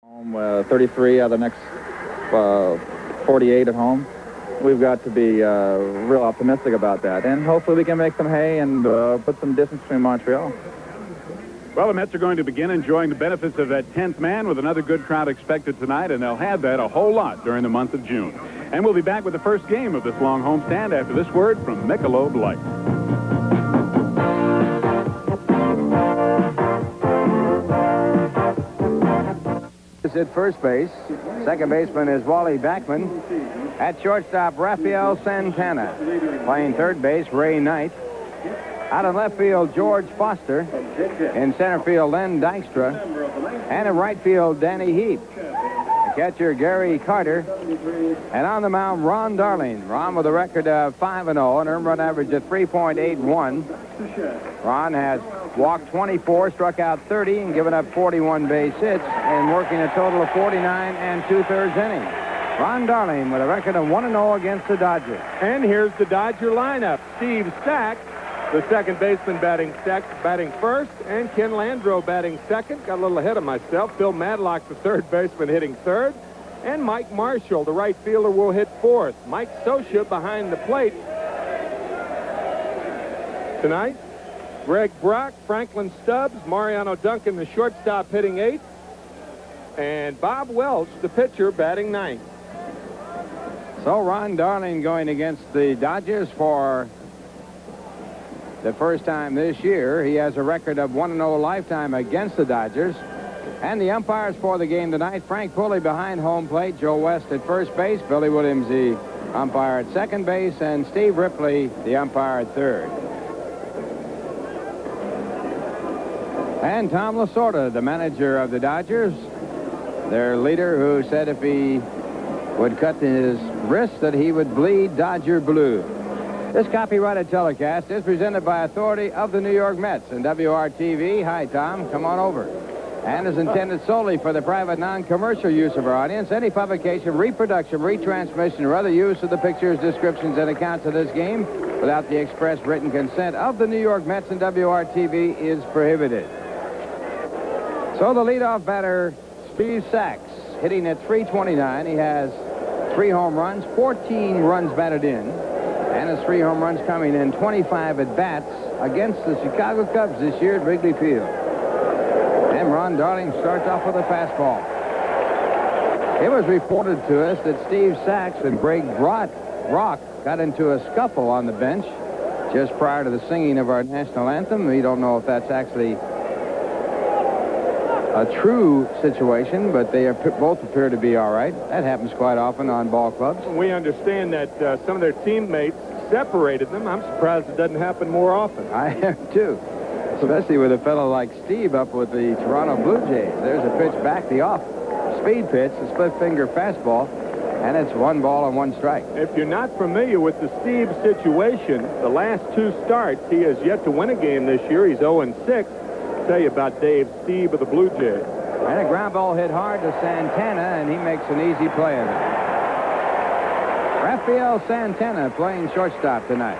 Home 33 out of the next 48 at home. We've got to be real optimistic about that, and hopefully we can make some hay and put some distance between Montreal. Well, the Mets are going to begin enjoying the benefits of that 10th man with another good crowd expected tonight, and they'll have that a whole lot during the month of June. And we'll be back with the first game of this long homestand after this word from Michelob Light. Is at first base. Second baseman is Wally Backman. At shortstop, Rafael Santana. Playing third base, Ray Knight. Out in left field, George Foster. In center field, Len Dykstra. And in right field, Danny Heap. The catcher, Gary Carter. And on the mound, Ron Darling. Ron with a record of 5-0, an earned run average of 3.81. Ron has walked 24, struck out 30, and given up 41 base hits, and working a total of 49 2/3 innings. Ron Darling with a record of 1-0 against the Dodgers. And here's the Dodger lineup. Steve Sax, the second baseman, batting first, and Ken Landreau batting second. Got a little ahead of myself. Bill Madlock, the third baseman, hitting third. And Mike Marshall, the right fielder, will hit fourth. Mike Scioscia behind the plate tonight. Greg Brock, Franklin Stubbs, Mariano Duncan, the shortstop, hitting eighth. And Bob Welch, the pitcher, batting ninth. So Ron Darling going against the Dodgers for the first time this year. He has a record of 1-0 lifetime against the Dodgers. And the umpires for the game tonight, Frank Pulley behind home plate, Joe West at first base, Billy Williams the umpire at second base, and Steve Ripley the umpire at third. And Tom Lasorda, the manager of the Dodgers, their leader, who said if he would cut his wrist that he would bleed Dodger blue. This copyrighted telecast is presented by authority of the New York Mets and WOR-TV. Hi, Tom. Come on over. And is intended solely for the private, non-commercial use of our audience. Any publication, reproduction, retransmission, or other use of the pictures, descriptions, and accounts of this game without the express written consent of the New York Mets and WOR-TV is prohibited. So the leadoff batter, Steve Sax, hitting at .329. He has 3 home runs, 14 runs batted in, and his 3 home runs coming in 25 at-bats against the Chicago Cubs this year at Wrigley Field. And Ron Darling starts off with a fastball. It was reported to us that Steve Sax and Greg Brock got into a scuffle on the bench just prior to the singing of our national anthem. We don't know if that's actually a true situation, but they both appear to be all right. That happens quite often on ball clubs. We understand that some of their teammates separated them. I'm surprised it doesn't happen more often. I am, too, especially with a fellow like Steve up with the Toronto Blue Jays. There's a pitch back, the off-speed pitch, the split-finger fastball, and it's 1 ball and 1 strike. If you're not familiar with the Steve situation, the last 2 starts, he has yet to win a game this year. He's 0-6. Tell you about Dave Steve of the Blue Jays. And a ground ball hit hard to Santana, and he makes an easy play of it. Rafael Santana playing shortstop tonight.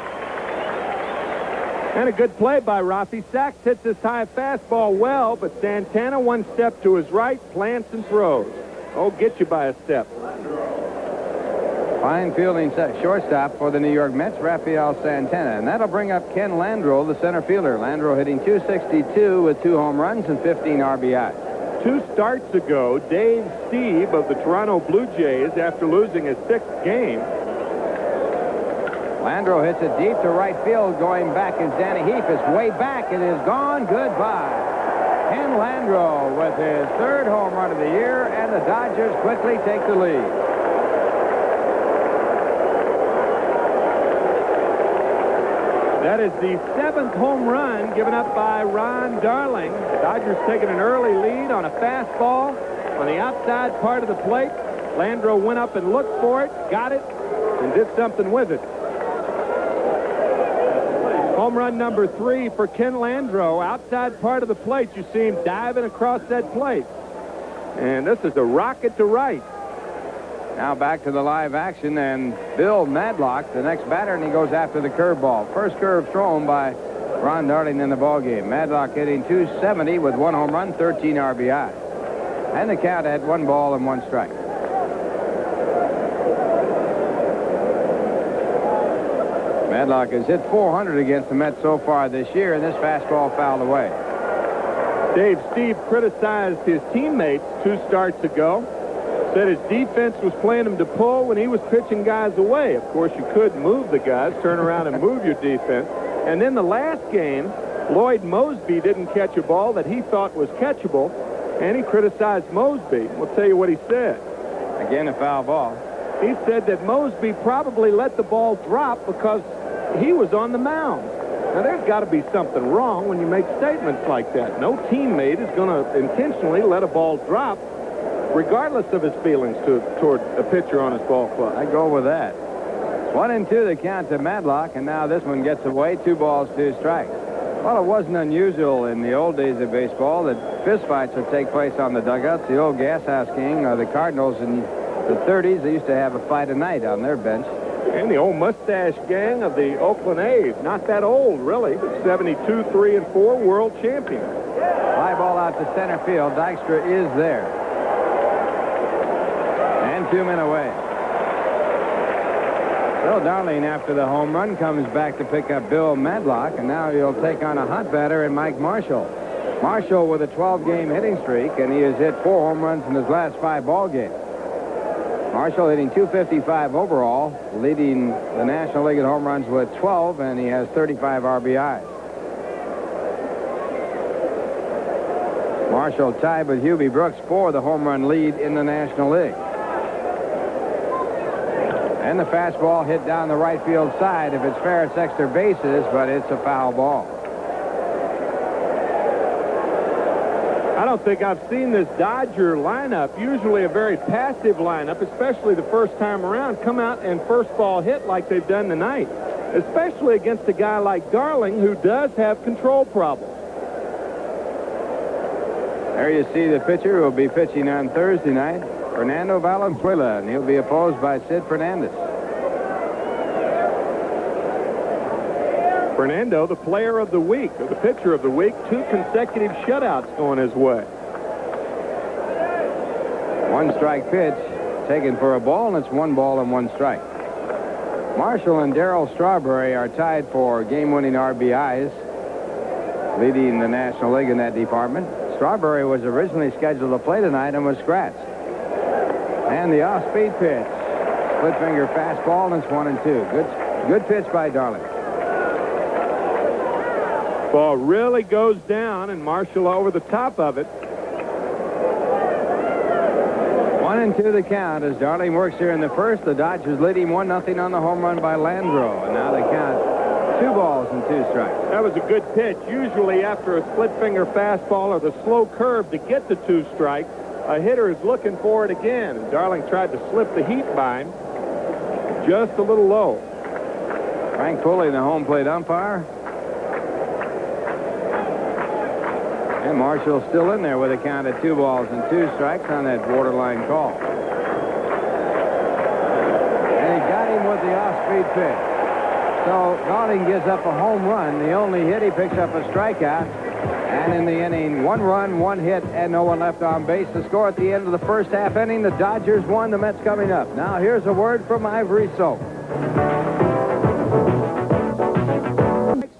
And a good play by Rafi. Sax hits this high fastball well, but Santana 1 step to his right, plants and throws. Oh, get you by a step. Fine fielding shortstop for the New York Mets, Rafael Santana. And that'll bring up Ken Landreau, the center fielder. Landreau hitting .262 with 2 home runs and 15 RBIs. 2 starts ago, Dave Steve of the Toronto Blue Jays, after losing his 6th game. Landreau hits it deep to right field. Going back is Danny Heap. It's way back. It is gone. Goodbye. Ken Landreau with his 3rd home run of the year, and the Dodgers quickly take the lead. That is the 7th home run given up by Ron Darling. The Dodgers taking an early lead on a fastball on the outside part of the plate. Landreau went up and looked for it, got it, and did something with it. Home run number 3 for Ken Landreau. Outside part of the plate, you see him diving across that plate. And this is a rocket to right. Now back to the live action, and Bill Madlock, the next batter, and he goes after the curveball. First curve thrown by Ron Darling in the ballgame. Madlock hitting .270 with 1 home run, 13 RBI. And the count at 1 ball and 1 strike. Madlock has hit .400 against the Mets so far this year, and this fastball fouled away. Dave, Steve criticized his teammates 2 starts ago. Said his defense was playing him to pull when he was pitching guys away. Of course, you could move the guys, turn around and move your defense. And then the last game, Lloyd Mosby didn't catch a ball that he thought was catchable, and he criticized Mosby. We'll tell you what he said. Again, a foul ball. He said that Mosby probably let the ball drop because he was on the mound. Now, there's got to be something wrong when you make statements like that. No teammate is going to intentionally let a ball drop regardless of his feelings toward a pitcher on his ball club. I go with that. 1-2 the count to Madlock, and now this one gets away. 2 balls, 2 strikes. Well, it wasn't unusual in the old days of baseball that fistfights would take place on the dugouts. The old Gas House Gang, the Cardinals in the 30s, they used to have a fight a night on their bench. And the old mustache gang of the Oakland A's. Not that old, really, but 72, 3, and 4 world champion. Fly ball out to center field. Dykstra is there. And 2 men away. Bill Darling, after the home run, comes back to pick up Bill Madlock, and now he'll take on a hot batter in Mike Marshall. Marshall with a 12-game hitting streak, and he has hit 4 home runs in his last 5 ball games. Marshall hitting .255 overall, leading the National League in home runs with 12, and he has 35 RBIs. Marshall tied with Hubie Brooks for the home run lead in the National League. And the fastball hit down the right field side. If it's fair, it's extra bases, but it's a foul ball. I don't think I've seen this Dodger lineup, usually a very passive lineup, especially the first time around, come out and first ball hit like they've done tonight, especially against a guy like Darling who does have control problems. There you see the pitcher who will be pitching on Thursday night, Fernando Valenzuela, and he'll be opposed by Sid Fernandez. Fernando, the player of the week, or the pitcher of the week, 2 consecutive shutouts going his way. 1 strike pitch taken for a ball, and it's 1 ball and 1 strike. Marshall and Darryl Strawberry are tied for game-winning RBIs, leading the National League in that department. Strawberry was originally scheduled to play tonight and was scratched. And the off-speed pitch. Split finger fastball, and it's 1-2. Good pitch by Darling. Ball really goes down, and Marshall over the top of it. 1-2 the count as Darling works here in the first. The Dodgers leading 1-0 on the home run by Landreau. And now they count 2 balls and 2 strikes. That was a good pitch. Usually after a split finger fastball or the slow curve to get the 2 strikes, a hitter is looking for it again. And Darling tried to slip the heat by him just a little low. Frank Pulley, the home plate umpire. And Marshall's still in there with a count of 2 balls and 2 strikes on that borderline call. And he got him with the off-speed pitch. So Darling gives up a home run. The only hit, he picks up a strikeout. And in the inning, 1 run, 1 hit, and no one left on base. The score at the end of the first half inning, the Dodgers won, the Mets coming up. Now here's a word from Ivory Soap.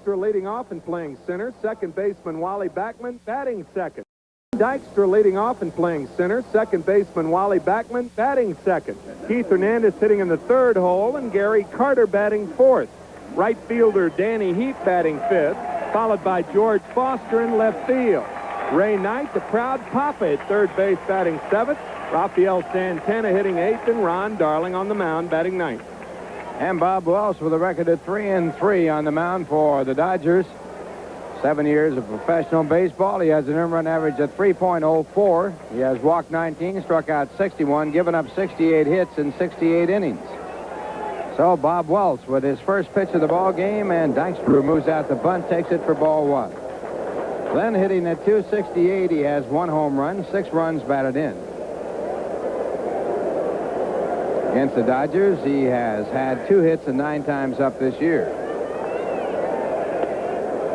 Dykstra leading off and playing center. Second baseman Wally Backman batting second. Dykstra leading off and playing center. Second baseman Wally Backman batting second. Keith Hernandez hitting in the 3rd hole, and Gary Carter batting 4th. Right fielder Danny Heap batting 5th, followed by George Foster in left field. Ray Knight, the proud papa, at 3rd base batting 7th. Rafael Santana hitting 8th, and Ron Darling on the mound batting 9th. And Bob Welch with a record of 3-3 on the mound for the Dodgers. 7 years of professional baseball. He has an earned run average of 3.04. He has walked 19, struck out 61, given up 68 hits in 68 innings. So Bob Welch with his first pitch of the ball game, and Dykstra moves out the bunt, takes it for ball 1. Glenn hitting at .268. He has 1 home run, 6 runs batted in. Against the Dodgers, he has had 2 hits and 9 times up this year.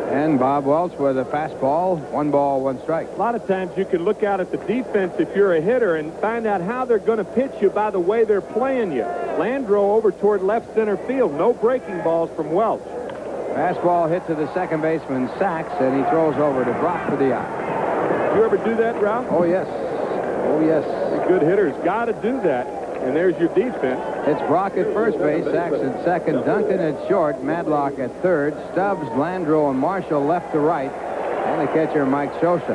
And Bob Welch with a fastball, 1 ball, 1 strike. A lot of times you can look out at the defense if you're a hitter and find out how they're going to pitch you by the way they're playing you. Landreau over toward left center field. No breaking balls from Welch. Fastball hit to the second baseman, Sachs, and he throws over to Brock for the out. You ever do that, Ralph? Oh, yes. Oh, yes. The good hitters got to do that. And there's your defense. It's Brock at first base, Sachs at second, Duncan at short, Madlock at third, Stubbs, Landreau, and Marshall left to right, and the catcher, Mike Sosa.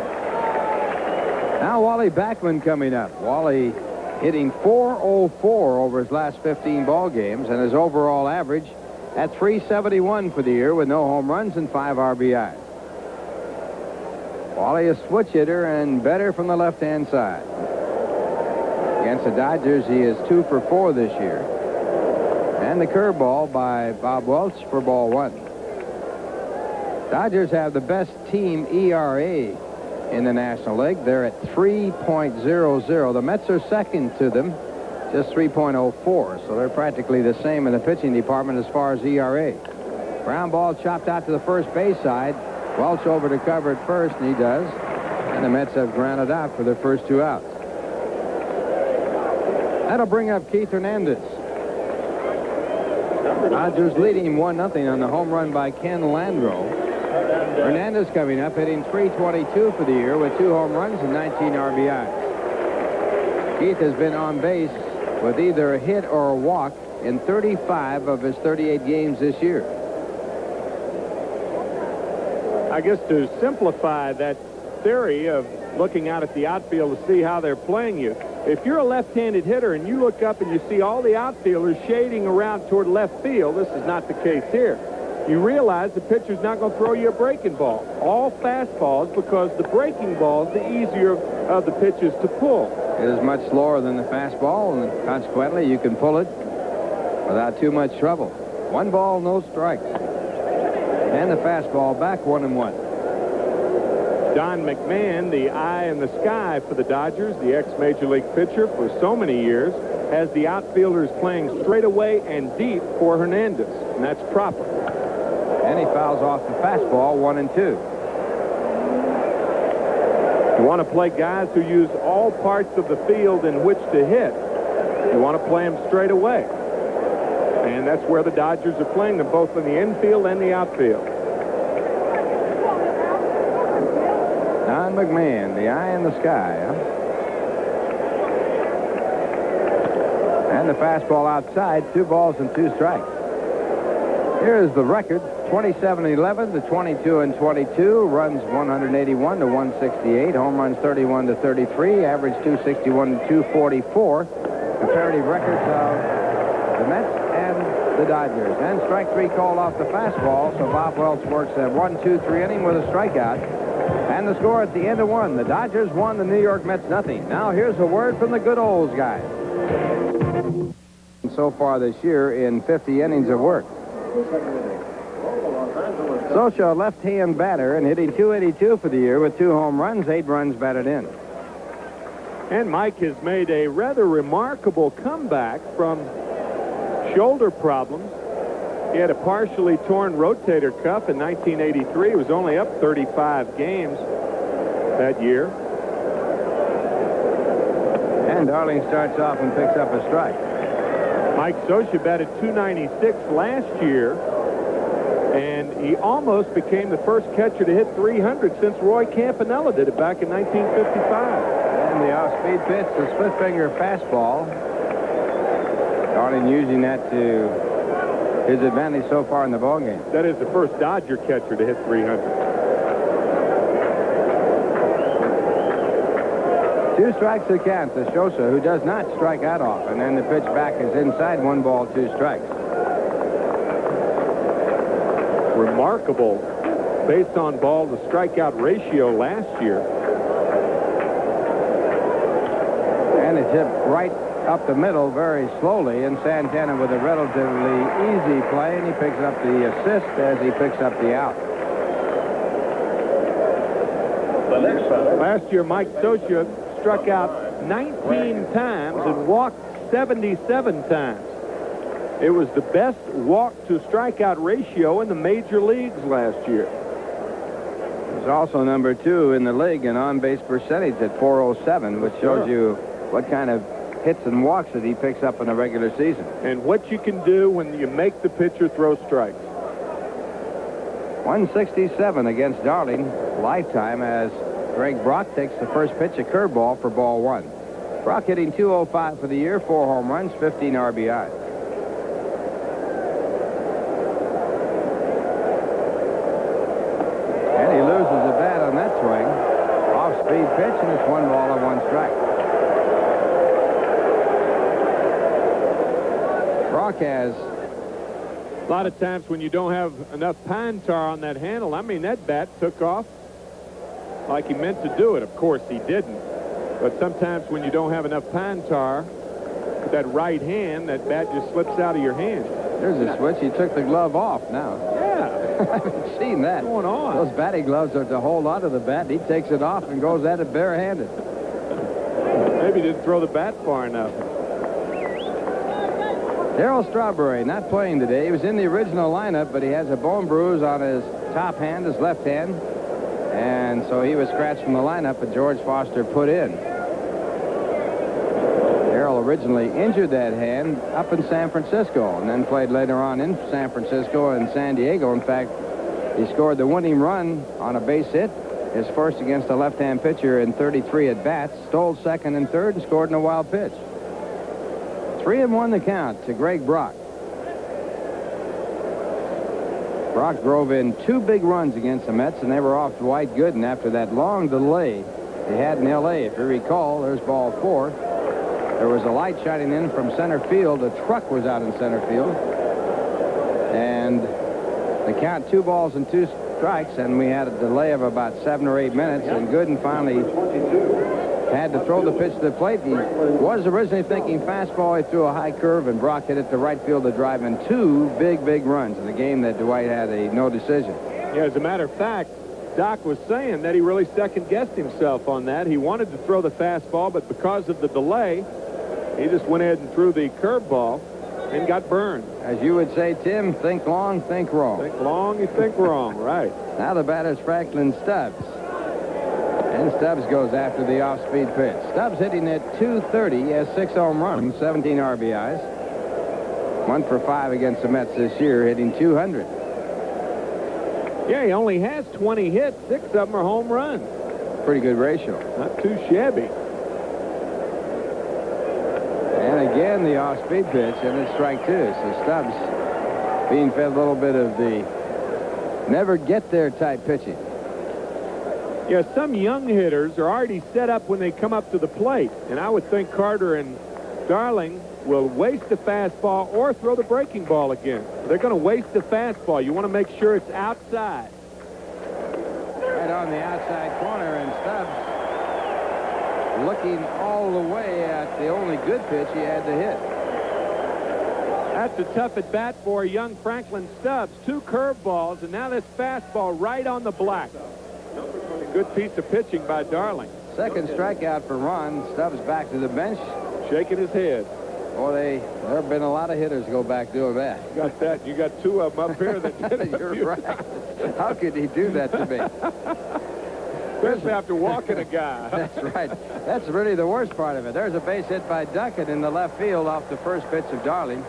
Now Wally Backman coming up. Wally hitting .404 over his last 15 ball games, and his overall average at .371 for the year with no home runs and 5 RBIs. Wally a switch hitter and better from the left-hand side. Against the Dodgers, he is 2 for 4 this year. And the curveball by Bob Welch for ball 1. Dodgers have the best team ERA in the National League. They're at 3.00. The Mets are second to them, just 3.04. So they're practically the same in the pitching department as far as ERA. Ground ball chopped out to the first base side. Welch over to cover at first, and he does. And the Mets have grounded out for their first 2 outs. That'll bring up Keith Hernandez. Dodgers leading 1-0 on the home run by Ken Landreau. Hernandez coming up, hitting .322 for the year with 2 home runs and 19 RBIs. Keith has been on base with either a hit or a walk in 35 of his 38 games this year. I guess to simplify that theory of looking out at the outfield to see how they're playing you, if you're a left-handed hitter and you look up and you see all the outfielders shading around toward left field, this is not the case here. You realize the pitcher's not going to throw you a breaking ball. All fastballs, because the breaking ball is the easier of the pitches to pull. It is much slower than the fastball, and consequently you can pull it without too much trouble. 1 ball, no strikes. And the fastball back 1-1. Don McMahon, the eye in the sky for the Dodgers, the ex-Major League pitcher for so many years, has the outfielders playing straight away and deep for Hernandez, and that's proper. And he fouls off the fastball, 1-2. You want to play guys who use all parts of the field in which to hit. You want to play them straight away. And that's where the Dodgers are playing them, both in the infield and the outfield. Don McMahon, the eye in the sky. Huh? And the fastball outside, 2 balls and 2 strikes. Here's the record, 27-11 to 22-22, runs 181 to 168, home runs 31 to 33, average 261 to 244. Comparative records of the Mets and the Dodgers. And strike 3 called off the fastball, so Bob Welch works a 1-2-3 inning with a strikeout. And the score at the end of 1. The Dodgers won, the New York Mets nothing. Now here's a word from the good old guys. So far this year in 50 innings of work. Socha, a left-hand batter, and hitting .282 for the year with 2 home runs, 8 runs batted in. And Mike has made a rather remarkable comeback from shoulder problems. He had a partially torn rotator cuff in 1983. He was only up 35 games that year. And Darling starts off and picks up a strike. Mike Socha batted .296 last year, and he almost became the first catcher to hit .300 since Roy Campanella did it back in 1955. And the off-speed pitch, the split-finger fastball. Darling using that to his advantage so far in the ballgame. That is the first Dodger catcher to hit .300. 2 strikes to count to Socha, who does not strike out often, and the pitch back is inside, 1 ball, 2 strikes. Remarkable based on ball to strikeout ratio last year. And it's hit right up the middle very slowly, and Santana with a relatively easy play, and he picks up the assist as he picks up the out. Last year, Mike Socha struck out 19 times and walked 77 times. It was the best walk to strikeout ratio in the major leagues last year. He's also number 2 in the league in on-base percentage at .407, which shows you what kind of hits and walks that he picks up in a regular season. And what you can do when you make the pitcher throw strikes. 167 against Darling, lifetime, as Greg Brock takes the first pitch, a curveball for ball 1. Brock hitting .205 for the year, 4 home runs, 15 RBIs. And he loses the bat on that swing. Off-speed pitch, and it's 1 ball and 1 strike. Brock has... A lot of times when you don't have enough pine tar on that handle, I mean, that bat took off like he meant to do it. Of course, he didn't. But sometimes when you don't have enough pine tar with that right hand, that bat just slips out of your hand. There's a switch. He took the glove off now. Yeah. I haven't seen that. What's going on? Those batting gloves are to hold onto the bat. He takes it off and goes at it barehanded. Maybe he didn't throw the bat far enough. Darryl Strawberry not playing today. He was in the original lineup, but he has a bone bruise on his top hand, his left hand. And so he was scratched from the lineup, but George Foster put in. Darryl originally injured that hand up in San Francisco and then played later on in San Francisco and San Diego. In fact, he scored the winning run on a base hit, his first against a left-hand pitcher in 33 at-bats, stole second and third, and scored in a wild pitch. 3-1 the count to Greg Brock. Brock drove in 2 big runs against the Mets, and they were off Dwight Gooden after that long delay they had in L.A. If you recall, there's ball 4. There was a light shining in from center field. A truck was out in center field. And the count 2 balls and 2 strikes, and we had a delay of about 7 or 8 minutes, and Gooden finally had to throw the pitch to the plate. He was originally thinking fastball. He threw a high curve, and Brock hit it to right field to drive in 2 big runs in a game that Dwight had a no decision. Yeah, as a matter of fact, Doc was saying that he really second-guessed himself on that. He wanted to throw the fastball, but because of the delay, he just went ahead and threw the curveball and got burned. As you would say, Tim, think long, think wrong. Think long, you think wrong, right. Now the batter's Franklin Stubbs. And Stubbs goes after the off-speed pitch. Stubbs hitting at .230. He has 6 home runs, 17 RBIs. 1 for 5 against the Mets this year, hitting .200. Yeah, he only has 20 hits. 6 of them are home runs. Pretty good ratio. Not too shabby. And again, the off-speed pitch, and it's strike 2. So Stubbs being fed a little bit of the never get there type pitching. Yeah, some young hitters are already set up when they come up to the plate. And I would think Carter and Darling will waste the fastball or throw the breaking ball again. They're going to waste the fastball. You want to make sure it's outside. Right on the outside corner, and Stubbs looking all the way at the only good pitch he had to hit. That's a tough at-bat for young Franklin Stubbs. 2 curveballs, and now this fastball right on the black. A good piece of pitching by Darling. Second strikeout for Ron. Stubbs back to the bench. Shaking his head. Boy, there have been a lot of hitters go back doing that. You got that. You got 2 of them up here that did it. You're right. How could he do that to me? Especially after walking a guy. That's right. That's really the worst part of it. There's a base hit by Duncan in the left field off the first pitch of Darling.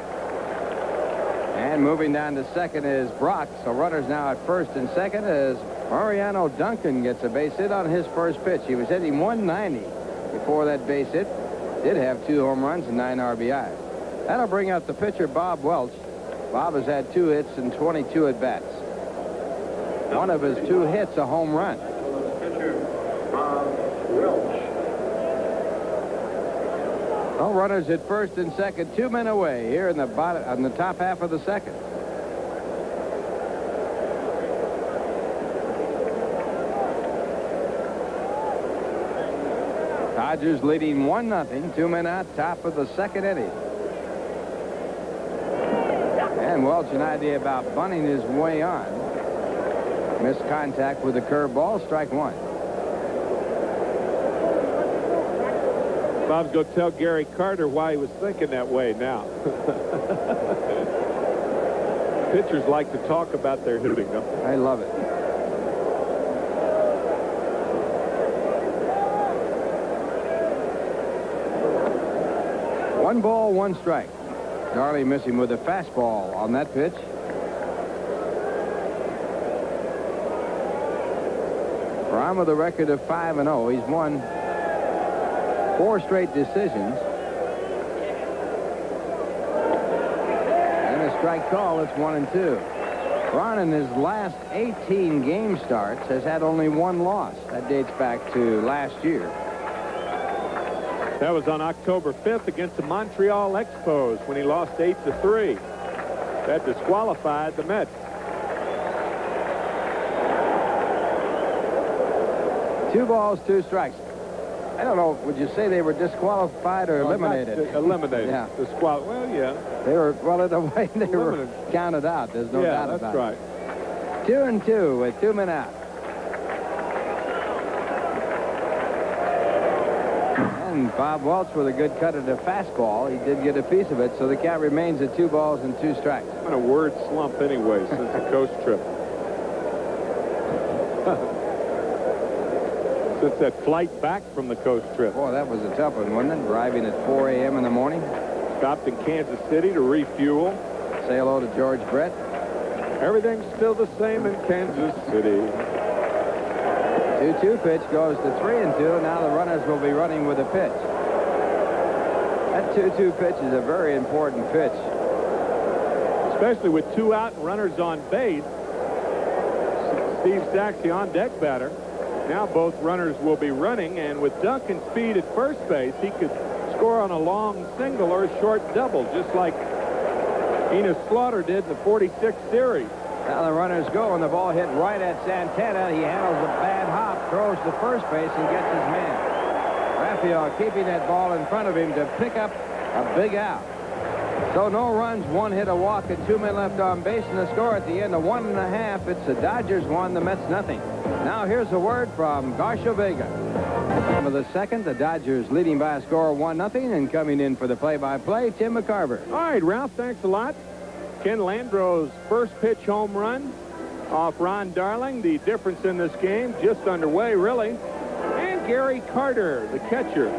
And moving down to second is Brock. So runners now at first and second as Mariano Duncan gets a base hit on his first pitch. He was hitting 190 before that base hit. Did have 2 home runs and 9 RBIs. That'll bring out the pitcher, Bob Welch. Bob has had 2 hits and 22 at-bats. One of his 2 hits, a home run. Well, runners at first and second, 2 men away here in the bottom, on the top half of the second. Dodgers leading 1-0, 2 men out, top of the second inning. And Welch an idea about bunting his way on. Missed contact with the curveball, strike 1. Bob's going to tell Gary Carter why he was thinking that way now. Pitchers like to talk about their hitting. I love it. 1 ball, 1 strike. Darley missing with a fastball on that pitch. Rahm with a record of 5-0. He's won 4 straight decisions. And a strike call. It's 1-2. Ron, in his last 18 game starts, has had only 1 loss. That dates back to last year. That was on October 5th against the Montreal Expos when he lost 8-3. That disqualified the Mets. 2 balls, 2 strikes. I don't know, would you say they were disqualified or eliminated? Eliminated. Yeah. Well, yeah. They were, well, in a way, they were counted out. There's no doubt about it. Yeah, that's right. 2-2 with 2 men out. And Bob Welch with a good cut at a fastball. He did get a piece of it, so the count remains at 2 balls and 2 strikes. I'm in a word slump anyway since the coast trip. Since that flight back from the coast trip. Boy, that was a tough one, wasn't it? Arriving at 4 a.m. in the morning. Stopped in Kansas City to refuel. Say hello to George Brett. Everything's still the same in Kansas City. 2-2 pitch goes to 3-2. Now the runners will be running with a pitch. That 2-2 pitch is a very important pitch. Especially with 2 out and runners on base. Steve Stack's the on-deck batter. Now both runners will be running, and with Duncan's speed at first base, he could score on a long single or a short double, just like Enos Slaughter did in the 46 series. Now the runners go, and the ball hit right at Santana. He handles a bad hop, throws to first base, and gets his man. Raphael keeping that ball in front of him to pick up a big out. So no runs, 1 hit, a walk, and 2 men left on base, and the score at the end of 1.5. It's the Dodgers 1, the Mets nothing. Now here's a word from Garcia Vega. For the second, the Dodgers leading by a score of 1-0, and coming in for the play-by-play, Tim McCarver. All right, Ralph, thanks a lot. Ken Landreau's first pitch home run off Ron Darling. The difference in this game just underway, really. And Gary Carter, the catcher.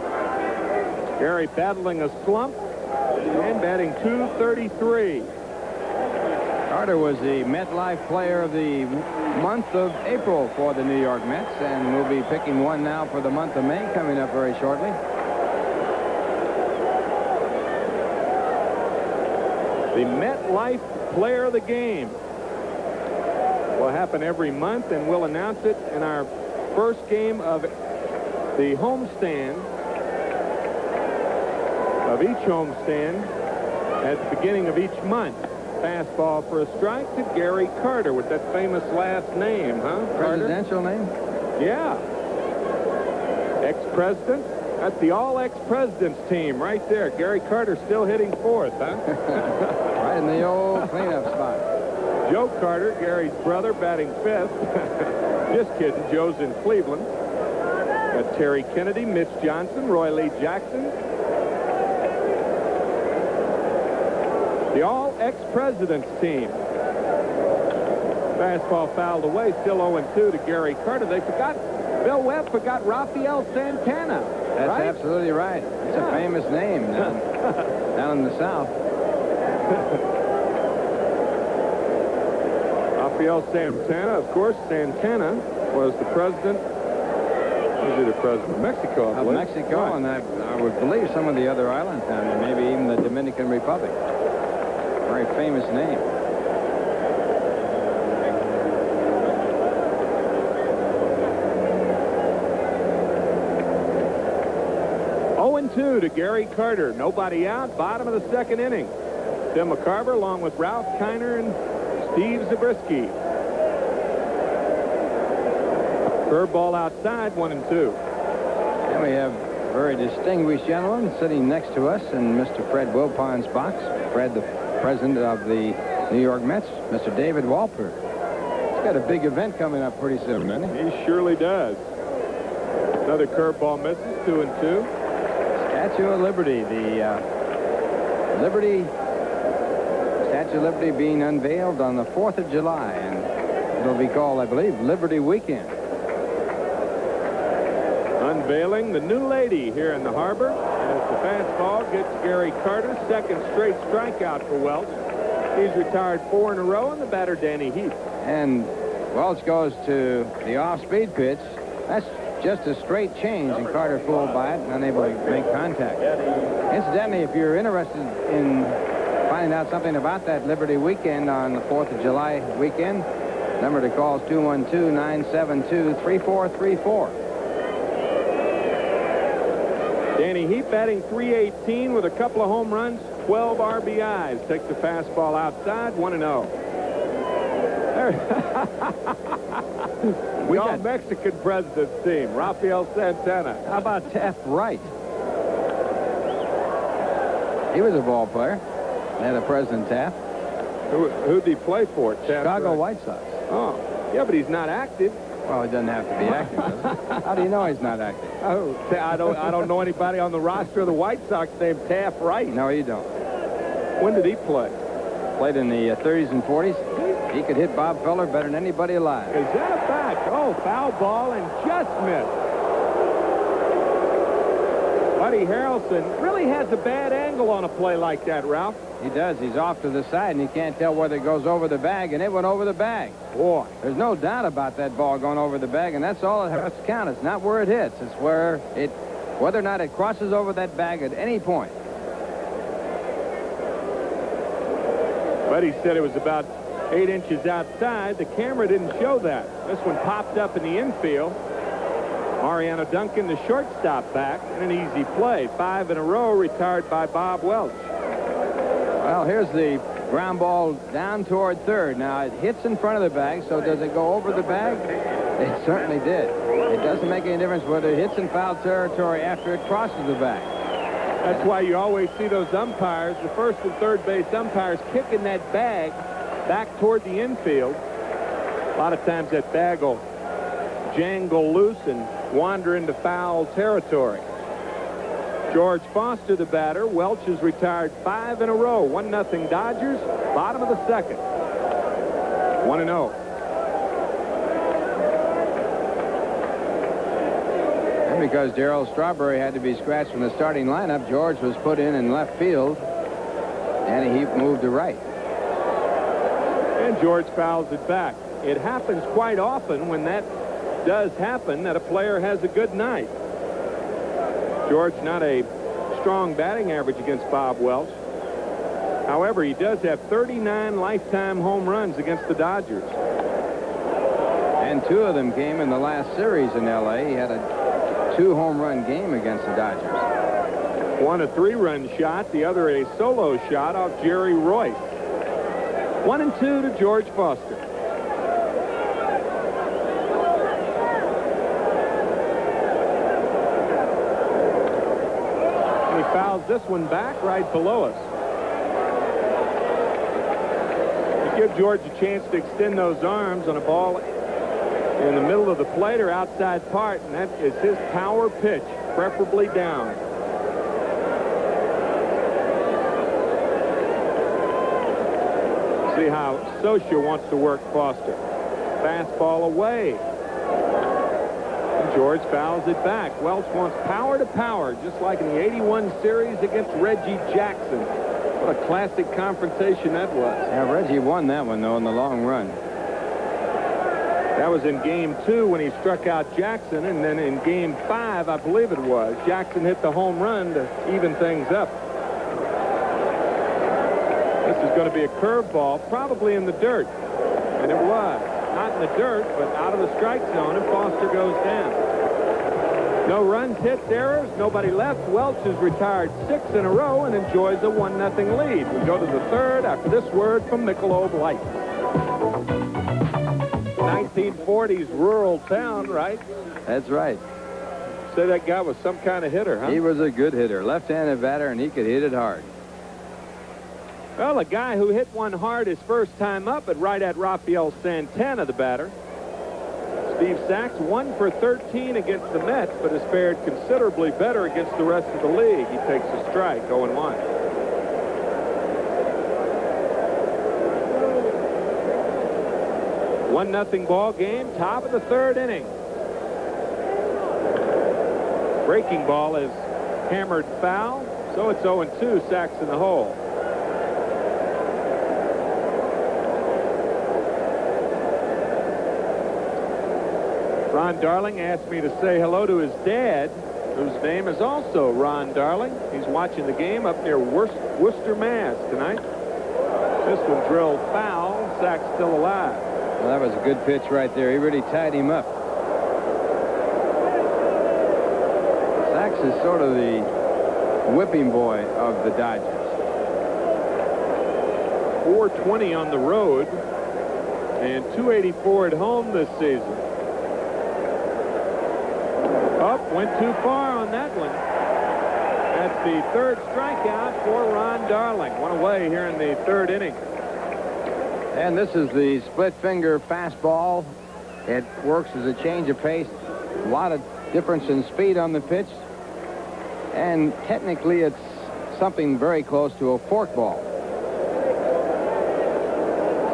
Gary battling a slump and batting .233. Carter was the MetLife Player of the month of April for the New York Mets, and we'll be picking one now for the month of May coming up very shortly. The MetLife Player of the Game will happen every month, and we'll announce it in our first game of the homestand, of each homestand at the beginning of each month. Fastball for a strike to Gary Carter with that famous last name, huh? Presidential name? Yeah. Ex-president. That's the all ex-presidents team right there. Gary Carter still hitting 4th, huh? Right in the old cleanup spot. Joe Carter, Gary's brother, batting 5th. Just kidding. Joe's in Cleveland. Got Terry Kennedy, Mitch Johnson, Roy Lee Jackson. The all ex-presidents team. Fastball fouled away, still 0-2 to Gary Carter. They forgot, Bill Webb forgot Rafael Santana. That's right? absolutely right. It's a famous name down in the South. Rafael Santana, of course. Santana was the president. Was he the president of Mexico? I Of believe. Mexico, Right. and I would believe some of the other islands down there, maybe even the Dominican Republic. Very famous name. To Gary Carter. Nobody out. Bottom of the second inning. Tim McCarver along with Ralph Kiner and Steve Zabriskie. Curveball outside, 1-2. And we have a very distinguished gentleman sitting next to us in Mr. Fred Wilpon's box. Fred, the president of the New York Mets, Mr. David Walper. He's got a big event coming up pretty soon, doesn't he? He surely does. Another curveball misses, 2-2. Statue of Liberty, the Statue of Liberty being unveiled on the 4th of July, and it'll be called, I believe, Liberty Weekend. unveiling the new lady here in the harbor as the fastball gets Gary Carter's second straight strikeout for Welch. He's retired 4 in a row, and the batter, Danny Heath. And Welch goes to the off-speed pitch. That's just a straight change, and Carter fooled by it and unable to make contact. Incidentally, if you're interested in finding out something about that Liberty weekend on the 4th of July weekend, number to call is 212-972-3434. Danny Heath batting .318 with a couple of home runs, 12 RBIs. Takes the fastball outside, 1-0. We got Mexican president's team, Rafael Santana. How about Taft Wright? He was a ball player. They had a President Taft. Who'd he play for? Chicago White Sox. Oh, yeah, but he's not active. Well, he doesn't have to be active, does he? How do you know he's not active? Oh, I don't know anybody on the roster of the White Sox named Taft Wright. No, you don't. When did he play? Played in the 30s and 40s. He could hit Bob Feller better than anybody alive. Is that a fact? Oh, foul ball and just missed. Buddy Harrelson really has a bad angle on a play like that, Ralph. He does. He's off to the side, and you can't tell whether it goes over the bag, and it went over the bag. Boy. There's no doubt about that ball going over the bag, and that's all it has to count. It's not where it hits. It's whether or not it crosses over that bag at any point. Buddy said it was about 8 inches outside. The camera didn't show that. This one popped up in the infield. Mariano Duncan, the shortstop, back, and an easy play. 5 in a row, retired by Bob Welch. Well, here's the ground ball down toward third. Now, it hits in front of the bag, so does it go over the bag? It certainly did. It doesn't make any difference whether it hits in foul territory after it crosses the bag. That's why you always see those umpires, the first and third base umpires, kicking that bag back toward the infield. A lot of times that bag will jangle loose and wander into foul territory. George Foster, the batter. Welch has retired 5 in a row. 1-0 Dodgers. Bottom of the second. 1-0. And because Darryl Strawberry had to be scratched from the starting lineup, George was put in left field, and he moved to right. And George fouls it back. It happens quite often when that does happen that a player has a good night. George, not a strong batting average against Bob Welch. However, he does have 39 lifetime home runs against the Dodgers. And 2 of them came in the last series in L.A. He had a 2-home-run game against the Dodgers. One a 3-run shot, the other a solo shot off Jerry Royce. 1-2 to George Foster. Fouls this one back right below us. You give George a chance to extend those arms on a ball in the middle of the plate or outside part, and that is his power pitch, preferably down. See how Socia wants to work Foster. Fastball away. George fouls it back. Welch wants power to power, just like in the '81 series against Reggie Jackson. What a classic confrontation that was. Yeah, Reggie won that one, though, in the long run. That was in Game 2 when he struck out Jackson, and then in Game 5, I believe it was, Jackson hit the home run to even things up. This is going to be a curveball, probably in the dirt. And it was. Not in the dirt, but out of the strike zone, and Foster goes down. No runs, hits, errors, nobody left. Welch has retired 6 in a row and enjoys a 1-0 lead. We go to the third after this word from Michelob Light. 1940s rural town, right? That's right. Say that guy was some kind of hitter, huh? He was a good hitter. Left-handed batter, and he could hit it hard. Well, a guy who hit one hard his first time up, but right at Rafael Santana, the batter. Steve Sachs 1 for 13 against the Mets, but has fared considerably better against the rest of the league. He takes a strike, 0-1. Breaking ball is hammered foul, so it's 0-2, Sachs in the hole. Ron Darling asked me to say hello to his dad, whose name is also Ron Darling. He's watching the game up near Worcester, Mass. tonight. This one drilled foul. Sachs still alive. Well, that was a good pitch right there. He really tied him up. Sachs is sort of the whipping boy of the Dodgers. 420 on the road and 284 at home this season. Up, went too far on that one. That's the third strikeout for Ron Darling. One away here in the third inning. And this is the split finger fastball. It works as a change of pace. A lot of difference in speed on the pitch. And technically it's something very close to a forkball.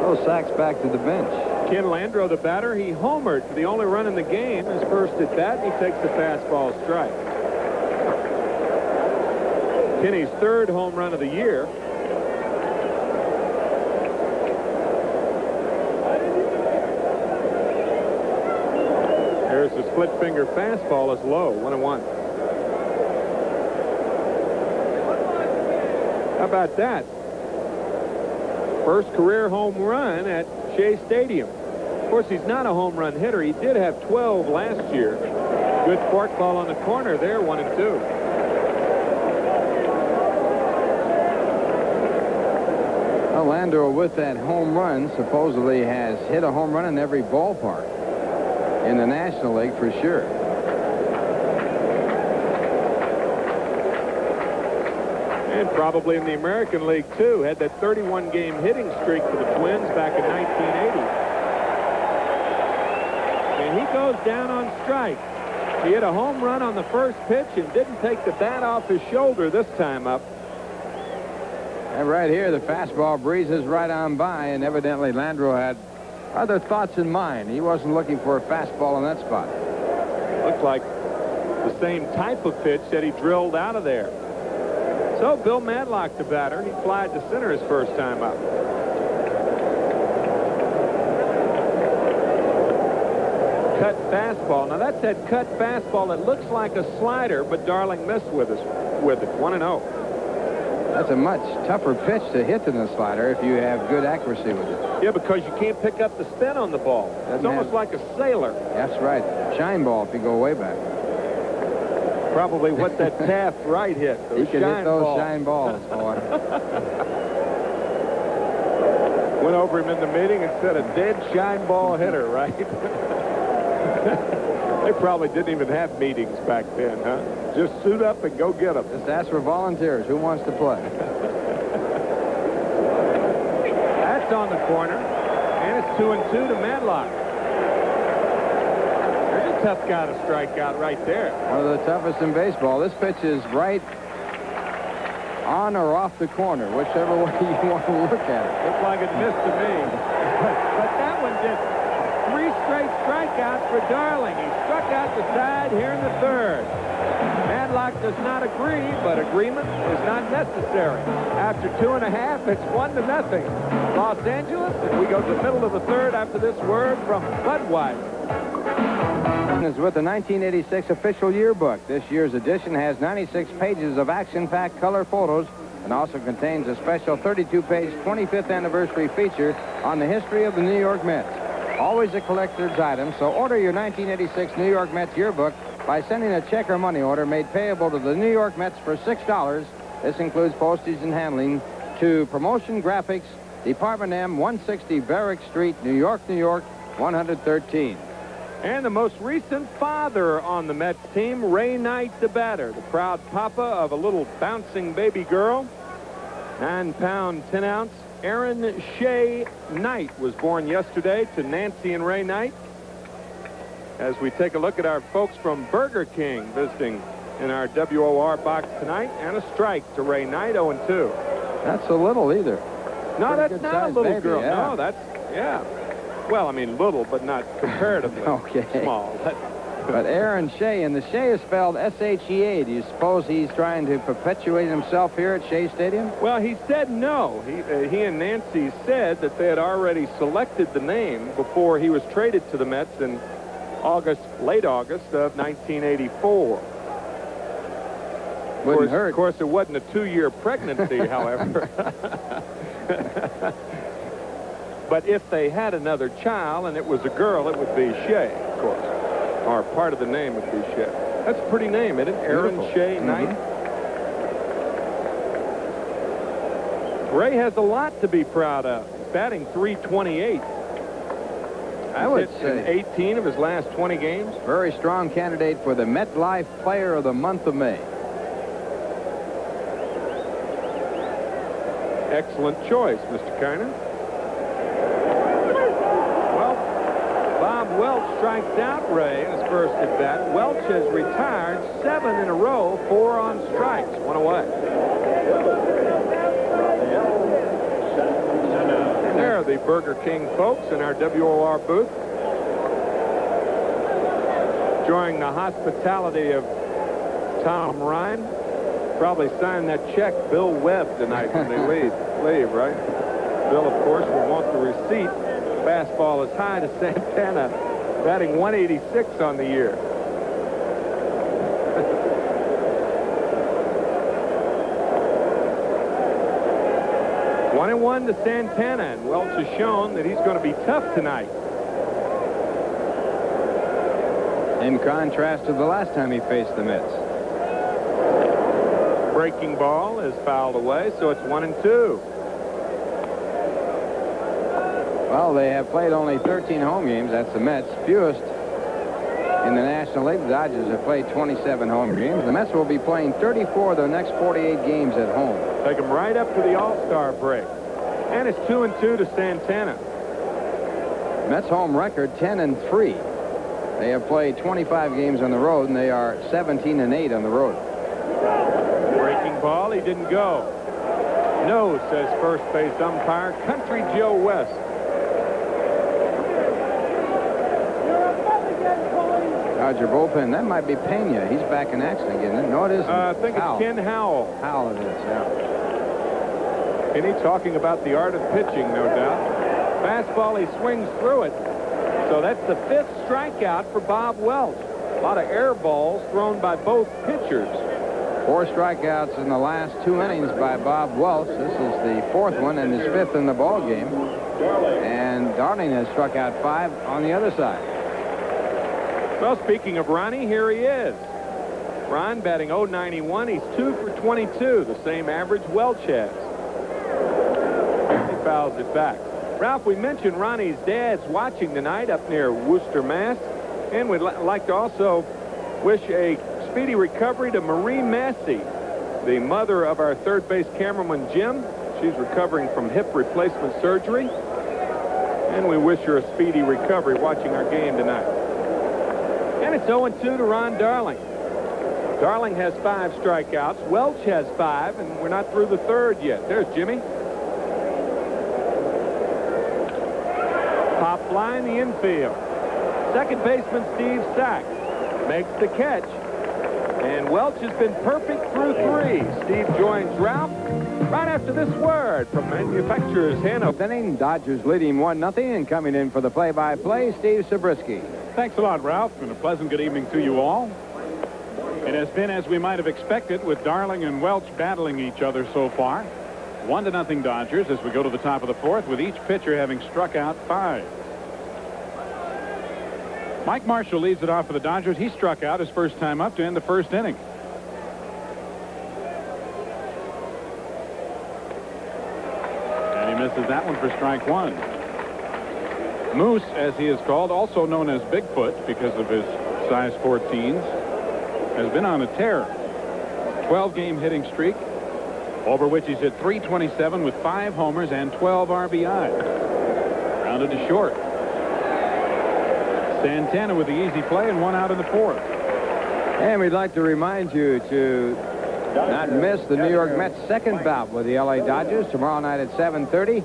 So Sachs back to the bench. Ken Landreau, the batter, he homered for the only run in the game. His first at bat, he takes the fastball strike. Kenny's third home run of the year. There's the split finger fastball is low, 1-1. How about that? First career home run at Shea Stadium. Of course, he's not a home run hitter. He did have 12 last year. Good forkball on the corner there, 1-2. Well, Landreau, with that home run, supposedly has hit a home run in every ballpark in the National League for sure. And probably in the American League, too. Had that 31-game hitting streak for the Twins back in 1980. And he goes down on strike. He hit a home run on the first pitch and didn't take the bat off his shoulder this time up. And right here, the fastball breezes right on by, and evidently Landreau had other thoughts in mind. He wasn't looking for a fastball in that spot. Looked like the same type of pitch that he drilled out of there. So Bill Madlock, the batter, he flied to center his first time up. Cut fastball. Now that's that cut fastball that looks like a slider, but Darling missed with it. 1-0. That's a much tougher pitch to hit than the slider if you have good accuracy with it. Yeah, because you can't pick up the spin on the ball. It's almost like a sailor. That's right. Shine ball if you go way back. Probably what that Taft right hit. He can hit those shine balls, boy. Went over him in the meeting and said a dead shine ball hitter, right? They probably didn't even have meetings back then, huh? Just suit up and go get them. Just ask for volunteers. Who wants to play? That's on the corner, and it's 2-2 to Madlock. There's a tough guy to strike out right there. One of the toughest in baseball. This pitch is right on or off the corner, whichever way you want to look at it. Looks like it missed to me. But that one did. 3 straight strikeouts for Darling. He struck out the side here in the third. Madlock does not agree, but agreement is not necessary. After 2.5, it's 1-0. Los Angeles, and we go to the middle of the third after this word from Budweiser. Is with the 1986 official yearbook. This year's edition has 96 pages of action-packed color photos and also contains a special 32-page 25th anniversary feature on the history of the New York Mets. Always a collector's item, so order your 1986 New York Mets yearbook by sending a check or money order made payable to the New York Mets for $6. This includes postage and handling to Promotion Graphics, Department M, 160 Barrack Street, New York, New York, 113. And the most recent father on the Mets team, Ray Knight, the batter, the proud papa of a little bouncing baby girl. 9-pound, 10-ounce. Aaron Shea Knight was born yesterday to Nancy and Ray Knight. As we take a look at our folks from Burger King visiting in our WOR box tonight, and a strike to Ray Knight, 0-2. That's a little either. No, that's not a little baby, girl. Yeah. No, that's, yeah. Well, I mean, little, but not comparatively Okay. small. But Aaron Shea, and the Shea is spelled S-H-E-A. Do you suppose he's trying to perpetuate himself here at Shea Stadium? Well, he said no. He and Nancy said that they had already selected the name before he was traded to the Mets in late August of 1984. Wouldn't hurt. Of course, it wasn't a 2-year pregnancy, however. But if they had another child and it was a girl, it would be Shea, of course. Or part of the name would be Shea. That's a pretty name, isn't it? Aaron Shea Knight. Ray has a lot to be proud of. He's batting .328. I would He's say hit in 18 of his last 20 games. very strong candidate for the MetLife Player of the Month of May. Excellent choice, Mr. Kiner. Well, Bob Welch strikes out Ray in his first at bat. Welch has retired 7 in a row, 4 on strikes, 1 away. And there are the Burger King folks in our WOR booth, enjoying the hospitality of Tom Ryan. Probably sign that check, Bill Webb, tonight when they leave, right? Bill, of course, will want the receipt. Fastball is high to Santana, batting .186 on the year. One and one to Santana, and Welch has shown that he's going to be tough tonight. In contrast to the last time he faced the Mets. Breaking ball is fouled away, so it's 1 and 2. Well, they have played only 13 home games. That's the Mets. Fewest in the National League. The Dodgers have played 27 home games. The Mets will be playing 34 of their next 48 games at home. Take them right up to the All-Star break. And it's 2 and 2 to Santana. Mets home record 10 and 3. They have played 25 games on the road, and they are 17 and 8 on the road. Breaking ball, he didn't go. No, says first base umpire, Country Joe West. Dodger bullpen. That might be Pena. He's back in action again. No, it isn't. I think it's Ken Howell. Howell it is, yeah. Kenny talking about the art of pitching, no doubt. Fastball, he swings through it. So that's the 5th strikeout for Bob Welch. A lot of air balls thrown by both pitchers. 4 strikeouts in the last 2 innings by Bob Welch. This is the 4th one and his 5th in the ball game. And Darling has struck out 5 on the other side. Well, speaking of Ronnie, here he is. Ron batting .091. He's 2 for 22, the same average Welch has. He fouls it back. Ralph, we mentioned Ronnie's dad's watching tonight up near Worcester, Mass. And we'd like to also wish a speedy recovery to Marie Massey, the mother of our third base cameraman, Jim. She's recovering from hip replacement surgery. And we wish her a speedy recovery watching our game tonight. And it's 0-2 to Ron Darling. Darling has 5 strikeouts. Welch has 5, and we're not through the 3rd yet. There's Jimmy. Pop fly in the infield. Second baseman Steve Sack makes the catch. And Welch has been perfect through 3. Steve joins Ralph right after this word from manufacturers Hanover. Inning, Dodgers leading 1-0, and coming in for the play-by-play, Steve Zabriskie. Thanks a lot, Ralph, and a pleasant good evening to you all. It has been as we might have expected, with Darling and Welch battling each other so far. 1-0 Dodgers as we go to the top of the 4th, with each pitcher having struck out 5. Mike Marshall leads it off for the Dodgers. He struck out his first time up to end the 1st inning. And he misses that one for strike 1. Moose, as he is called, also known as Bigfoot because of his size 14s, has been on a tear. 12-game hitting streak, over which he's hit .327 with 5 homers and 12 RBI. Rounded to short. Santana with the easy play and 1 out in the 4th. And we'd like to remind you to not miss the New York Mets' second bout with the LA Dodgers tomorrow night at 7:30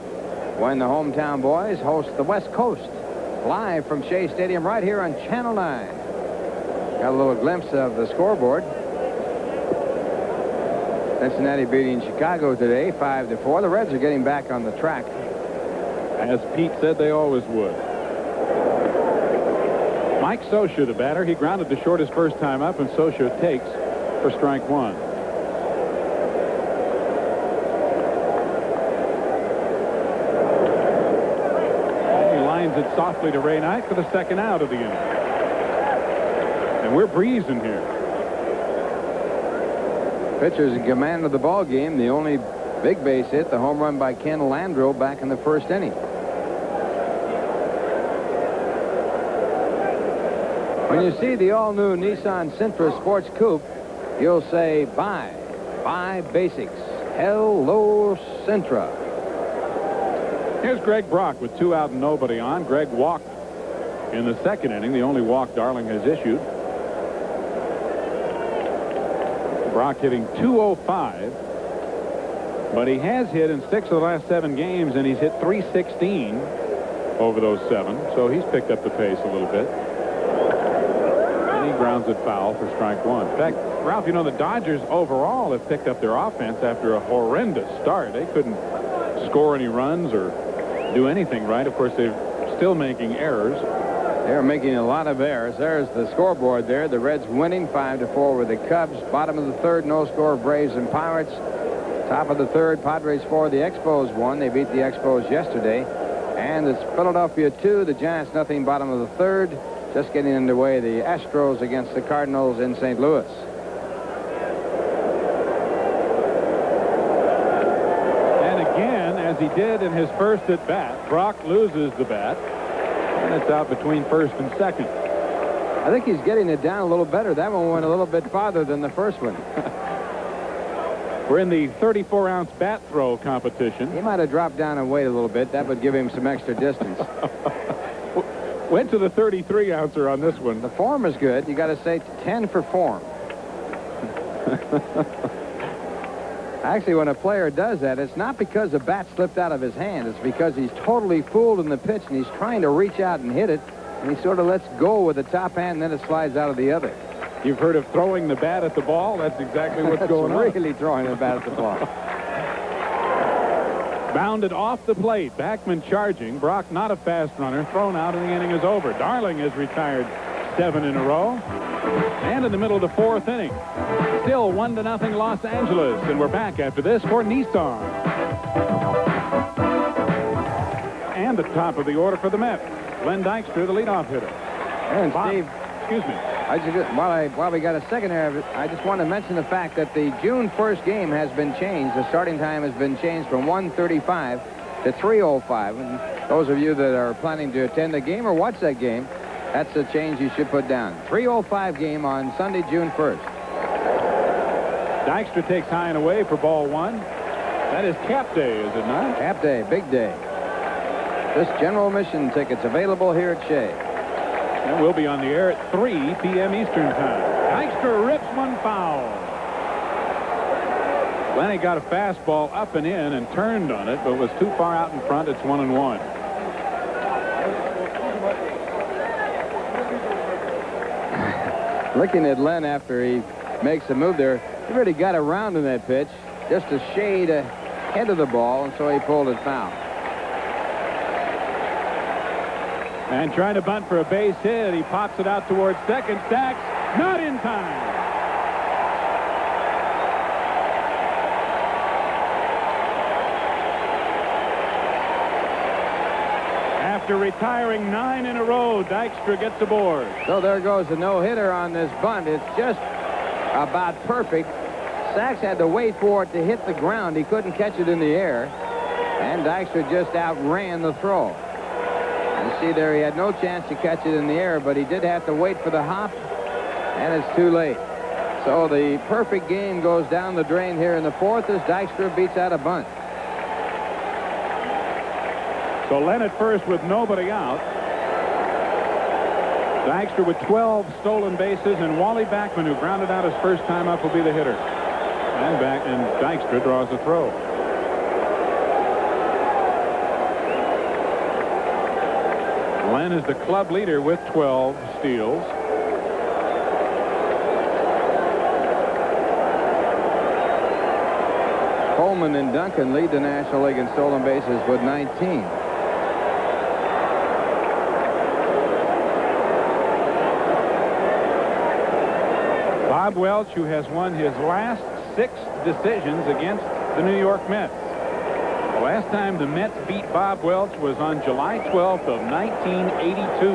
when the hometown boys host the West Coast live from Shea Stadium right here on Channel 9. Got a little glimpse of the scoreboard. Cincinnati beating Chicago today, 5-4. The Reds are getting back on the track. As Pete said they always would. Mike Scioscia, the batter, he grounded to short his first time up, and Scioscia takes for strike one. And he lines it softly to Ray Knight for the second out of the inning. And we're breezing here. Pitchers in command of the ball game. The only big base hit, the home run by Ken Landreau back in the first inning. When you see the all-new Nissan Sentra Sports Coupe, you'll say, buy basics. Hello, Sentra. Here's Greg Brock with 2 out and nobody on. Greg walked in the second inning, the only walk Darling has issued. Brock hitting .205, but he has hit in 6 of the last 7 games, and he's hit .316 over those 7, so he's picked up the pace a little bit. And he grounds it foul for strike one. In fact, Ralph, you know, the Dodgers overall have picked up their offense after a horrendous start. They couldn't score any runs or do anything right. Of course, they're still making errors. They're making a lot of errors. There's the scoreboard there. The Reds winning 5-4 with the Cubs. Bottom of the third, no score, Braves and Pirates. Top of the third, Padres 4. The Expos won. They beat the Expos yesterday. And it's Philadelphia 2. The Giants nothing. Bottom of the third. Just getting underway. The Astros against the Cardinals in St. Louis. And again, as he did in his first at bat, Brock loses the bat. And it's out between first and second. I think he's getting it down a little better. That one went a little bit farther than the first one. We're in the 34-ounce bat throw competition. He might have dropped down and weight a little bit. That would give him some extra distance. Went to the 33-ouncer on this one. The form is good. You got to say 10 for form. Actually, when a player does that, it's not because the bat slipped out of his hand. It's because he's totally fooled in the pitch, and he's trying to reach out and hit it, and he sort of lets go with the top hand, and then it slides out of the other. You've heard of throwing the bat at the ball? That's exactly what's going on. Really throwing the bat at the ball. Bounded off the plate. Backman charging. Brock, not a fast runner. Thrown out, and the inning is over. Darling has retired 7 in a row. And in the middle of the 4th inning, still 1-0 Los Angeles. And we're back after this for Nissan. And the top of the order for the Mets. Glenn Dykstra, the leadoff hitter. And Steve, excuse me. While we got a second here, I just want to mention the fact that the June 1st game has been changed. The starting time has been changed from 1:35 to 3:05. And those of you that are planning to attend the game or watch that game, that's a change you should put down. 3:05 game on Sunday, June 1st. Dykstra takes high and away for ball 1. That is cap day, is it not? Cap day, big day. This general admission tickets available here at Shea. And we'll be on the air at 3 p.m. Eastern time. Dykstra rips one foul. Lenny got a fastball up and in and turned on it, but was too far out in front. It's 1-1. Looking at Len after he makes a move there, he really got around in that pitch, just a shade ahead of the ball, and so he pulled it foul. And trying to bunt for a base hit. He pops it out towards second. Stacks, not in time. After retiring 9 in a row, Dykstra gets aboard. So there goes the no-hitter on this bunt. It's just about perfect. Sachs had to wait for it to hit the ground. He couldn't catch it in the air. And Dykstra just outran the throw. You see there, he had no chance to catch it in the air, but he did have to wait for the hop, and it's too late. So the perfect game goes down the drain here in the 4th as Dykstra beats out a bunt. So Len at first with nobody out. Dykstra with 12 stolen bases, and Wally Backman, who grounded out his first time up, will be the hitter. And Dykstra draws the throw. Len is the club leader with 12 steals. Coleman and Duncan lead the National League in stolen bases with 19. Bob Welch, who has won his last 6 decisions against the New York Mets. The last time the Mets beat Bob Welch was on July 12th of 1982.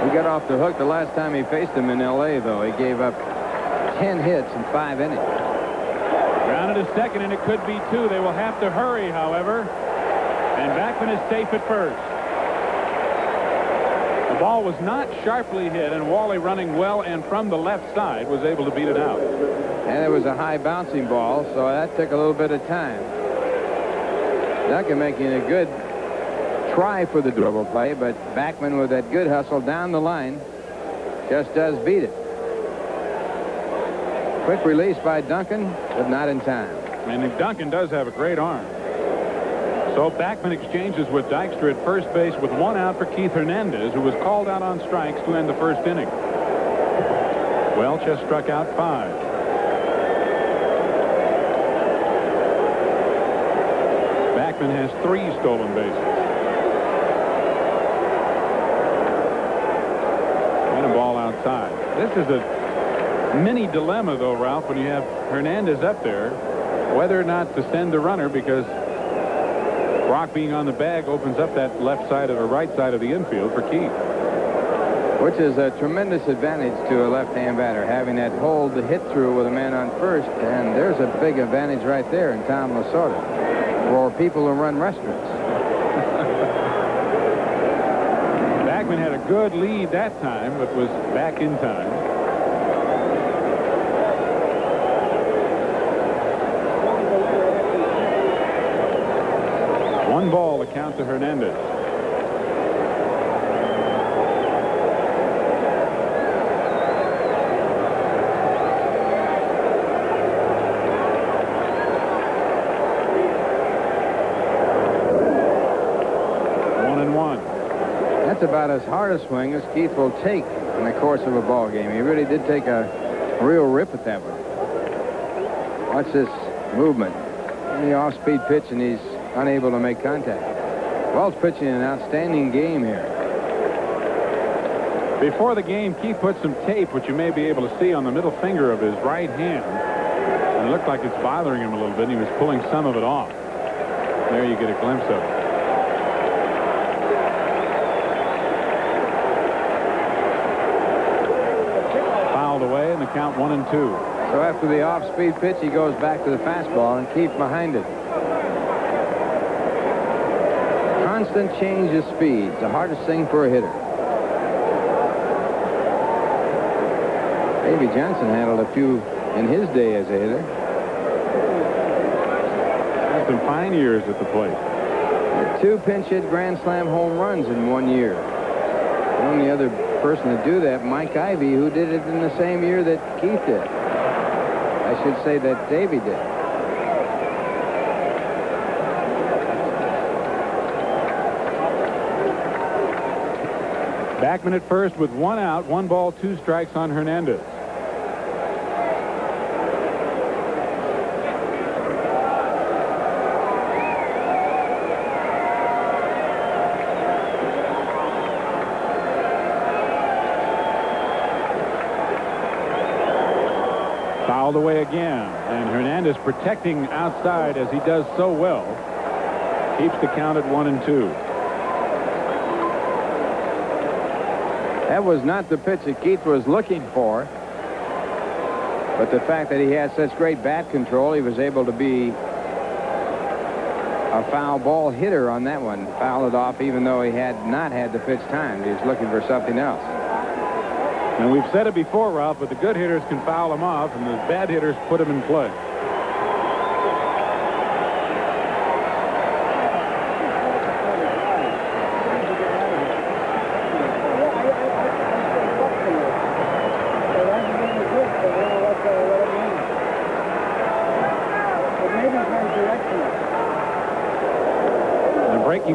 He got off the hook the last time he faced him in L.A., though. He gave up 10 hits in 5 innings. Grounded to second, and it could be 2. They will have to hurry, however. And Backman is safe at first. The ball was not sharply hit, and Wally, running well and from the left side, was able to beat it out. And it was a high bouncing ball, so that took a little bit of time. Duncan making a good try for the dribble play, but Backman with that good hustle down the line just does beat it. Quick release by Duncan, but not in time. And Duncan does have a great arm. So Backman exchanges with Dykstra at first base with 1 out for Keith Hernandez, who was called out on strikes to end the first inning. Welch has struck out 5. Backman has 3 stolen bases. And a ball outside. This is a mini dilemma, though, Ralph, when you have Hernandez up there, whether or not to send the runner, because Brock being on the bag opens up that left side or right side of the infield for Keith. Which is a tremendous advantage to a left-hand batter, having that hole to hit through with a man on first. And there's a big advantage right there in Tom Lasorda for people who run restaurants. Backman had a good lead that time, but was back in time. One ball to count to Hernandez. That's about as hard a swing as Keith will take in the course of a ball game. He really did take a real rip at that one. Watch this movement. The off-speed pitch, and he's unable to make contact. Welch pitching an outstanding game here. Before the game, Keith put some tape, which you may be able to see on the middle finger of his right hand. And it looked like it's bothering him a little bit. He was pulling some of it off. There you get a glimpse of it. Fouled away, and the count 1-2. So after the off-speed pitch, he goes back to the fastball and keeps behind it. Constant change of speeds, the hardest thing for a hitter. Davey Johnson handled a few in his day as a hitter. Had some fine years at the plate. Had 2 pinch hit grand slam home runs in 1 year. The only other person to do that, Mike Ivey, who did it in the same year that Keith did. I should say that Davey did. Backman at first with 1 out, 1 ball, 2 strikes on Hernandez. Fouled away again, and Hernandez, protecting outside as he does so well, keeps the count at 1-2. That was not the pitch that Keith was looking for. But the fact that he had such great bat control, he was able to be a foul ball hitter on that one. Foul it off even though he had not had the pitch timed. He was looking for something else. And we've said it before, Ralph, but the good hitters can foul them off, and the bad hitters put them in play.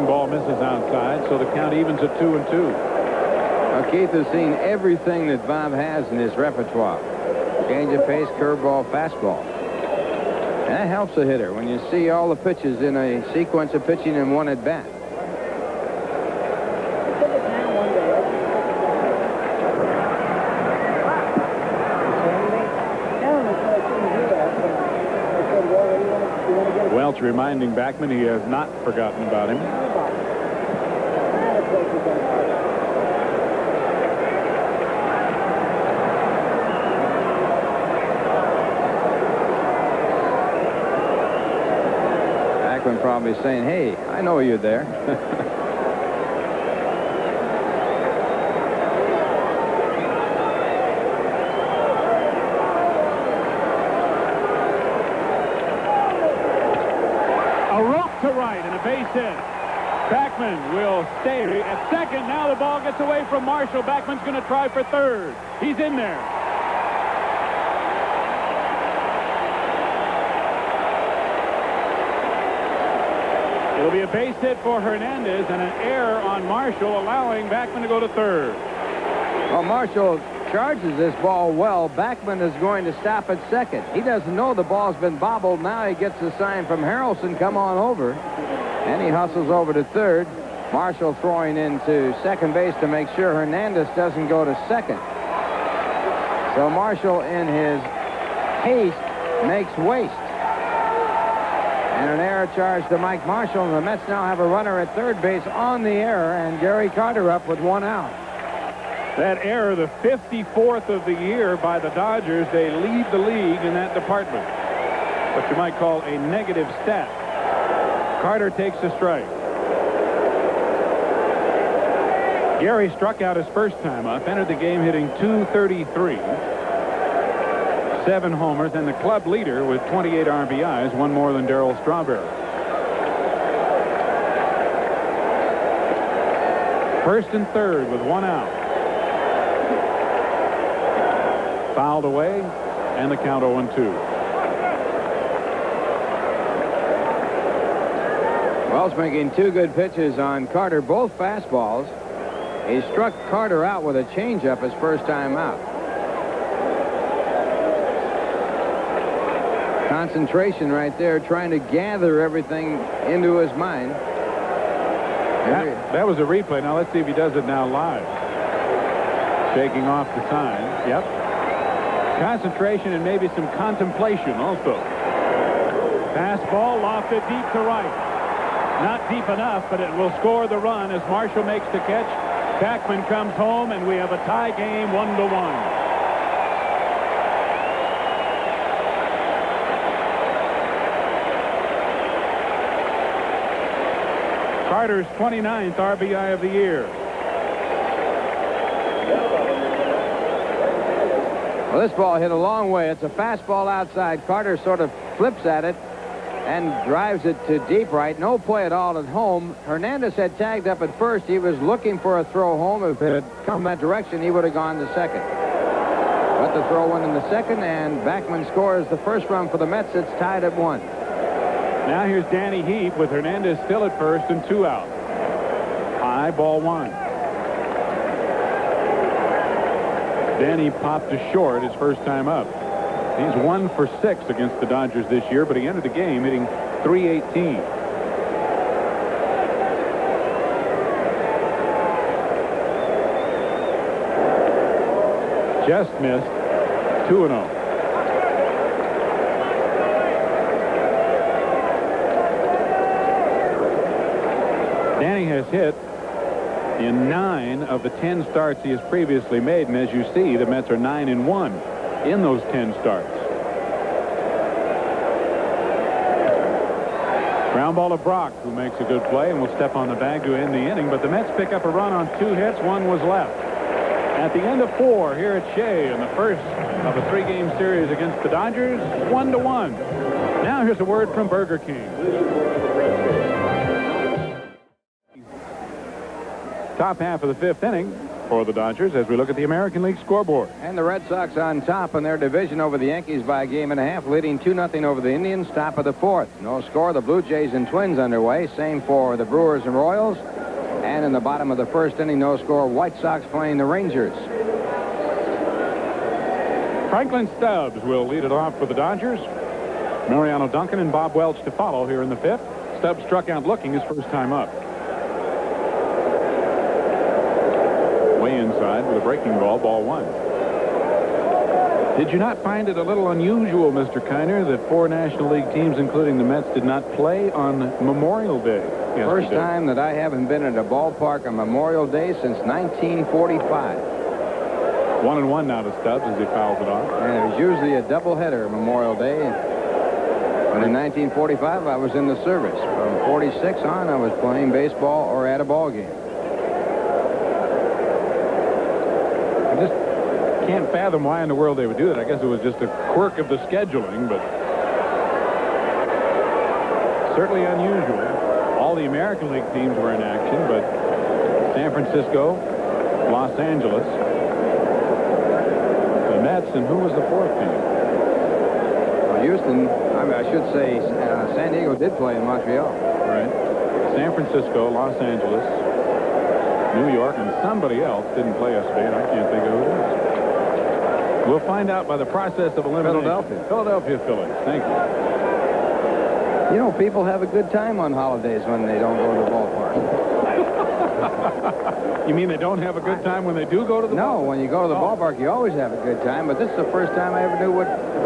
Ball misses outside, so the count evens at 2-2. Now, Keith has seen everything that Bob has in his repertoire. Change of pace, curveball, fastball. That helps a hitter when you see all the pitches in a sequence of pitching in one at bat. Welch reminding Backman he has not forgotten about him. Backman probably saying, hey, I know you're there. To right and a base hit. Backman will stay at second. Now the ball gets away from Marshall. Backman's going to try for third. He's in there. It'll be a base hit for Hernandez and an error on Marshall, allowing Backman to go to third. Well, Marshall charges this ball well. Backman is going to stop at second. He doesn't know the ball's been bobbled. Now he gets a sign from Harrelson, come on over. And he hustles over to third. Marshall throwing into second base to make sure Hernandez doesn't go to second. So Marshall, in his haste, makes waste. And an error charge to Mike Marshall, and the Mets now have a runner at third base on the error, and Gary Carter up with one out. That error, the 54th of the year by the Dodgers. They lead the league in that department. What you might call a negative stat. Carter takes a strike. Gary struck out his first time up, entered the game hitting .233. 7 homers, and the club leader with 28 RBIs, one more than Darryl Strawberry. First and third with one out. Fouled away, and the count 0-2. Wells making 2 good pitches on Carter, both fastballs. He struck Carter out with a changeup his first time out. Concentration right there, trying to gather everything into his mind. That was a replay. Now let's see if he does it now live. Shaking off the sign. Yep. Concentration and maybe some contemplation also. Fastball lofted deep to right. Not deep enough, but it will score the run as Marshall makes the catch. Backman comes home, and we have a tie game 1-1. Carter's 29th RBI of the year. Well, this ball hit a long way. It's a fastball outside. Carter sort of flips at it and drives it to deep right. No play at all at home. Hernandez had tagged up at first. He was looking for a throw home. If it had come that direction, he would have gone to second. But the throw went in the second, and Backman scores the first run for the Mets. It's tied at 1. Now here's Danny Heap with Hernandez still at first and 2 out. High, ball 1. Danny popped to short his first time up. He's 1 for 6 against the Dodgers this year, but he entered the game hitting .318. Just missed. 2-0. Danny has hit in 9 of the 10 starts he has previously made, and as you see, the Mets are 9-1 in those 10 starts. Ground ball to Brock, who makes a good play and will step on the bag to end the inning, but the Mets pick up a run on 2 hits. 1 was left. At the end of 4 here at Shea in the first of a 3-game series against the Dodgers, 1-1. Now here's a word from Burger King. Top half of the 5th inning for the Dodgers as we look at the American League scoreboard. And the Red Sox on top in their division over the Yankees by a 1.5, leading 2-0 over the Indians. Top of the 4th. No score. The Blue Jays and Twins underway. Same for the Brewers and Royals. And in the bottom of the 1st inning, no score. White Sox playing the Rangers. Franklin Stubbs will lead it off for the Dodgers. Mariano Duncan and Bob Welch to follow here in the 5th. Stubbs struck out looking his first time up. Way inside with a breaking ball, ball 1. Did you not find it a little unusual, Mr. Kiner, that 4 National League teams, including the Mets, did not play on Memorial Day yesterday? First time that I haven't been at a ballpark on Memorial Day since 1945. 1-1 now to Stubbs as he fouls it off. And it was usually a doubleheader Memorial Day. But in 1945, I was in the service. From 46 on, I was playing baseball or at a ball game. I just can't fathom why in the world they would do that. I guess it was just a quirk of the scheduling, but certainly unusual. All the American League teams were in action, but San Francisco, Los Angeles, the Mets, and who was the 4th team? Well, Houston, I should say San Diego did play in Montreal. Right. San Francisco, Los Angeles, New York, and somebody else didn't play yesterday, and I can't think of who it is. We'll find out by the process of elimination. Philadelphia Phillies. Thank you. You know, people have a good time on holidays when they don't go to the ballpark. You mean they don't have a good time when they do go to the ballpark? No, when you go to the ballpark, you always have a good time. But this is the first time I ever knew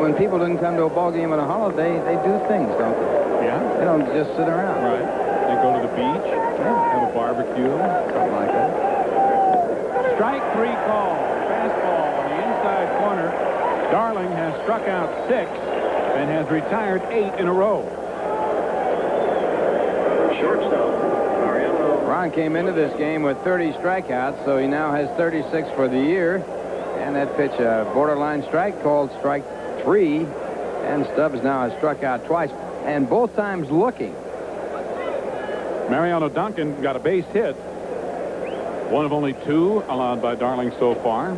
when people didn't come to a ball game on a holiday, they do things, don't they? Yeah. They don't just sit around. Right. They go to the beach, have a barbecue. Something like that. Strike 3 call. Fastball on the inside corner. Darling has struck out 6 and has retired 8 in a row. Shortstop, Mariano. Ron came into this game with 30 strikeouts, so he now has 36 for the year. And that pitch, a borderline strike called strike 3. And Stubbs now has struck out twice, and both times looking. Mariano Duncan got a base hit. One of only 2 allowed by Darling so far.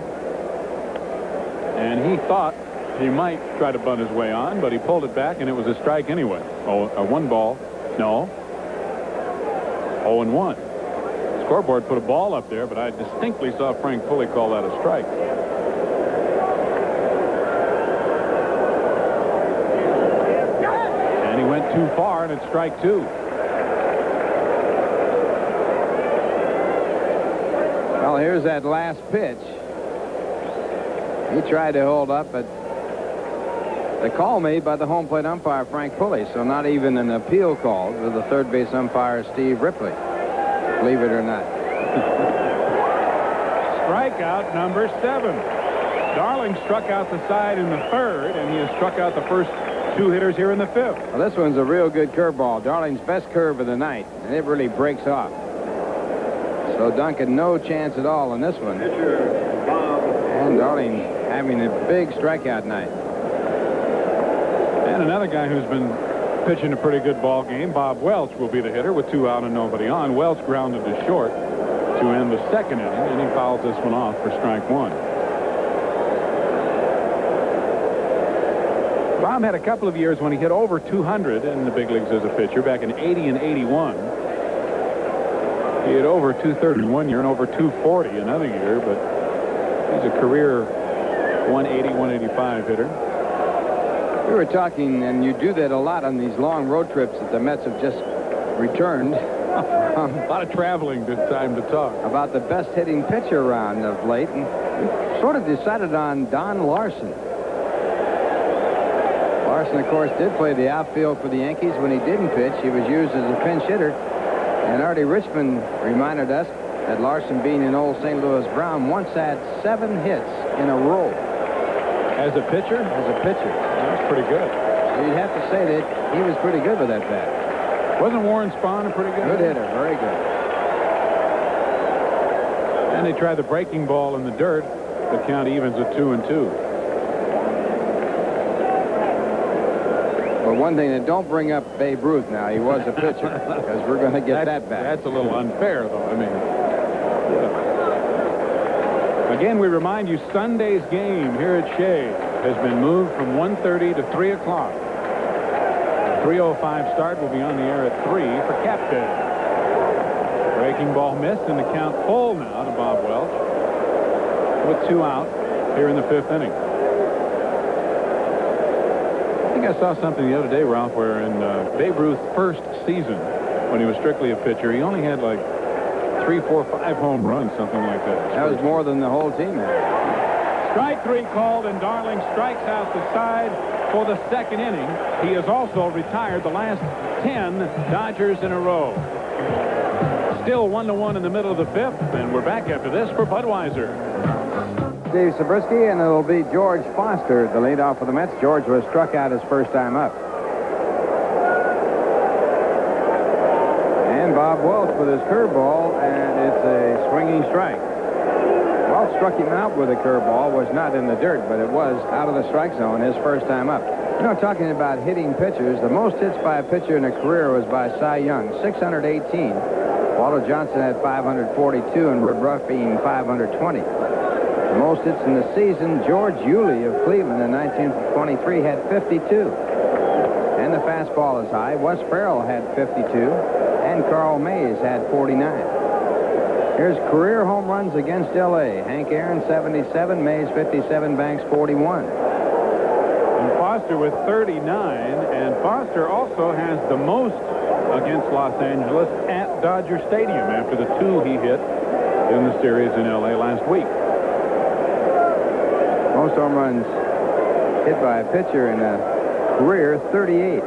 And he thought he might try to bunt his way on, but he pulled it back, and it was a strike anyway. Oh, a 1 ball. No. 0-1. Scoreboard put a ball up there, but I distinctly saw Frank Pulley call that a strike. And he went too far, and it's strike 2. Well, here's that last pitch. He tried to hold up, but the call made by the home plate umpire, Frank Pulley, so not even an appeal call with the third base umpire, Steve Ripley. Believe it or not. Strikeout number 7. Darling struck out the side in the 3rd, and he has struck out the first 2 hitters here in the 5th. Well, this one's a real good curveball. Darling's best curve of the night, and it really breaks off. So Duncan, no chance at all on this one. Pitcher, Bob. And Darling having a big strikeout night. And another guy who's been pitching a pretty good ball game, Bob Welch, will be the hitter with 2 out and nobody on. Welch grounded to short to end the 2nd inning, and he fouls this one off for strike 1. Bob had a couple of years when he hit over 200 in the big leagues as a pitcher, back in 80 and 81. He had over 230 one year and over 240 another year, but he's a career 180, 185 hitter. We were talking, and you do that a lot on these long road trips that the Mets have just returned. A lot of traveling this time to talk. About the best hitting pitcher around of late, and we sort of decided on Don Larson. Larson, of course, did play the outfield for the Yankees. When he didn't pitch, he was used as a pinch hitter. And Artie Richmond reminded us that Larson, being an old St. Louis Brown, once had 7 hits in a row. As a pitcher? As a pitcher. That's pretty good. So you'd have to say that he was pretty good with that bat. Wasn't Warren Spahn a pretty good Good hitter, very good. And they tried the breaking ball in the dirt. The count evens at 2-2. But one thing, that don't bring up Babe Ruth now. He was a pitcher, because we're going to get that back. That's a little unfair, though. I mean, yeah. Again, we remind you, Sunday's game here at Shea has been moved from 1:30 to 3 o'clock. The 3:05 start will be on the air at 3 for Cap Day. Breaking ball missed, and the count full now to Bob Welch with 2 out here in the 5th inning. I think I saw something the other day, Ralph, where in Babe Ruth's first season, when he was strictly a pitcher, he only had like 3, 4, 5 home runs, something like that. That was more than the whole team had. Strike 3 called, and Darling strikes out the side for the second inning. He has also retired the last 10 Dodgers in a row. Still 1-1 in the middle of the 5th, and we're back after this for Budweiser. Steve Zabriskie, and it'll be George Foster, the leadoff for the Mets. George was struck out his first time up. And Bob Welch with his curveball, and it's a swinging strike. Welch struck him out with a curveball, was not in the dirt, but it was out of the strike zone his first time up. You know, talking about hitting pitchers, the most hits by a pitcher in a career was by Cy Young, 618. Walter Johnson had 542 and Red Ruffing 520. The most hits in the season, George Yulee of Cleveland in 1923 had 52. And the fastball is high. Wes Farrell had 52, and Carl Mays had 49. Here's career home runs against L.A. Hank Aaron, 77, Mays, 57, Banks, 41. And Foster with 39, and Foster also has the most against Los Angeles at Dodger Stadium after the 2 he hit in the series in L.A. last week. Most home runs hit by a pitcher in a career, 38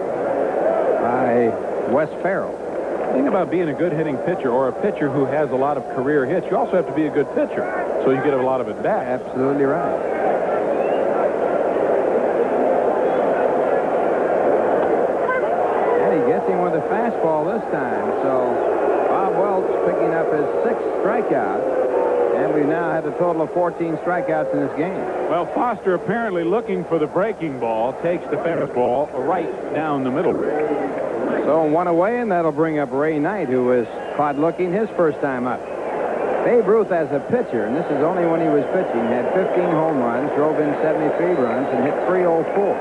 by Wes Farrell. The thing about being a good hitting pitcher or a pitcher who has a lot of career hits, you also have to be a good pitcher, so you get a lot of at bats. Absolutely right. And he gets him with a fastball this time, so Bob Welch picking up his 6th strikeout. And we now have a total of 14 strikeouts in this game. Well, Foster apparently looking for the breaking ball, takes the fastball right down the middle. So 1 away, and that'll bring up Ray Knight, who was caught looking his first time up. Babe Ruth as a pitcher, and this is only when he was pitching, had 15 home runs, drove in 73 runs, and hit 304.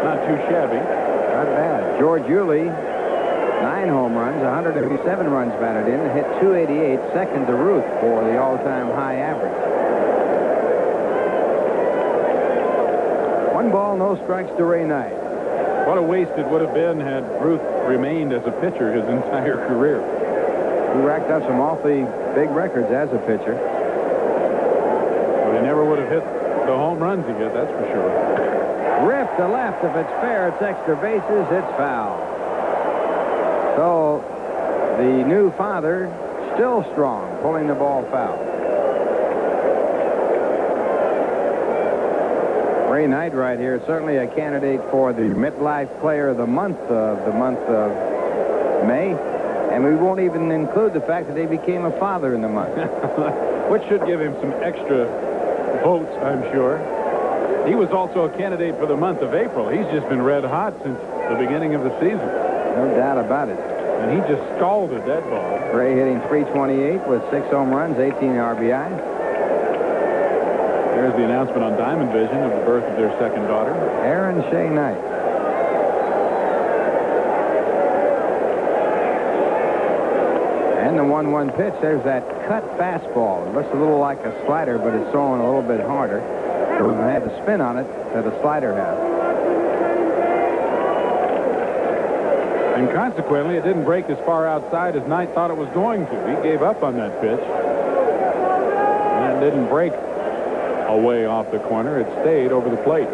Not too shabby. Not bad. George Yulee, 9 home runs, 157 runs batted in, and hit 288, second to Ruth for the all-time high average. 1 ball, no strikes to Ray Knight. What a waste it would have been had Ruth remained as a pitcher his entire career. He racked up some awfully big records as a pitcher. Well, he never would have hit the home runs he hit, that's for sure. Ripped to left. If it's fair, it's extra bases. It's foul. So the new father still strong, pulling the ball foul. Ray Knight right here, certainly a candidate for the Midlife Player of the Month of May. And we won't even include the fact that he became a father in the month. Which should give him some extra votes, I'm sure. He was also a candidate for the month of April. He's just been red hot since the beginning of the season. No doubt about it. And he just scalded that ball. Ray hitting .328 with 6 home runs, 18 RBI. There's the announcement on Diamond Vision of the birth of their second daughter. Aaron Shea Knight. And the 1-1 pitch, there's that cut fastball. It looks a little like a slider, but it's throwing a little bit harder. So it had the spin on it that a slider has. And consequently, it didn't break as far outside as Knight thought it was going to. He gave up on that pitch. And it didn't break away off the corner. It stayed over the plate.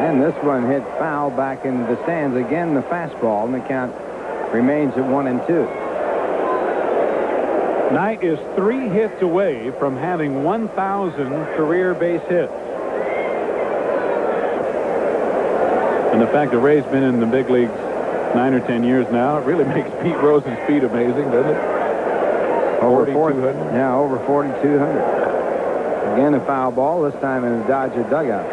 And this one hit foul back into the stands. Again, the fastball, and the count remains at 1-2. Knight is 3 hits away from having 1,000 career base hits. And the fact that Ray's been in the big leagues 9 or 10 years now, it really makes Pete Rose's speed amazing, doesn't it? Over 4,200. Yeah, over 4,200. Again, a foul ball, this time in the Dodger dugout.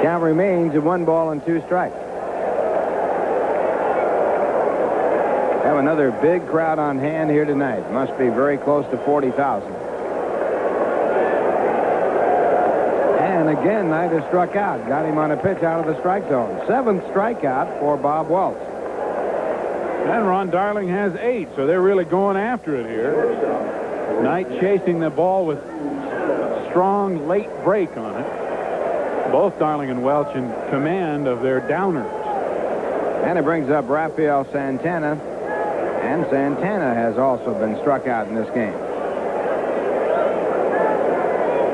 Count remains at 1 ball and 2 strikes. Have another big crowd on hand here tonight. Must be very close to 40,000. And again. again, Knight has struck out. Got him on a pitch out of the strike zone. 7th strikeout for Bob Welch. And Ron Darling has 8, so they're really going after it here. Knight chasing the ball with a strong late break on it. Both Darling and Welch in command of their downers. And it brings up Rafael Santana. And Santana has also been struck out in this game.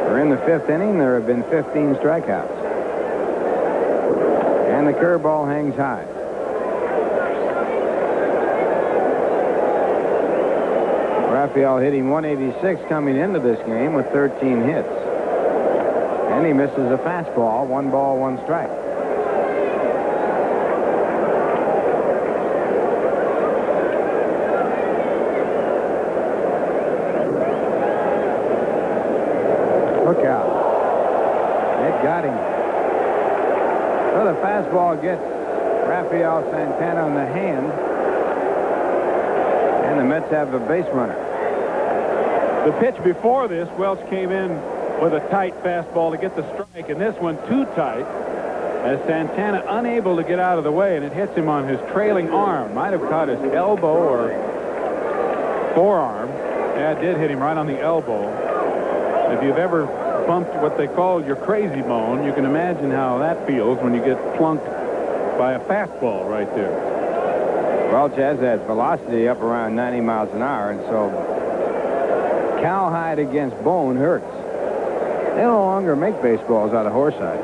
We're in the 5th inning. There have been 15 strikeouts. And the curveball hangs high. Rafael hitting 186 coming into this game with 13 hits. And he misses a fastball. 1 ball, 1 strike. Look out. It got him. So the fastball gets Rafael Santana on the hand. And the Mets have a base runner. The pitch before this, Welch came in with a tight fastball to get the strike, and this one too tight as Santana unable to get out of the way, and it hits him on his trailing arm. Might have caught his elbow or forearm. Yeah, it did hit him right on the elbow. If you've ever bumped what they call your crazy bone, you can imagine how that feels when you get plunked by a fastball right there. Welch has that velocity up around 90 miles an hour, and so cowhide against bone hurts. They no longer make baseballs out of horsehide.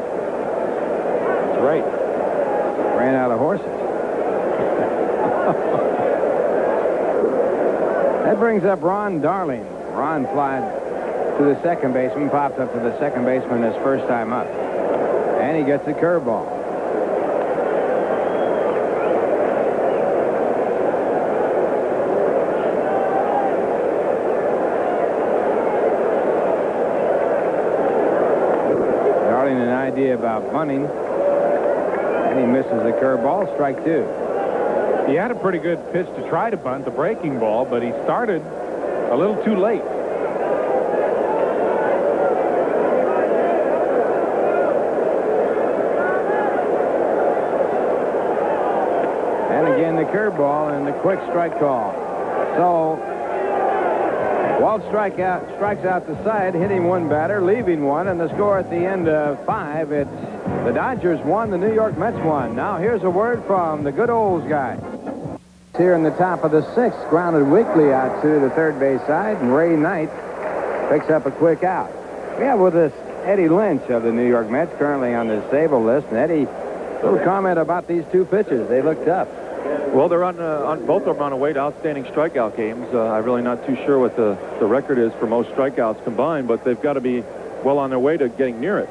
That's right. Ran out of horses. That brings up Ron Darling. Ron flied to the second baseman, popped up to the second baseman his first time up. And he gets a curveball. Darling an idea about bunting. And he misses the curveball, strike 2. He had a pretty good pitch to try to bunt, the breaking ball, but he started a little too late. And again, the curveball and the quick strike call. So, Walt strikes out the side, hitting 1 batter, leaving 1, and the score at the end of 5, it's the Dodgers 1, the New York Mets 1. Now, here's a word from the good old guy. Here in the top of the 6th, grounded weakly out to the third base side, and Ray Knight picks up a quick out. We have with us Eddie Lynch of the New York Mets, currently on the disabled list. And Eddie, a little comment about these 2 pitches. They look tough. Well, they're on both of them on a way to outstanding strikeout games. I'm really not too sure what the record is for most strikeouts combined, but they've got to be well on their way to getting near it.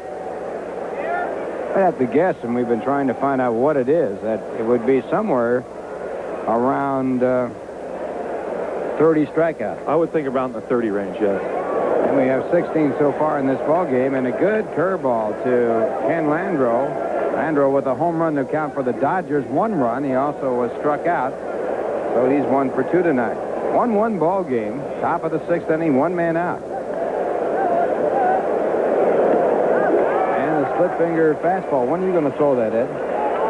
I'd have to guess, and we've been trying to find out what it is, that it would be somewhere around 30 strikeouts. I would think around the 30 range, yes. And we have 16 so far in this ball game, and a good curveball to Ken Landreau. Landreau with a home run to count for the Dodgers, 1 run. He also was struck out, so he's 1 for 2 tonight. 1-1 ball game, top of the 6th inning, 1 man out. And a split finger fastball. When are you going to throw that, Ed?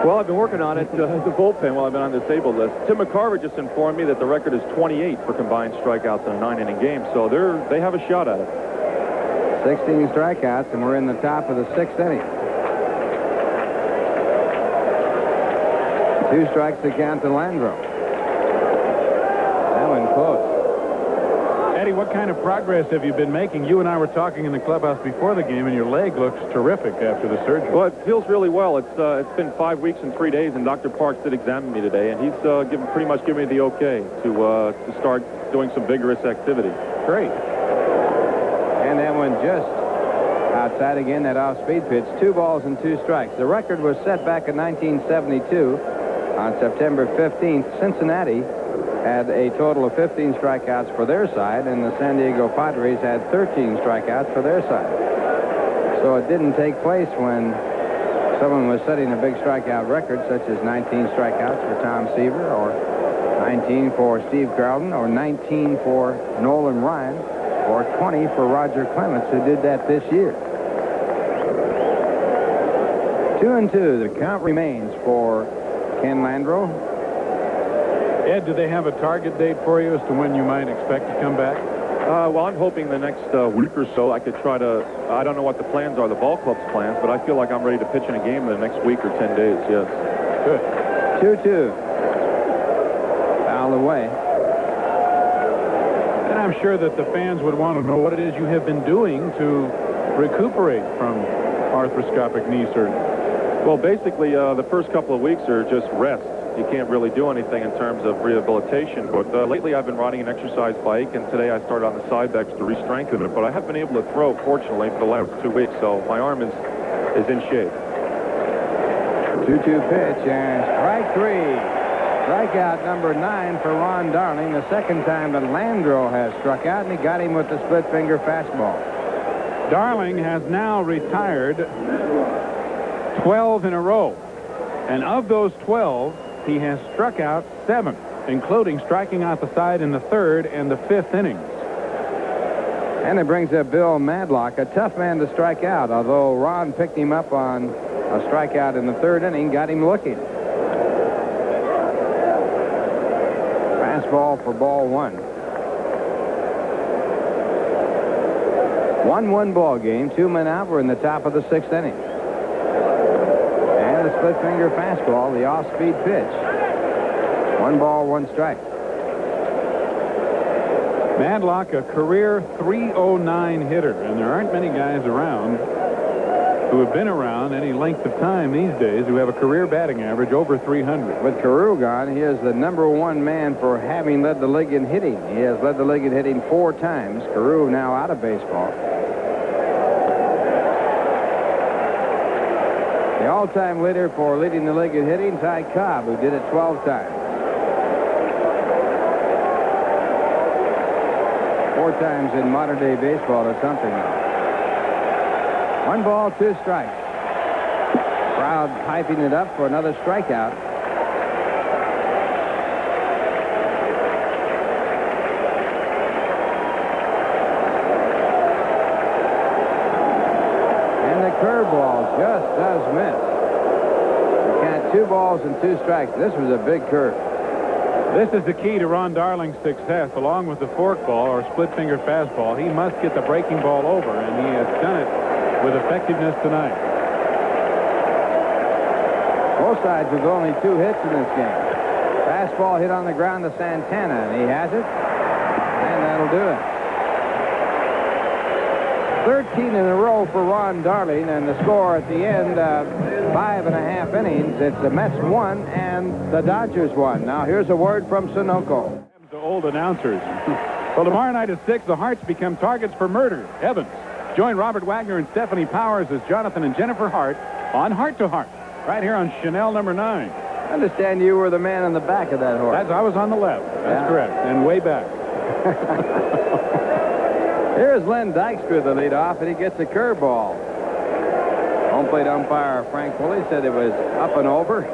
Well, I've been working on it, the bullpen, while I've been on the disabled list. Tim McCarver just informed me that the record is 28 for combined strikeouts in a 9-inning game, so they have a shot at it. 16 strikeouts, and we're in the top of the 6th inning. 2 strikes to count to Landreau. That one close. Eddie, what kind of progress have you been making? You and I were talking in the clubhouse before the game, and your leg looks terrific after the surgery. Well, it feels really well. It's been 5 weeks and 3 days, and Dr. Parks did examine me today, and he's pretty much given me the okay to start doing some vigorous activity. Great. And that one just outside again, that off-speed pitch. 2 balls and 2 strikes. The record was set back in 1972 on September 15th. Cincinnati had a total of 15 strikeouts for their side, and the San Diego Padres had 13 strikeouts for their side. So it didn't take place when someone was setting a big strikeout record, such as 19 strikeouts for Tom Seaver, or 19 for Steve Carlton, or 19 for Nolan Ryan, or 20 for Roger Clemens, who did that this year. 2-2. The count remains for Ken Landreau. Ed, do they have a target date for you as to when you might expect to come back? Well, I'm hoping the next week or so I could try to, I don't know what the plans are, the ball club's plans, but I feel like I'm ready to pitch in a game in the next week or 10 days, yes. Good. 2-2. Foul away. And I'm sure that the fans would want to know what it is you have been doing to recuperate from arthroscopic knee surgery. Well, basically, the first couple of weeks are just rest. You can't really do anything in terms of rehabilitation. But lately I've been riding an exercise bike, and today I started on the side decks to re-strengthen it. But I haven't been able to throw, fortunately, for the last 2 weeks, so my arm is in shape. 2-2 pitch, and strike 3. Strikeout number 9 for Ron Darling. The second time that Landreau has struck out, and he got him with the split-finger fastball. Darling has now retired 12 in a row. And of those 12, he has struck out 7, including striking out the side in the 3rd and the 5th innings. And it brings up Bill Madlock, a tough man to strike out, although Ron picked him up on a strikeout in the 3rd inning, got him looking. Fastball for ball 1. 1-1 ball game, 2 men out. We're in the top of the 6th inning. And a split-finger fastball, the off-speed pitch. 1 ball, 1 strike. Madlock, a career .309 hitter, and there aren't many guys around who have been around any length of time these days who have a career batting average over 300. With Carew gone, he is the #1 man for having led the league in hitting. He has led the league in hitting 4 times. Carew now out of baseball. The all-time leader for leading the league in hitting, Ty Cobb, who did it 12 times. 4 times in modern-day baseball or something. 1 ball, 2 strikes. Crowd hyping it up for another strikeout. And the curveball just does miss. You count 2 balls and 2 strikes. This was a big curve. This is the key to Ron Darling's success, along with the forkball or split-finger fastball. He must get the breaking ball over, and he has done it with effectiveness tonight. Both sides with only 2 hits in this game. Fastball hit on the ground to Santana, and he has it, and that'll do it. 13 in a row for Ron Darling, and the score at the end, 5.5 innings. It's the Mets 1 and the Dodgers 1. Now here's a word from Sunoco. The old announcers. Well, tomorrow night at 6, the Harts become targets for murder. Evans. Join Robert Wagner and Stephanie Powers as Jonathan and Jennifer Hart on Heart to Heart, right here on Chanel number 9. I understand you were the man in the back of that horse. I was on the left. That's correct. And way back. Here's Len Dykstra, the leadoff, and he gets a curveball. Home plate umpire Frank Woolley said it was up and over.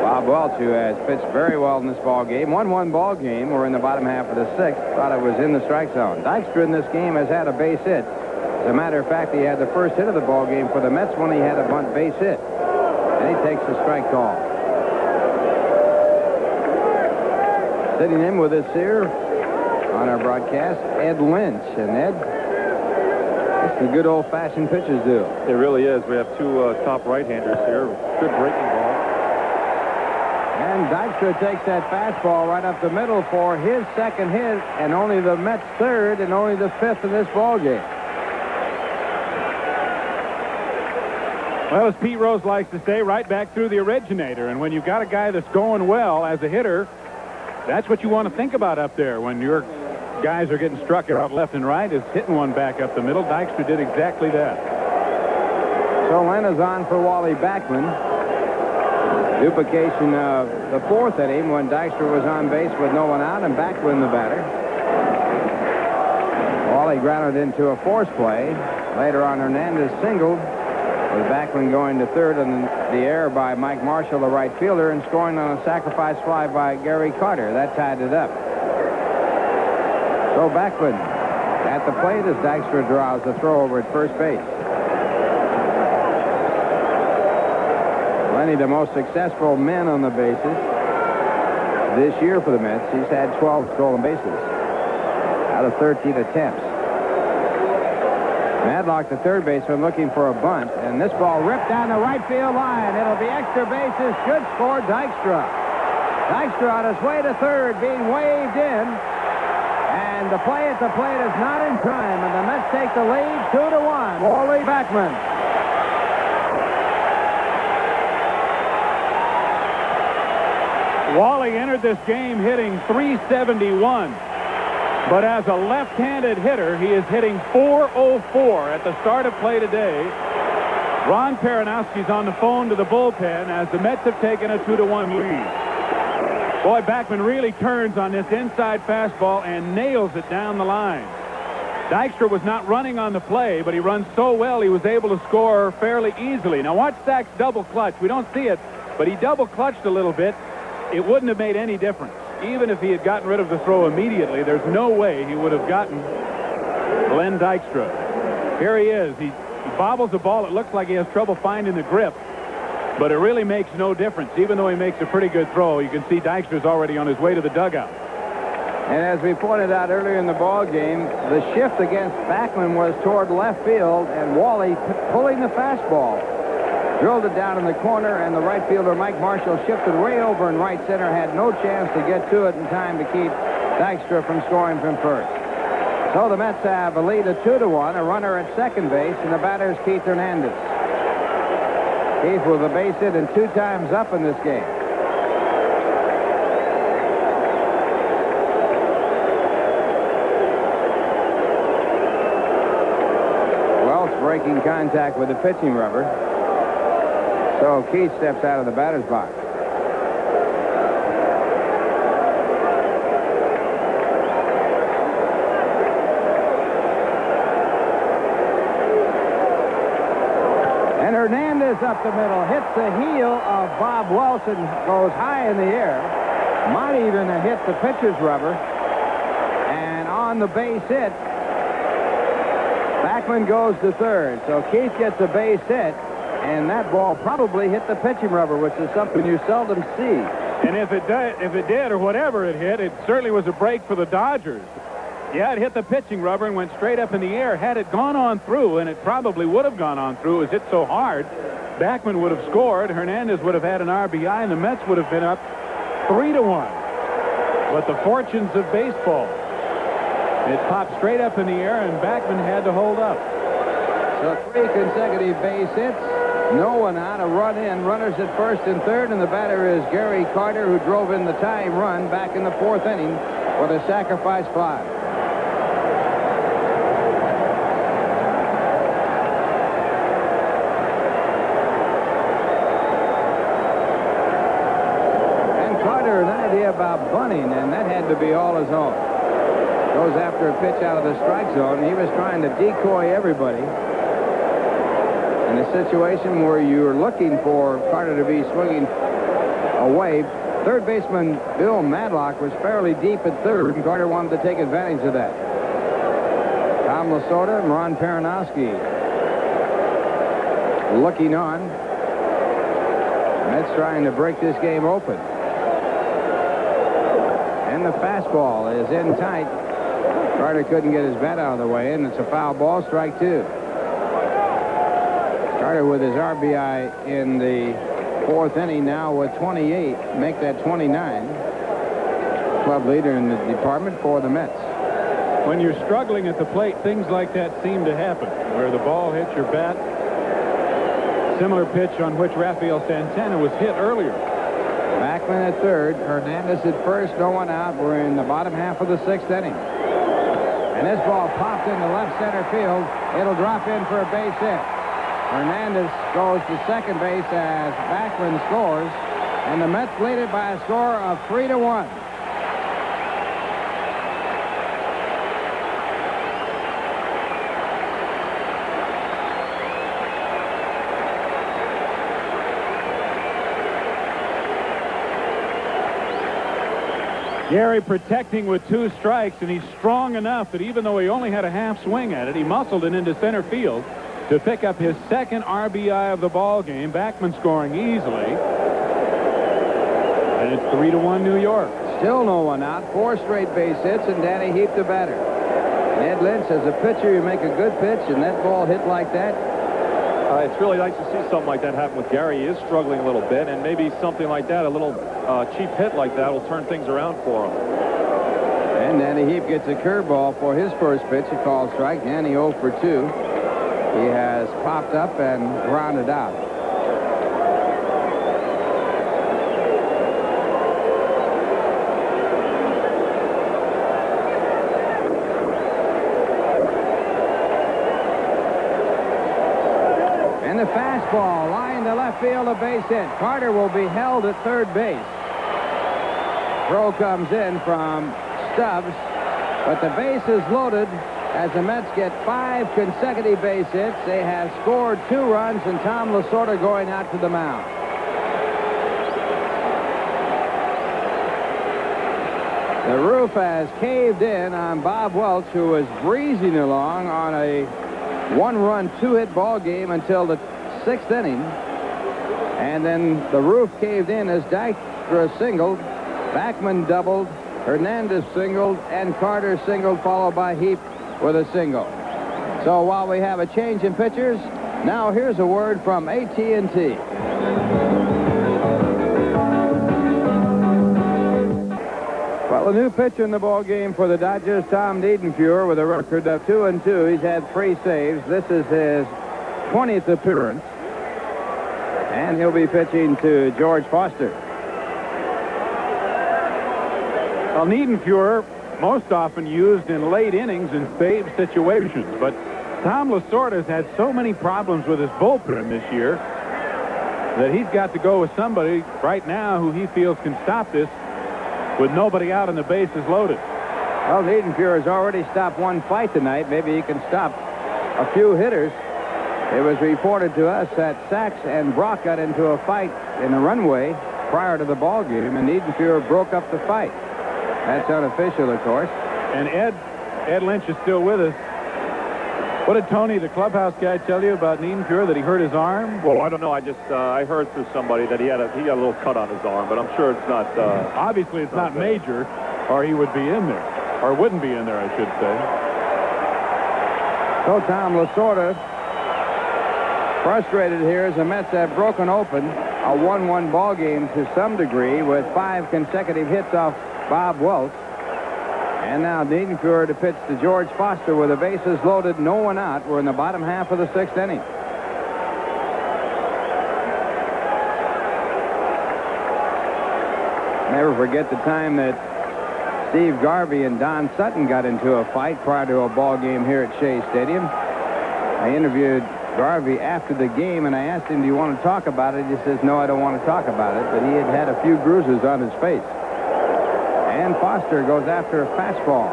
Bob Welch, who has pitched very well in this ball game. 1-1 ball game. We're in the bottom half of the 6th. Thought it was in the strike zone. Dykstra in this game has had a base hit. As a matter of fact, he had the first hit of the ball game for the Mets when he had a bunt base hit. And he takes the strike call. Sitting in with us here on our broadcast, Ed Lynch. And Ed, it's the good old-fashioned pitchers do. It really is. We have 2 top right-handers here. Good breaking ball. And Dykstra takes that fastball right up the middle for his second hit, and only the Mets' 3rd and only the 5th in this ball game. Well, as Pete Rose likes to say, right back through the originator. And when you've got a guy that's going well as a hitter, that's what you want to think about up there when your guys are getting struck out left and right, is hitting one back up the middle. Dykstra did exactly that. So Len is on for Wally Backman. Duplication of the 4th inning when Dykstra was on base with no one out and Backlund the batter. Wally grounded into a force play. Later on, Hernandez singled with Backlund going to 3rd on the error by Mike Marshall, the right fielder, and scoring on a sacrifice fly by Gary Carter. That tied it up. So Backlund at the plate as Dykstra draws the throw over at first base. Lenny, the most successful man on the bases this year for the Mets. He's had 12 stolen bases out of 13 attempts. Madlock, the third baseman, looking for a bunt, and this ball ripped down the right field line. It'll be extra bases. Should score Dykstra. Dykstra on his way to third, being waved in, and the play at the plate is not in time, and the Mets take the lead 2-1. Wally Backman. Wally entered this game hitting .371. But as a left-handed hitter, he is hitting .404 at the start of play today. Ron Peronowski's on the phone to the bullpen as the Mets have taken a 2-1 lead. Boy, Backman really turns on this inside fastball and nails it down the line. Dykstra was not running on the play, but he runs so well he was able to score fairly easily. Now watch Stack's double clutch. We don't see it, but he double clutched a little bit. It wouldn't have made any difference. Even if he had gotten rid of the throw immediately, there's no way he would have gotten Glenn Dykstra. Here he is. He bobbles the ball. It looks like he has trouble finding the grip, but it really makes no difference. Even though he makes a pretty good throw, you can see Dykstra's already on his way to the dugout. And as we pointed out earlier in the ball game, the shift against Backman was toward left field, and Wally pulling the fastball. Drilled it down in the corner, and the right fielder, Mike Marshall, shifted way over in right center, had no chance to get to it in time to keep Dykstra from scoring from first. So the Mets have a lead of 2-1, a runner at second base, and the batter is Keith Hernandez. Keith with a base hit and 2 times up in this game. Welch breaking contact with the pitching rubber. So Keith steps out of the batter's box. And Hernandez up the middle, hits the heel of Bob Welch and goes high in the air. Might even have hit the pitcher's rubber. And on the base hit, Backman goes to third. So Keith gets a base hit. And that ball probably hit the pitching rubber, which is something you seldom see. And if it did, or whatever it hit, it certainly was a break for the Dodgers. Yeah, it hit the pitching rubber and went straight up in the air. Had it gone on through, and it probably would have gone on through, it was hit so hard, Backman would have scored, Hernandez would have had an RBI, and the Mets would have been up 3-1. But the fortunes of baseball. It popped straight up in the air, and Backman had to hold up. So 3 consecutive base hits. No one out, a run in, runners at first and third, and the batter is Gary Carter, who drove in the tying run back in the 4th inning for the sacrifice fly. And Carter, an idea about bunting, and that had to be all his own. Goes after a pitch out of the strike zone. He was trying to decoy everybody. In a situation where you're looking for Carter to be swinging away, third baseman Bill Madlock was fairly deep at third, and Carter wanted to take advantage of that. Tom Lasorda and Ron Peronowski looking on. Mets trying to break this game open. And the fastball is in tight. Carter couldn't get his bat out of the way, and it's a foul ball, strike 2. Carter with his RBI in the 4th inning now with 28, make that 29. Club leader in the department for the Mets. When you're struggling at the plate, things like that seem to happen, where the ball hits your bat. Similar pitch on which Rafael Santana was hit earlier. Backman at third, Hernandez at first, no one out. We're in the bottom half of the 6th inning. And this ball popped into left center field. It'll drop in for a base hit. Hernandez goes to second base as Backman scores, and the Mets lead it by a score of 3-1. Gary protecting with 2 strikes, and he's strong enough that even though he only had a half swing at it, he muscled it into center field to pick up his second RBI of the ball game. Backman scoring easily. And it's 3-1 New York. Still no one out. 4 straight base hits, and Danny Heap the batter. And Ed Lynch, as a pitcher, you make a good pitch, and that ball hit like that. It's really nice to see something like that happen with Gary. He is struggling a little bit, and maybe something like that, a little cheap hit like that, will turn things around for him. And Danny Heap gets a curveball for his first pitch. He calls strike. Danny 0 for 2. He has popped up and grounded out. And the fastball, line to left field, a base hit. Carter will be held at third base. Throw comes in from Stubbs, but the base is loaded as the Mets get 5 consecutive base hits. They have scored 2 runs, and Tom Lasorda going out to the mound. The roof has caved in on Bob Welch, who was breezing along on a 1-run, 2-hit ball game until the 6th inning. And then the roof caved in as Dykstra singled, Backman doubled, Hernandez singled, and Carter singled, followed by Heap with a single. So while we have a change in pitchers, now here's a word from AT&T. Well, a new pitcher in the ball game for the Dodgers, Tom Niedenfuhr, with a record of 2-2. He's had 3 saves. This is his 20th appearance. And he'll be pitching to George Foster. Well, Niedenfuhr, most often used in late innings in save situations. But Tom Lasorda has had so many problems with his bullpen this year that he's got to go with somebody right now who he feels can stop this with nobody out and the bases loaded. Well, Niedenfuhr has already stopped 1 fight tonight. Maybe he can stop a few hitters. It was reported to us that Sachs and Brock got into a fight in the runway prior to the ball game, and Niedenfuhr broke up the fight. That's unofficial, of course. And Ed Lynch is still with us. What did Tony, the clubhouse guy, tell you about Niedenfuhr, that he hurt his arm? Well, I don't know. I heard through somebody that he got a little cut on his arm, but I'm sure it's not. Obviously, it's not major, or he would be in there, or wouldn't be in there, I should say. So Tom Lasorda frustrated here as the Mets have broken open a 1-1 ball game to some degree with 5 consecutive hits off Bob Welch. And now Niedenfuhr to pitch to George Foster with the bases loaded, no one out. We're in the bottom half of the 6th inning. Never forget the time that Steve Garvey and Don Sutton got into a fight prior to a ball game here at Shea Stadium. I interviewed Garvey after the game, and I asked him, do you want to talk about it? He says, no, I don't want to talk about it. But he had had a few bruises on his face. And Foster goes after a fastball.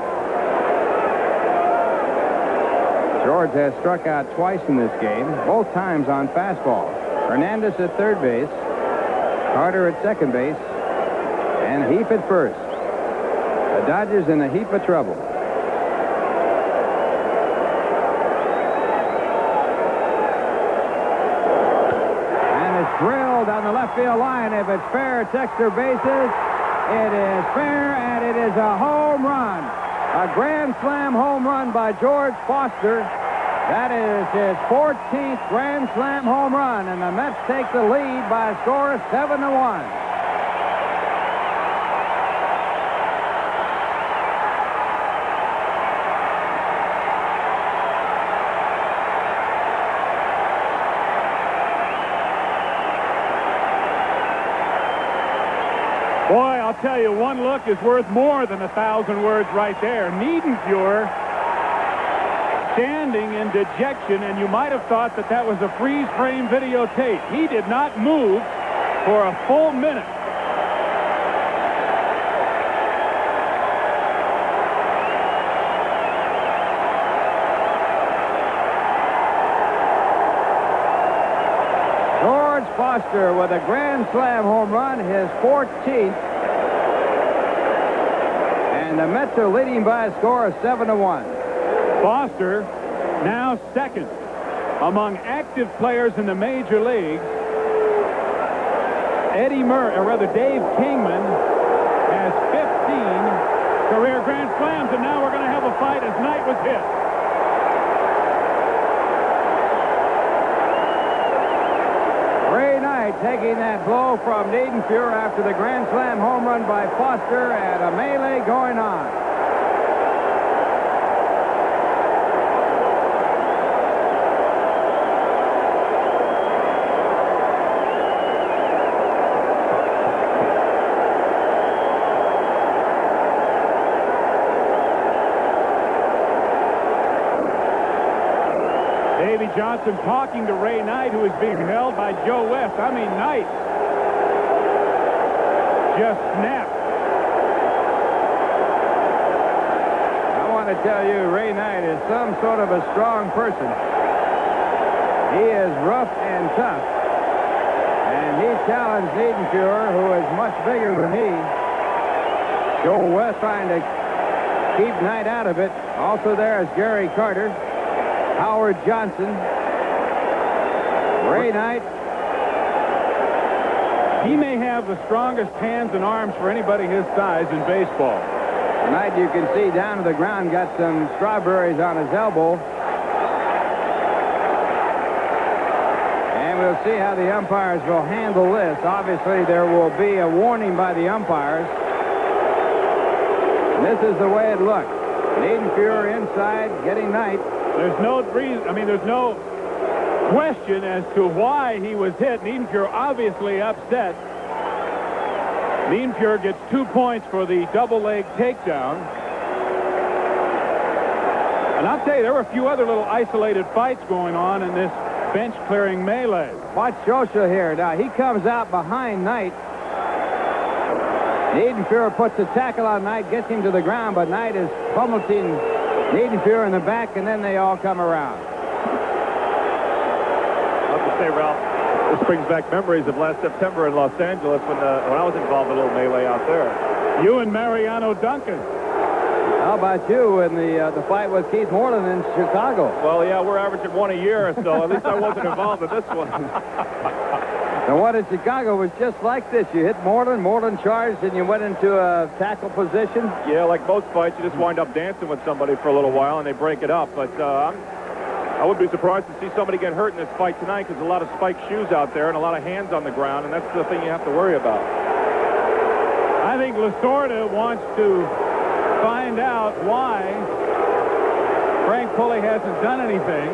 George has struck out twice in this game, both times on fastball. Hernandez at third base, Carter at second base, and Heap at first. The Dodgers in a heap of trouble. And it's drilled down the left field line. If it's fair, it's extra bases. It is fair, and it is a home run. A grand slam home run by George Foster. That is his 14th grand slam home run, and the Mets take the lead by a score of 7-1. Boy, I'll tell you, one look is worth more than 1,000 words right there. Niedenfuhr standing in dejection, and you might have thought that that was a freeze-frame videotape. He did not move for a full minute. George Foster with a grand slam home run, his 14th. And the Mets are leading by a score of 7-1. Foster now second among active players in the major leagues, Dave Kingman has 15 career grand slams, and now we're going to have a fight as Knight was hit. Ray Knight taking that blow from Niedenfuhr after the grand slam home run by Foster, and a melee going on. Davey Johnson talking to Ray Knight, who is being held by Joe West. I mean, Knight just snapped. I want to tell you, Ray Knight is some sort of a strong person. He is rough and tough. And he challenged Niedenfuhr, who is much bigger than he. Joe West trying to keep Knight out of it. Also there is Gary Carter, Howard Johnson, Ray Knight. He may have the strongest hands and arms for anybody his size in baseball. Tonight you can see down to the ground, got some strawberries on his elbow. And we'll see how the umpires will handle this. Obviously there will be a warning by the umpires. And this is the way it looked. Niedenfuhr inside, getting Knight. There's no reason, there's no question as to why he was hit. Niedenfuhr obviously upset. Niedenfuhr gets 2 points for the double leg takedown. And I'll tell you, there were a few other little isolated fights going on in this bench clearing melee. Watch Josha here. Now he comes out behind Knight. Niedenfuhr puts a tackle on Knight, gets him to the ground, but Knight is pummeling Niedenfuhr in the back, and then they all come around. I have to say, Ralph, this brings back memories of last September in Los Angeles when I was involved in a little melee out there. You and Mariano Duncan. How about you in the fight with Keith Moreland in Chicago? Well, yeah, we're averaging one a year, so at least I wasn't involved in this one. The one in Chicago was just like this. You hit Moreland charged, and you went into a tackle position. Yeah, like most fights, you just wind up dancing with somebody for a little while, and they break it up. But I would be surprised to see somebody get hurt in this fight tonight because a lot of spiked shoes out there and a lot of hands on the ground, and that's the thing you have to worry about. I think Lasorda wants to find out why Frank Pulley hasn't done anything.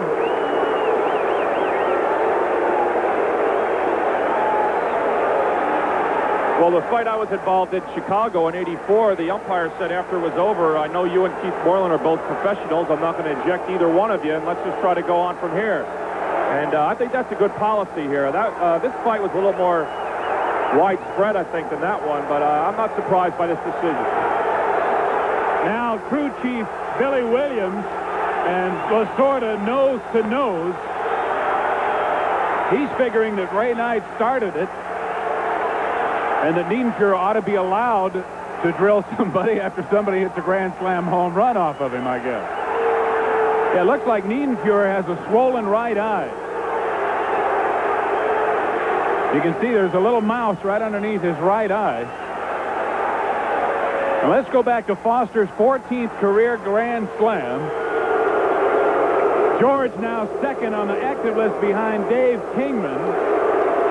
Well, the fight I was involved in Chicago in '84, the umpire said after it was over, I know you and Keith Moreland are both professionals. I'm not going to eject either one of you, and let's just try to go on from here. And I think that's a good policy here. This fight was a little more widespread, I think, than that one, but I'm not surprised by this decision. Now, crew chief Billy Williams and Lasorda nose to nose. He's figuring that Ray Knight started it, and that Niedenfuhr ought to be allowed to drill somebody after somebody hits a grand slam home run off of him, I guess. Yeah, it looks like Niedenfuhr has a swollen right eye. You can see there's a little mouse right underneath his right eye. Now let's go back to Foster's 14th career grand slam. George now second on the active list behind Dave Kingman.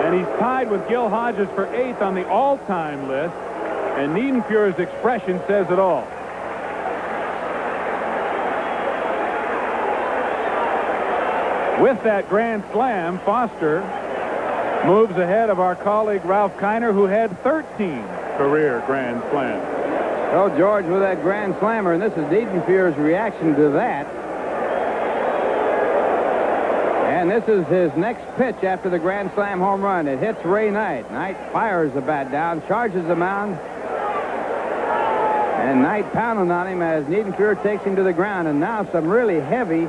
And he's tied with Gil Hodges for 8th on the all-time list. And Niedenfuhr's expression says it all. With that grand slam, Foster moves ahead of our colleague Ralph Kiner, who had 13 career grand slams. So George with that grand slammer, and this is Niedenfuhr's reaction to that. And this is his next pitch after the grand slam home run. It hits Ray Knight. Knight fires the bat down, charges the mound. And Knight pounding on him as Niedenfuhr takes him to the ground. And now some really heavy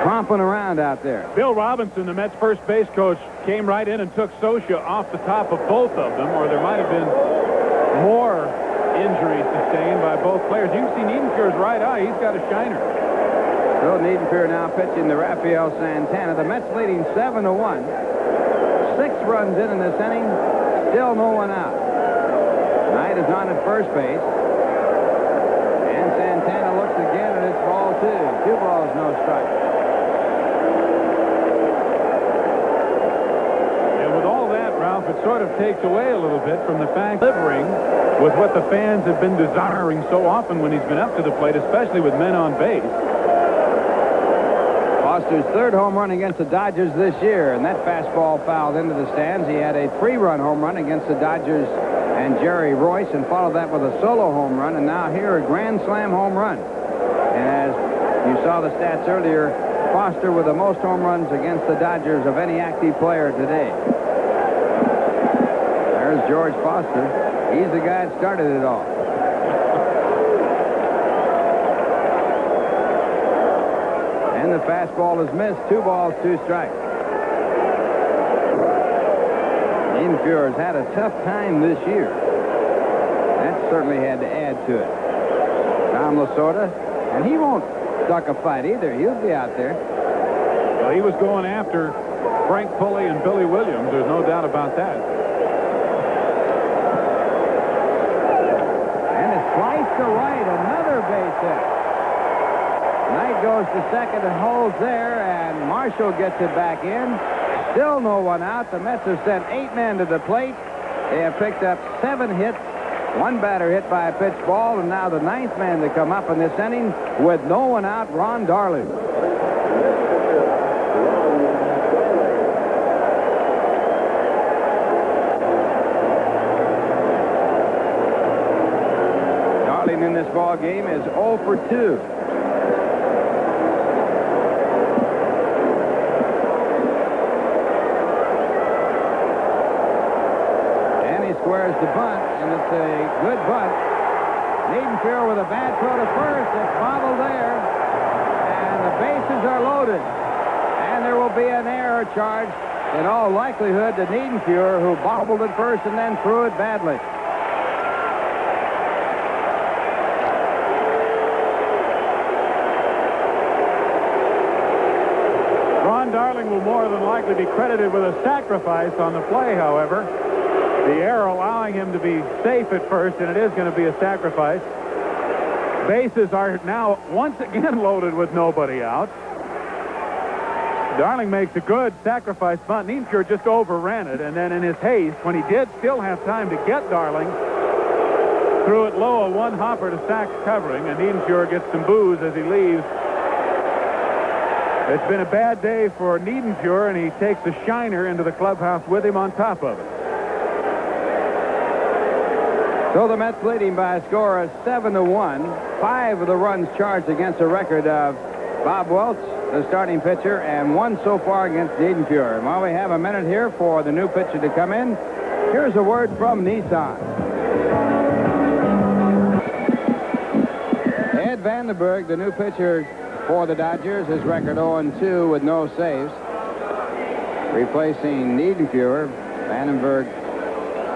tromping around out there. Bill Robinson, the Mets first base coach, came right in and took Scioscia off the top of both of them, or there might have been more injuries sustained by both players. You can see Niedenfuhr's right eye. He's got a shiner. Phil Niedenfuhr now pitching to Rafael Santana. The Mets leading 7-1. 6 runs in this inning. Still no one out. Knight is on at first base. And Santana looks again, and it's ball 2. 2 balls, no strike. And with all that, Ralph, it sort of takes away a little bit from the fact delivering with what the fans have been desiring so often when he's been up to the plate, especially with men on base. Foster's 3rd home run against the Dodgers this year, and that fastball fouled into the stands. He had a 3-run home run against the Dodgers and Jerry Royce, and followed that with a solo home run, and now here a grand slam home run. And as you saw the stats earlier, Foster with the most home runs against the Dodgers of any active player today. There's George Foster. He's the guy that started it all. And the fastball is missed. 2 balls, 2 strikes. Niedenfuhr has had a tough time this year. That certainly had to add to it. Tom Lasorda, and he won't duck a fight either. He'll be out there. Well, he was going after Frank Pulley and Billy Williams. There's no doubt about that. And it's sliced to right. Another base hit. Knight goes to second and holds there, and Marshall gets it back in. Still no one out. The Mets have sent 8 men to the plate. They have picked up 7 hits. 1 batter hit by a pitch ball, and now the 9th man to come up in this inning with no one out, Ron Darling. Darling in this ball game is 0 for 2. Squares the bunt, and it's a good bunt. Niedenfuhr with a bad throw to first. It's bobbled there, and the bases are loaded. And there will be an error charged in all likelihood to Niedenfuhr, who bobbled at first and then threw it badly. Ron Darling will more than likely be credited with a sacrifice on the play, however. The error allowing him to be safe at first, and it is going to be a sacrifice. Bases are now once again loaded with nobody out. Darling makes a good sacrifice bunt. Niedenfuhr just overran it, and then in his haste, when he did still have time to get Darling, threw it low, a 1-hopper to Sachs covering, and Niedenfuhr gets some boos as he leaves. It's been a bad day for Niedenfuhr, and he takes a shiner into the clubhouse with him on top of it. So the Mets leading by a score of 7-1. 5 of the runs charged against the record of Bob Welch, the starting pitcher, and 1 so far against Niedenfuhr. And while we have a minute here for the new pitcher to come in, here's a word from Nissan. Ed Vandenberg, the new pitcher for the Dodgers, his record 0-2 with no saves. Replacing Niedenfuhr, Vandenberg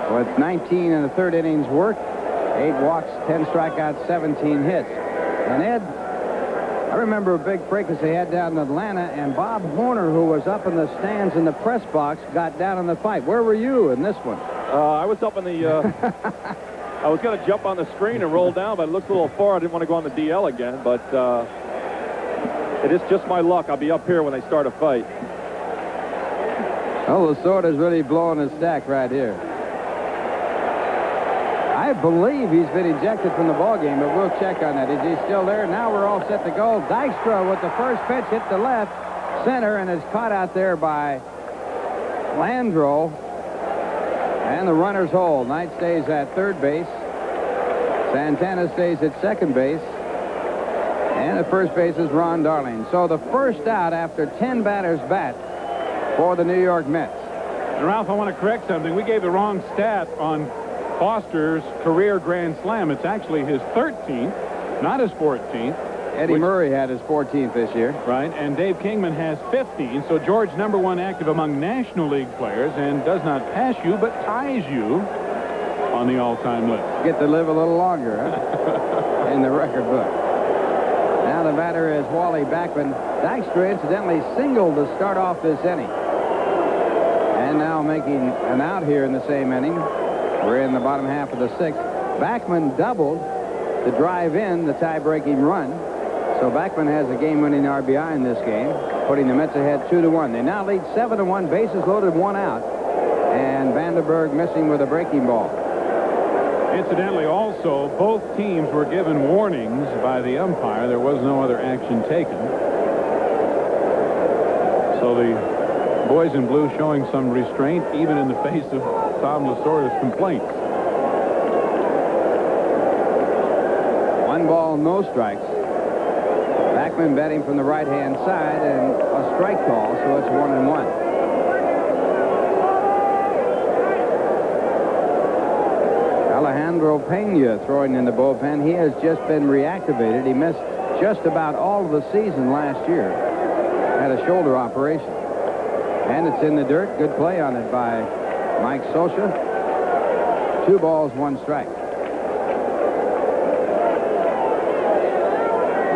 with 19 in the 3rd innings work, 8 walks, 10 strikeouts, 17 hits. And Ed, I remember a big fracas they had down in Atlanta, and Bob Horner, who was up in the stands in the press box, got down in the fight. Where were you in this one? I was up in the... I was going to jump on the screen and roll down, but it looked a little far. I didn't want to go on the DL again, but it is just my luck. I'll be up here when they start a fight. Oh, Lasorda's really blowing his stack right here. I believe he's been ejected from the ballgame, but we'll check on that. Is he still there? Now we're all set to go. Dykstra with the first pitch hit the left center and is caught out there by Landreau. And the runners hold. Knight stays at 3rd base. Santana stays at 2nd base. And at first base is Ron Darling. So the first out after 10 batters bat for the New York Mets. And Ralph, I want to correct something. We gave the wrong stat on Foster's career grand slam. It's actually his 13th, not his 14th. Eddie Murray had his 14th this year. Right, and Dave Kingman has 15. So George, #1 active among National League players, and does not pass you, but ties you on the all-time list. Get to live a little longer, huh? In the record book. Now the batter is Wally Backman. Dykstra incidentally singled to start off this inning. And now making an out here in the same inning. We're in the bottom half of the sixth. Backman doubled to drive in the tie-breaking run. So Backman has a game-winning RBI in this game, putting the Mets ahead 2-1. They now lead 7-1, bases loaded, 1 out. And Vandenberg missing with a breaking ball. Incidentally, also, both teams were given warnings by the umpire. There was no other action taken. So the boys in blue showing some restraint, even in the face of Tom Lasorda's complaints. 1 ball, no strikes. Backman batting from the right-hand side, and a strike call, so it's 1-1. Alejandro Pena throwing in the bullpen. He has just been reactivated. He missed just about all of the season last year. Had a shoulder operation. And it's in the dirt. Good play on it by Mike Scioscia. 2 balls, 1 strike.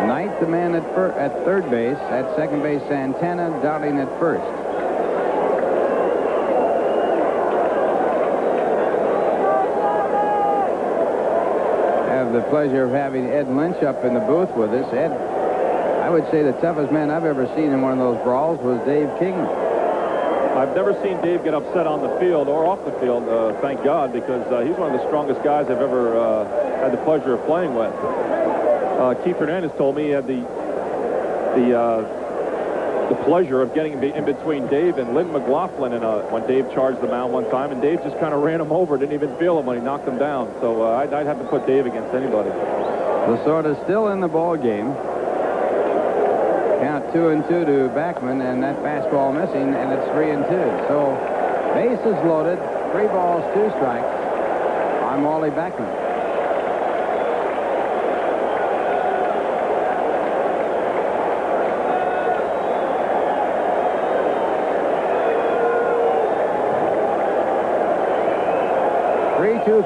Knight, the man at third base. At second base, Santana. Dowling at first. The pleasure of having Ed Lynch up in the booth with us. Ed, I would say the toughest man I've ever seen in one of those brawls was Dave Kingman. I've never seen Dave get upset on the field or off the field, thank God, because he's one of the strongest guys I've ever had the pleasure of playing with. Keith Hernandez told me he had the pleasure of getting in between Dave and Lynn McLaughlin when Dave charged the mound one time, and Dave just kind of ran him over, didn't even feel him when he knocked him down. So I'd have to put Dave against anybody. Lasorda's still in the ball game. Count 2-2 to Backman, and that fastball missing, and it's 3-2. So bases loaded, 3 balls, 2 strikes on Wally Backman.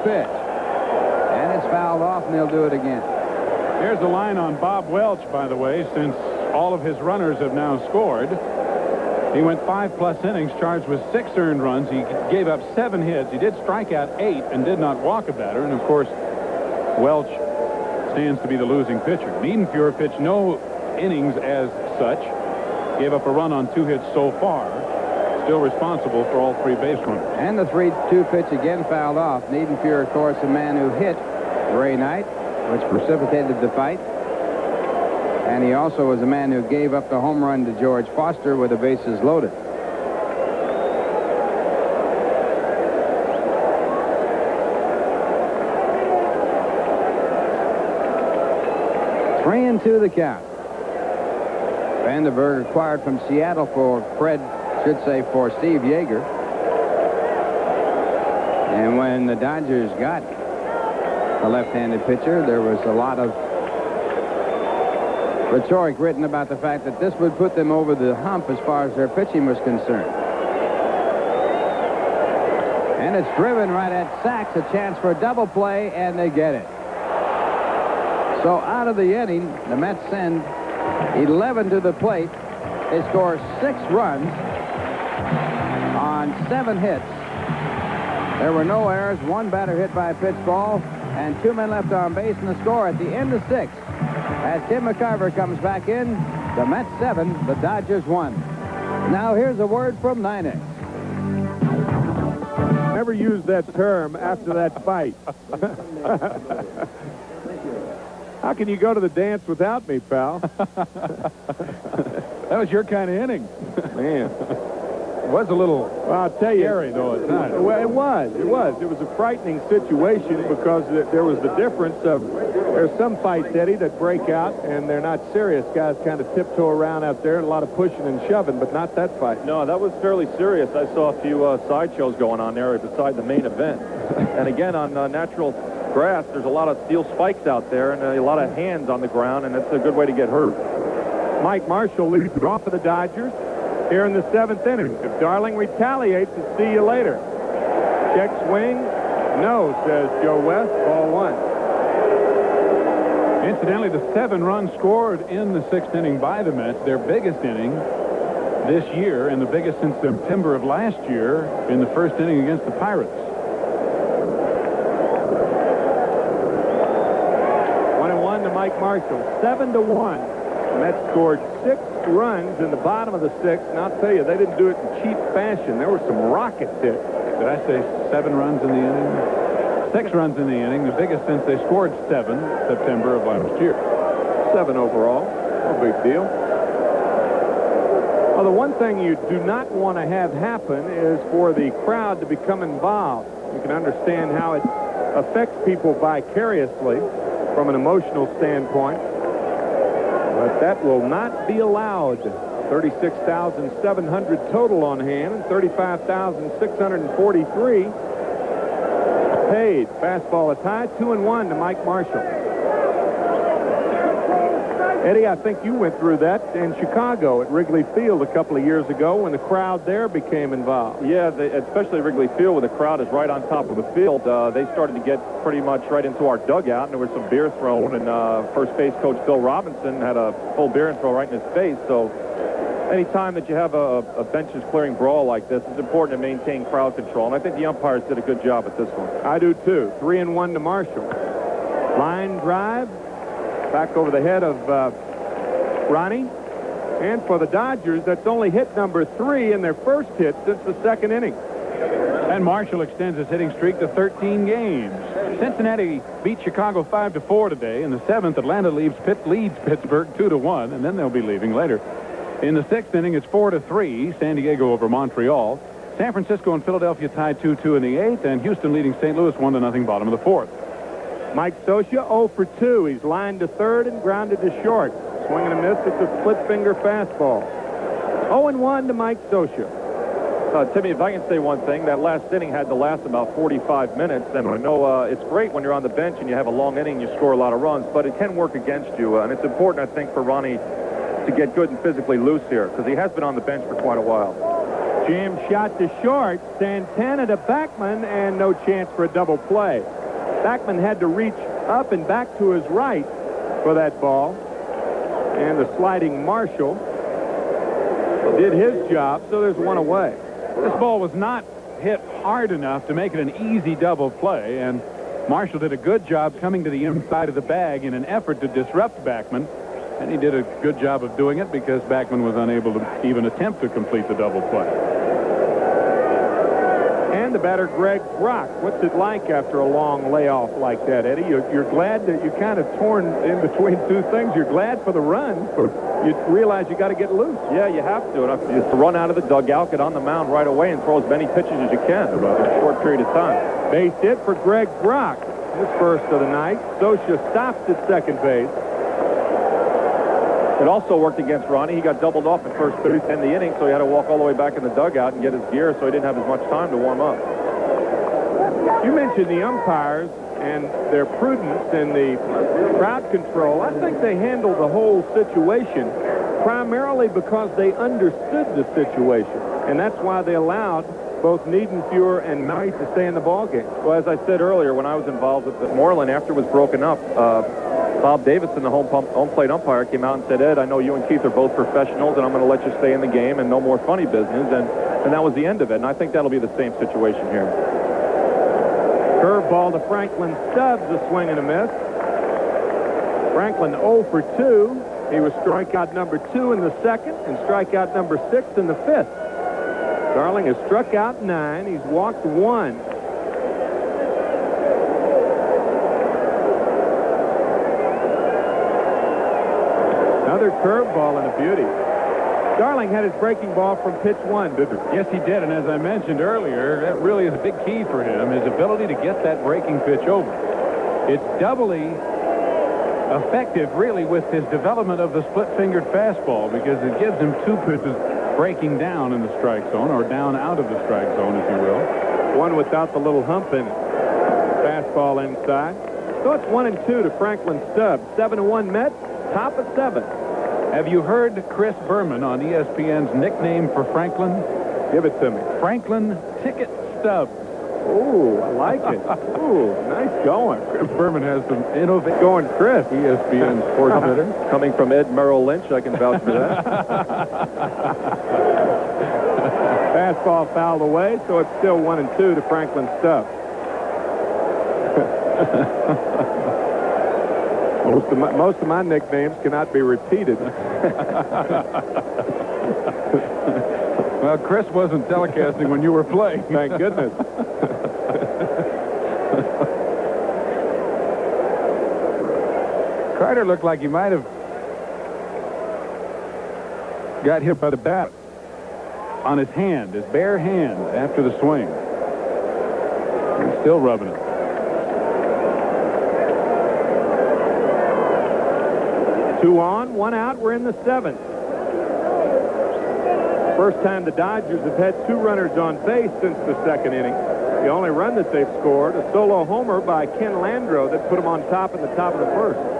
Pitch, and it's fouled off, and they'll do it again. Here's the line on Bob Welch, by the way, since all of his runners have now scored. He went 5+ innings, charged with 6 earned runs. He gave up 7 hits. He did strike out 8 and did not walk a batter. And of course, Welch stands to be the losing pitcher. Niedenfuhr pitched no innings as such. Gave up a run on 2 hits so far. Still responsible for all 3 base runners. And the 3-2 pitch again fouled off. Niedenfuhr, of course, the man who hit Ray Knight, which precipitated the fight. And he also was the man who gave up the home run to George Foster with the bases loaded. Three and 2 the count. Vandenberg acquired from Seattle for for Steve Yeager. And when the Dodgers got a left-handed pitcher, there was a lot of rhetoric written about the fact that this would put them over the hump as far as their pitching was concerned. And it's driven right at Sachs, a chance for a double play, and they get it. So out of the inning, the Mets send 11 to the plate. They score 6 runs on 7 hits. There were no errors, 1 batter hit by a pitch ball, and 2 men left on base, and the score at the end of 6. As Tim McCarver comes back in, the Mets 7, the Dodgers 1. Now here's a word from Ninex. Never used that term after that fight. How can you go to the dance without me, pal? That was your kind of inning. Man. It was a little I'll tell you, scary, though, at times. Well, it was. It was a frightening situation because there was the difference of there's some fights, Eddie, that break out and they're not serious. Guys kind of tiptoe around out there, and a lot of pushing and shoving, but not that fight. No, that was fairly serious. I saw a few sideshows going on there beside the main event. And again, on natural grass, there's a lot of steel spikes out there and a lot of hands on the ground, and it's a good way to get hurt. Mike Marshall leads off for the Dodgers here in the 7th inning. If Darling retaliates, it's see you later. Check swing. No, says Joe West. Ball 1. Incidentally, the 7 runs scored in the 6th inning by the Mets, their biggest inning this year and the biggest since September of last year in the 1st inning against the Pirates. 1-1 to Mike Marshall. 7-1. Mets scored 6 runs in the bottom of the 6th, and I'll tell you, they didn't do it in cheap fashion. There were some rockets hit. Did I say 7 runs in the inning? 6 runs in the inning, the biggest since they scored 7 September of last year. 7 overall. No big deal. Well, the one thing you do not want to have happen is for the crowd to become involved. You can understand how it affects people vicariously from an emotional standpoint. But that will not be allowed. 36,700 total on hand and 35,643 paid. Fastball is high. 2-1 to Mike Marshall. Eddie, I think you went through that in Chicago at Wrigley Field a couple of years ago when the crowd there became involved. Yeah, especially Wrigley Field, where the crowd is right on top of the field. They started to get pretty much right into our dugout, and there was some beer thrown, and first base coach Bill Robinson had a full beer and throw right in his face. So anytime that you have a benches clearing brawl like this, it's important to maintain crowd control, and I think the umpires did a good job at this one. I do too. 3-1 to Marshall. Line drive back over the head of Ronnie. And for the Dodgers, that's only hit number 3 in their first hit since the 2nd inning. And Marshall extends his hitting streak to 13 games. Cincinnati beat Chicago 5-4 today. In the 7th, Atlanta leads Pittsburgh 2-1, and then they'll be leaving later. In the 6th inning, it's 4-3, San Diego over Montreal. San Francisco and Philadelphia tied 2-2 in the 8th, and Houston leading St. Louis 1-0 bottom of the 4th. Mike Scioscia 0 for 2. He's lined to third and grounded to short. Swing and a miss. It's a split finger fastball. 0-1 to Mike Scioscia. Timmy, if I can say one thing, that last inning had to last about 45 minutes, and I know it's great when you're on the bench and you have a long inning, you score a lot of runs, but it can work against you, and it's important, I think, for Ronnie to get good and physically loose here, because he has been on the bench for quite a while. Jam shot to short. Santana to Backman, and no chance for a double play. Backman had to reach up and back to his right for that ball. And the sliding Marshall did his job, so there's one away. This ball was not hit hard enough to make it an easy double play, and Marshall did a good job coming to the inside of the bag in an effort to disrupt Backman, and he did a good job of doing it because Backman was unable to even attempt to complete the double play. And the batter, Greg Brock. What's it like after a long layoff like that, Eddie? You're glad that you're kind of torn in between two things. You're glad for the run. You realize you got to get loose. Yeah, you have to. And just run out of the dugout, get on the mound right away, and throw as many pitches as you can in a short period of time. Base hit for Greg Brock. His first of the night. Scioscia stops at second base. It also worked against Ronnie. He got doubled off at first base in the inning, so he had to walk all the way back in the dugout and get his gear, so he didn't have as much time to warm up. You mentioned the umpires and their prudence and the crowd control. I think they handled the whole situation primarily because they understood the situation, and that's why they allowed both Niedenfuhr and Knight to stay in the ballgame. Well, as I said earlier, when I was involved with the Moreland after it was broken up, Bob Davidson, the home plate umpire, came out and said, Ed, I know you and Keith are both professionals, and I'm going to let you stay in the game and no more funny business. And that was the end of it. And I think that'll be the same situation here. Curveball to Franklin Stubbs, a swing and a miss. Franklin 0 for 2. He was strikeout number 2 in the second and strikeout number 6 in the fifth. Darling has struck out 9. He's walked 1. Another curveball and a beauty. Darling had his breaking ball from pitch 1, didn't he? Yes, he did, and as I mentioned earlier, that really is a big key for him, his ability to get that breaking pitch over. It's doubly effective, really, with his development of the split-fingered fastball because it gives him 2 pitches breaking down in the strike zone, or down out of the strike zone, if you will. One without the little hump in it. Fastball inside. So it's 1-2 to Franklin Stubbs. 7-1 Mets, top of 7. Have you heard Chris Berman on ESPN's nickname for Franklin? Give it to me. Franklin Ticket Stubbs. Ooh, I like it. Ooh, nice going. Chris Berman has some innovative going. Chris, ESPN sports editor. Coming from Ed Merrill Lynch, I can vouch for that. Fastball fouled away, so it's still 1-2 to Franklin Stubbs. Most of my nicknames cannot be repeated. Well, Chris wasn't telecasting when you were playing. Thank goodness. Carter looked like he might have got hit by the bat on his hand, his bare hand, after the swing. He's still rubbing it. Two on, one out. We're in the 7th. First time the Dodgers have had 2 runners on base since the 2nd inning. The only run that they've scored, a solo homer by Ken Landreau that put him on top in the top of the 1st.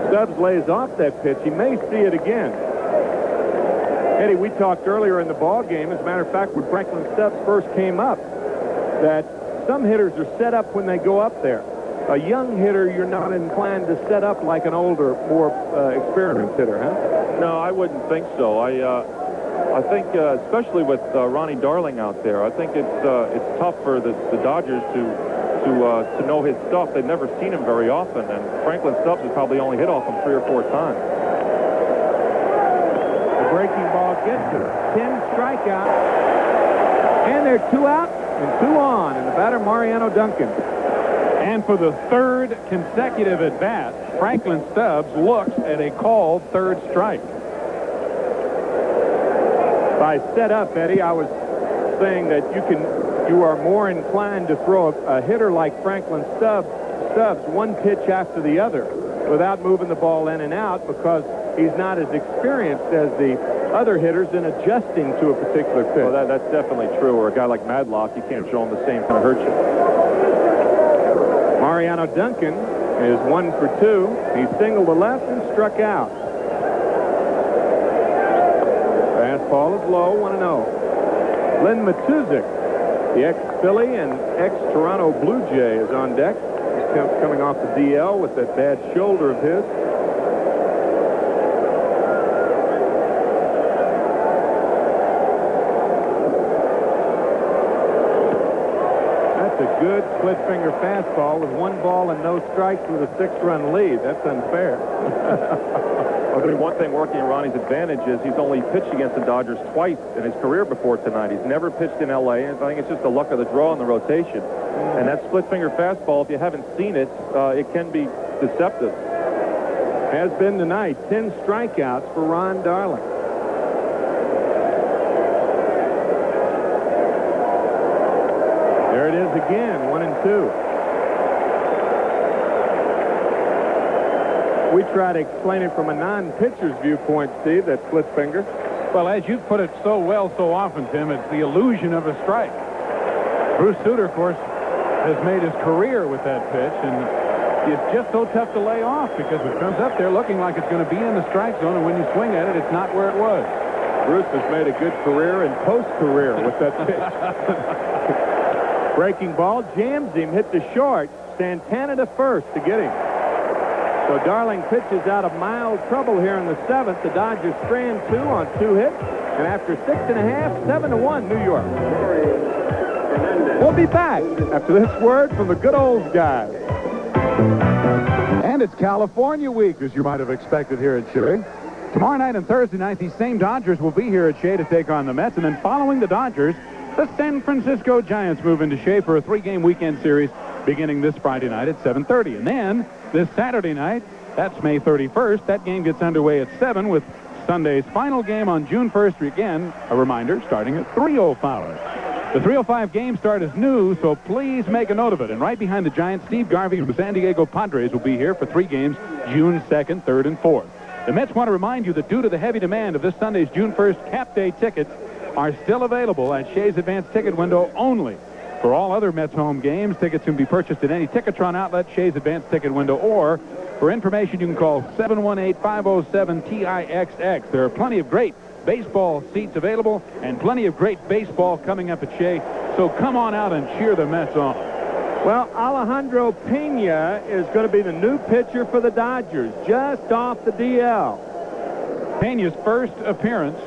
Stubbs lays off that pitch. He may see it again. Eddie, we talked earlier in the ball game, as a matter of fact, when Franklin Stubbs first came up, that some hitters are set up when they go up there. A young hitter, you're not inclined to set up like an older, more experienced hitter, huh? No, I wouldn't think so. I think, especially with Ronnie Darling out there, I think it's tough for the Dodgers to know his stuff. They've never seen him very often, and Franklin Stubbs has probably only hit off him 3 or 4 times. The breaking ball gets him. 10 strikeouts, and they're 2 out and 2 on, and the batter Mariano Duncan. And for the 3rd consecutive at-bat, Franklin Stubbs looks at a called 3rd strike. By set up, Eddie, I was saying that you are more inclined to throw a hitter like Franklin Stubbs 1 pitch after the other without moving the ball in and out, because he's not as experienced as the other hitters in adjusting to a particular pitch. Well, that's definitely true. Or a guy like Madlock, you can't show him the same kind of hurt you. Mariano Duncan is 1 for 2. He singled to left and struck out. Fastball is low, 1-0. Len Matuzik, the ex-Philly and ex-Toronto Blue Jay, is on deck. He's coming off the DL with that bad shoulder of his. That's a good split finger fastball with 1 ball and no strikes with a 6-run lead. That's unfair. I mean, one thing working in Ronnie's advantage is he's only pitched against the Dodgers twice in his career before tonight. He's never pitched in L.A., and I think it's just the luck of the draw in the rotation. And that split-finger fastball, if you haven't seen it, it can be deceptive. Has been tonight. 10 strikeouts for Ron Darling. There it is again, 1-2. We try to explain it from a non-pitcher's viewpoint, Steve, that split finger. Well, as you've put it so well so often, Tim, it's the illusion of a strike. Bruce Sutter, of course, has made his career with that pitch, and it's just so tough to lay off because it comes up there looking like it's going to be in the strike zone, and when you swing at it, it's not where it was. Bruce has made a good career and post-career with that pitch. Breaking ball, jams him, hit the short. Santana to first to get him. So Darling pitches out of mild trouble here in the 7th. The Dodgers strand 2 on 2 hits. And after 6.5, 7-1, New York. We'll be back after this word from the good old guys. And it's California week, as you might have expected here at Shea. Tomorrow night and Thursday night, these same Dodgers will be here at Shea to take on the Mets. And then following the Dodgers, the San Francisco Giants move into Shea for a 3-game weekend series beginning this Friday night at 7:30. And then this Saturday night, that's May 31st, that game gets underway at 7 with Sunday's final game on June 1st. Again, a reminder, starting at 3:05. The 3:05 game start is new, so please make a note of it. And right behind the Giants, Steve Garvey from the San Diego Padres will be here for 3 games, June 2nd, 3rd, and 4th. The Mets want to remind you that due to the heavy demand of this Sunday's June 1st Cap Day tickets are still available at Shea's advanced ticket window only. For all other Mets home games, tickets can be purchased at any Ticketron outlet, Shea's advanced ticket window, or for information, you can call 718-507-TIXX. There are plenty of great baseball seats available and plenty of great baseball coming up at Shea So come on out and cheer the Mets on. Well, Alejandro Pena is going to be the new pitcher for the Dodgers, just off the DL. Pena's first appearance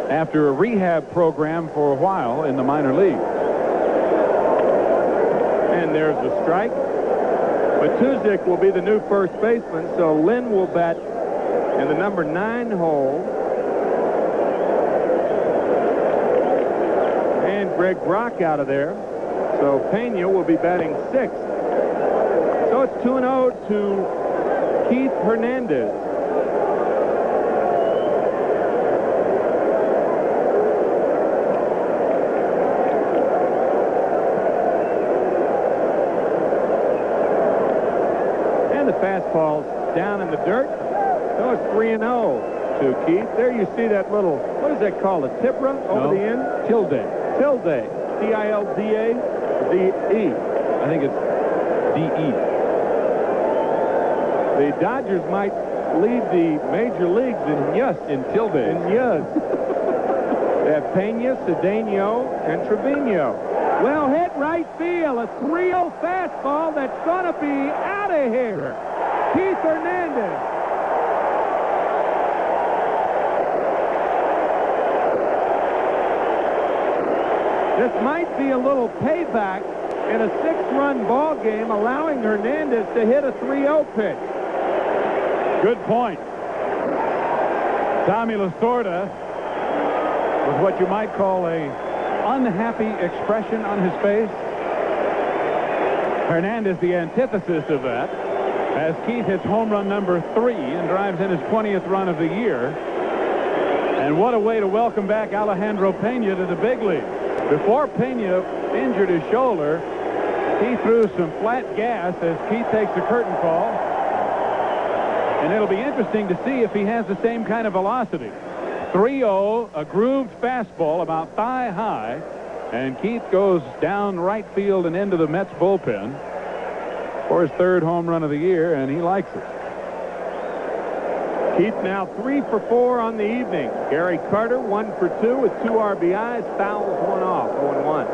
after a rehab program for a while in the minor league. And there's the strike. Matuzik will be the new first baseman, so Lynn will bat in the number 9 hole. And Greg Brock out of there. So Pena will be batting 6th. So it's 2-0 to Keith Hernandez. And the fastball's down in the dirt. So it's 3-0 to Keith. There you see that little, what is that called, a tipra over the end? Tilde. Tilde. T-I-L-D-A, D-E. I think it's D-E. The Dodgers might lead the major leagues in Tilde. In yus. They have Pena, Cedeno, and Trevino. Well hit right field. A 3-0 fastball that's going to be out of here. Keith Hernandez. This might be a little payback in a 6-run ball game, allowing Hernandez to hit a 3-0 pitch. Good point. Tommy Lasorda, with what you might call a unhappy expression on his face. Hernandez, the antithesis of that, as Keith hits home run number 3 and drives in his 20th run of the year. And what a way to welcome back Alejandro Pena to the big league. Before Pena injured his shoulder, he threw some flat gas as Keith takes a curtain call. And it'll be interesting to see if he has the same kind of velocity. 3-0, a grooved fastball about thigh high, and Keith goes down right field and into the Mets bullpen for his 3rd home run of the year, and he likes it. Keith now 3 for 4 on the evening. Gary Carter 1 for 2 with 2 RBIs, fouls 1 off, 0-1.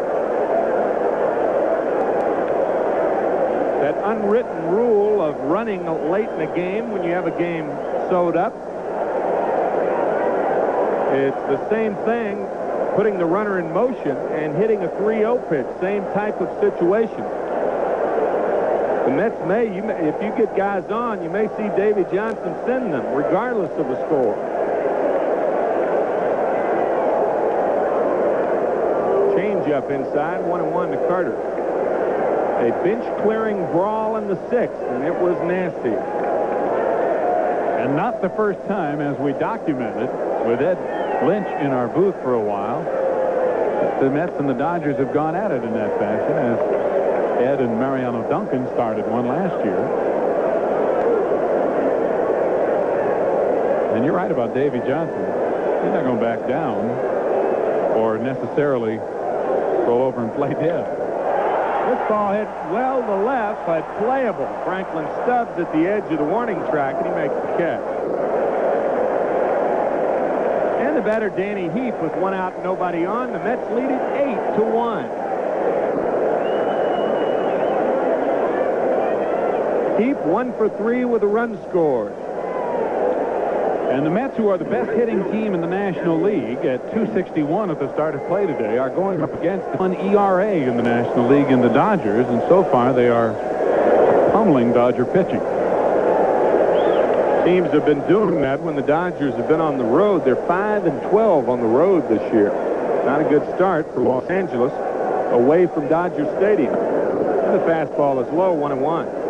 That unwritten rule of running late in a game when you have a game sewed up. It's the same thing, putting the runner in motion and hitting a 3-0 pitch. Same type of situation. The Mets may, if you get guys on, you may see Davy Johnson send them, regardless of the score. Change up inside, 1-1 to Carter. A bench-clearing brawl in the 6th, and it was nasty. And not the first time, as we documented with Ed Lynch in our booth for a while, the Mets and the Dodgers have gone at it in that fashion, as Ed and Mariano Duncan started one last year. And you're right about Davy Johnson. He's not going to back down or necessarily roll over and play dead. This ball hit well to left, but playable. Franklin Stubbs at the edge of the warning track, and he makes the catch. And the batter, Danny Heap, with 1 out, nobody on. The Mets lead it 8-1. Heap 1 for 3 with a run scored. And the Mets, who are the best hitting team in the National League at 261 at the start of play today, are going up against an ERA in the National League in the Dodgers, and so far they are pummeling Dodger pitching. Teams have been doing that when the Dodgers have been on the road. They're 5-12 on the road this year. Not a good start for Los Angeles away from Dodger Stadium. And the fastball is low, 1-1.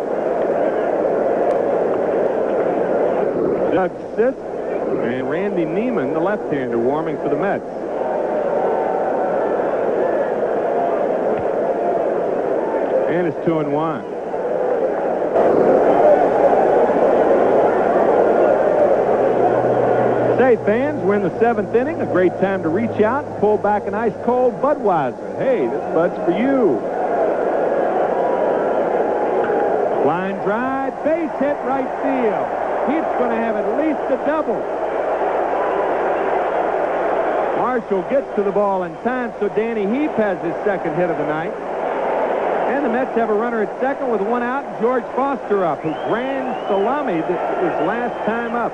Doug Sisk and Randy Neiman, the left-hander, warming for the Mets. And it's 2-1. Say, fans, we're in the 7th inning. A great time to reach out and pull back an ice-cold Budweiser. Hey, this Bud's for you. Line drive, base hit right field. He's going to have at least a double. Marshall gets to the ball in time, so Danny Heap has his second hit of the night. And the Mets have a runner at second with one out, and George Foster up, who grand salamied his last time up.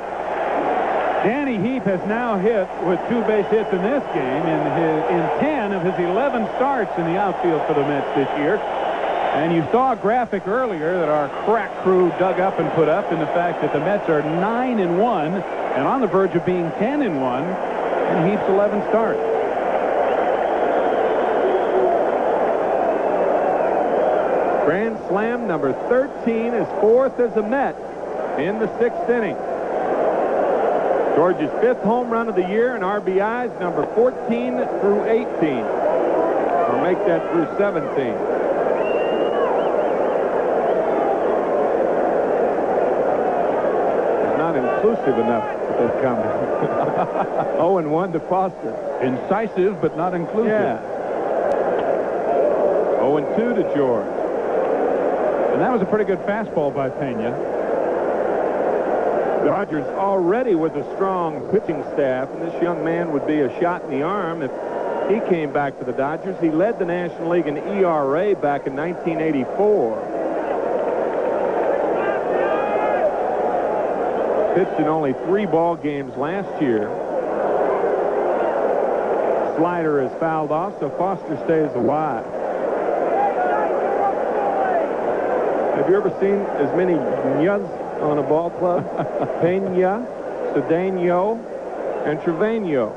Danny Heap has now hit with 2 base hits in this game in 10 of his 11 starts in the outfield for the Mets this year. And you saw a graphic earlier that our crack crew dug up and put up in the fact that the Mets are 9-1 and on the verge of being 10-1 in Heap's 11 starts. Grand slam number 13, his 4th as a Met in the 6th inning. George's 5th home run of the year, and RBIs number 14 through 18. Or make that through 17. It's not inclusive enough at that comment. 0-1 to Foster. Incisive, but not inclusive. Yeah. 0-2 to George. And that was a pretty good fastball by Pena. Dodgers already with a strong pitching staff, and this young man would be a shot in the arm if he came back to the Dodgers. He led the National League in ERA back in 1984. Pitched in only 3 ball games last year. Slider is fouled off, so Foster stays alive. Have you ever seen as many nyas on a ball club? Pena, Cedeno, and Trevino.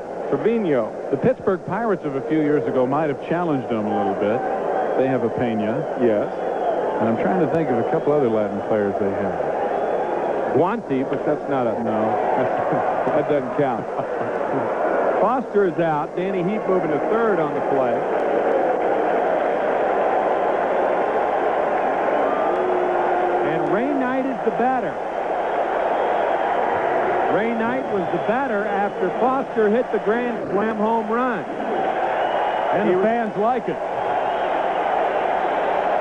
The Pittsburgh Pirates of a few years ago might have challenged them a little bit. They have a Pena. Yes. And I'm trying to think of a couple other Latin players they have. Guanti, but that's not a... No. That doesn't count. Foster is out. Danny Heap moving to third on the play. And Ray Knight is the batter. Ray Knight was the batter after Foster hit the grand slam home run. And the fans like it.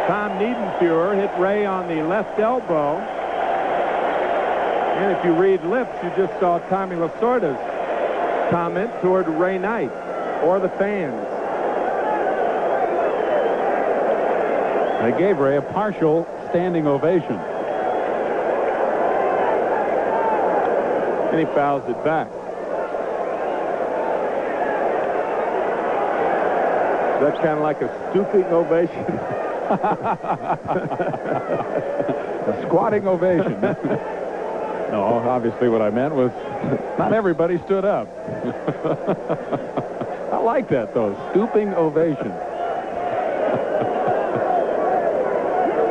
Tom Niedenfuhr hit Ray on the left elbow. And if you read lips, you just saw Tommy Lasorda's comment toward Ray Knight or the fans. They gave Ray a partial standing ovation. And he fouls it back. Is that kind of like a stooping ovation? A squatting ovation. No, obviously what I meant was not everybody stood up. I like that, though. Stooping ovation.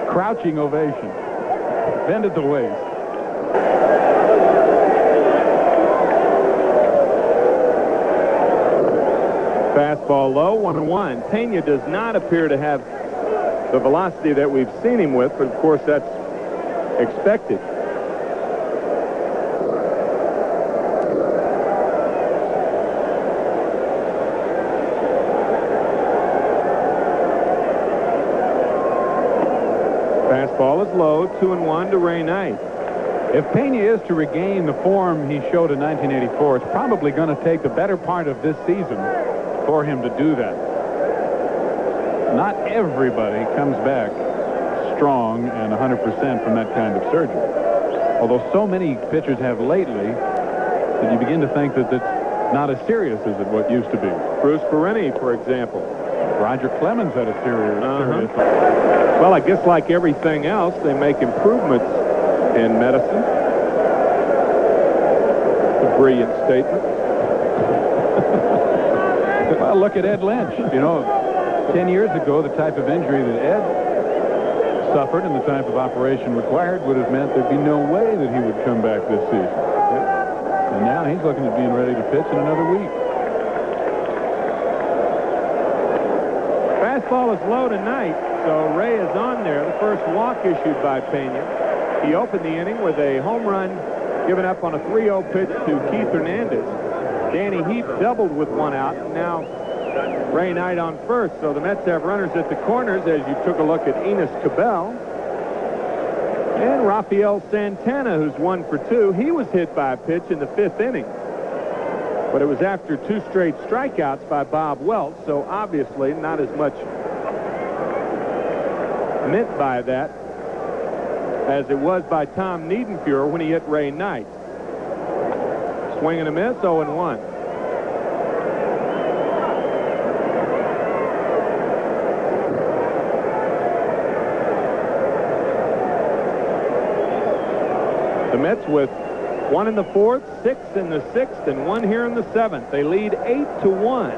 Crouching ovation. Bend at the waist. Fastball low, 1-1. Pena does not appear to have the velocity that we've seen him with, but of course that's expected. Fastball is low, 2-1 to Ray Knight. If Pena is to regain the form he showed in 1984, it's probably going to take the better part of this season for him to do that. Not everybody comes back strong and 100% from that kind of surgery. Although so many pitchers have lately that you begin to think that it's not as serious as it what used to be. Bruce Perini, for example. Roger Clemens had a serious. Well, I guess like everything else, they make improvements in medicine. A brilliant statement. Well, look at Ed Lynch. You know, 10 years ago, the type of injury that Ed suffered and the type of operation required would have meant there'd be no way that he would come back this season. And now he's looking at being ready to pitch in another week. Fastball is low tonight, so Ray is on there. The first walk issued by Pena. He opened the inning with a home run given up on a 3-0 pitch to Keith Hernandez. Danny Heap doubled with one out, and now Ray Knight on first. So the Mets have runners at the corners as you took a look at Enos Cabell. And Rafael Santana, who's 1 for 2. He was hit by a pitch in the 5th inning. But it was after 2 straight strikeouts by Bob Welch, so obviously not as much meant by that as it was by Tom Niedenfuhr when he hit Ray Knight. Swing and a miss, 0-1. The Mets with 1 in the 4th, 6 in the 6th, and 1 here in the 7th. They lead 8-1.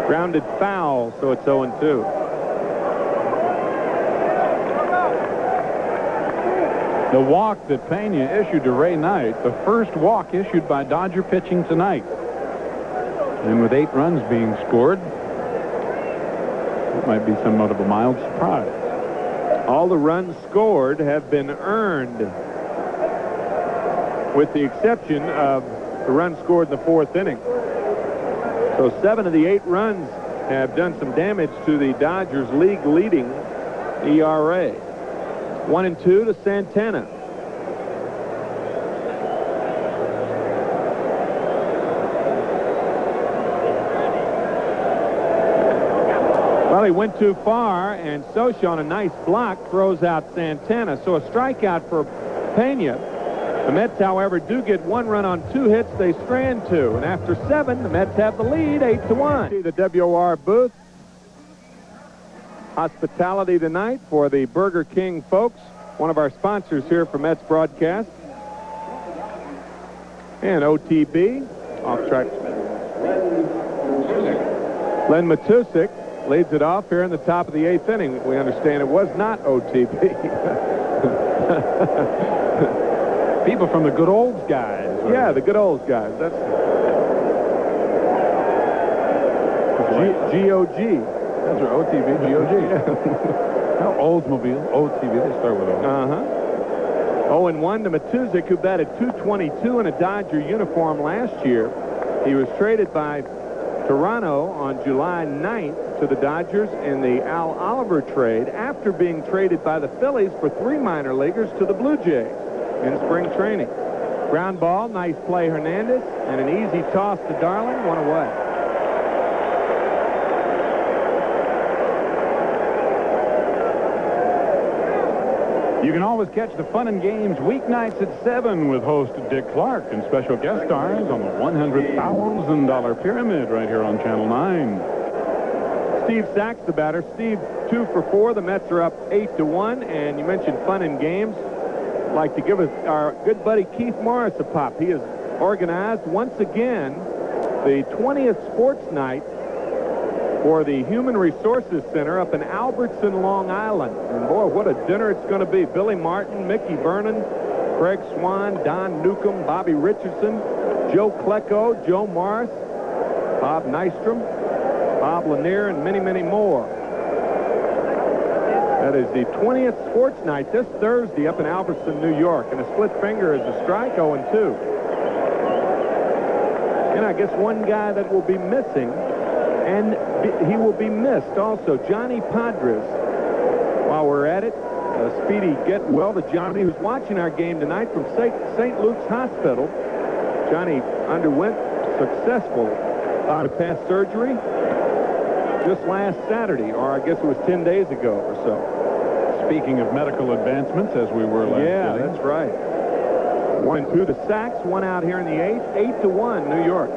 Grounded foul, so it's 0-2. The walk that Pena issued to Ray Knight, the first walk issued by Dodger pitching tonight. And with 8 runs being scored, it might be somewhat of a mild surprise. All the runs scored have been earned, with the exception of the run scored in the 4th inning. So 7 of the 8 runs have done some damage to the Dodgers' league-leading ERA. 1-2 to Santana. Well, he went too far, and Socha on a nice block throws out Santana. So a strikeout for Pena. The Mets, however, do get 1 run on 2 hits. They strand 2. And after 7, the Mets have the lead, 8-1. The WOR booth. Hospitality tonight for the Burger King folks. One of our sponsors here for Mets broadcast. And OTB. Off track. Len Matusik leads it off here in the top of the 8th inning. We understand it was not OTB. People from the good old guys. Yeah, the good old guys. That's GOG. That's right, OTB, GOG. Now, Oldsmobile, OTB, they start with O. 0-1 to Matusik, who batted .222 in a Dodger uniform last year. He was traded by Toronto on July 9th to the Dodgers in the Al Oliver trade after being traded by the Phillies for 3 minor leaguers to the Blue Jays in spring training. Ground ball, nice play, Hernandez, and an easy toss to Darling, 1 away. You can always catch the fun and games weeknights at 7 with host Dick Clark and special guest stars on the $100,000 pyramid right here on Channel 9. Steve Sachs, the batter. Steve, 2 for 4. The Mets are up 8-1. And you mentioned fun and games. I'd like to give our good buddy Keith Morris a pop. He has organized once again the 20th sports night for the Human Resources Center up in Albertson, Long Island. And boy, what a dinner it's going to be. Billy Martin, Mickey Vernon, Craig Swan, Don Newcomb, Bobby Richardson, Joe Klecko, Joe Morris, Bob Nystrom, Bob Lanier, and many, many more. That is the 20th sports night this Thursday up in Albertson, New York. And a split finger is a strike, 0-2. And I guess one guy that will be missing, and he will be missed also, Johnny Padres. While we're at it, speedy get well to Johnny, who's watching our game tonight from St. Luke's Hospital. Johnny underwent successful bypass surgery just last Saturday, or I guess it was 10 days ago or so. Speaking of medical advancements, as we were last Yeah, day. that's right. 1-2 to Sachs, 1 out here in the 8th, 8-1 New York.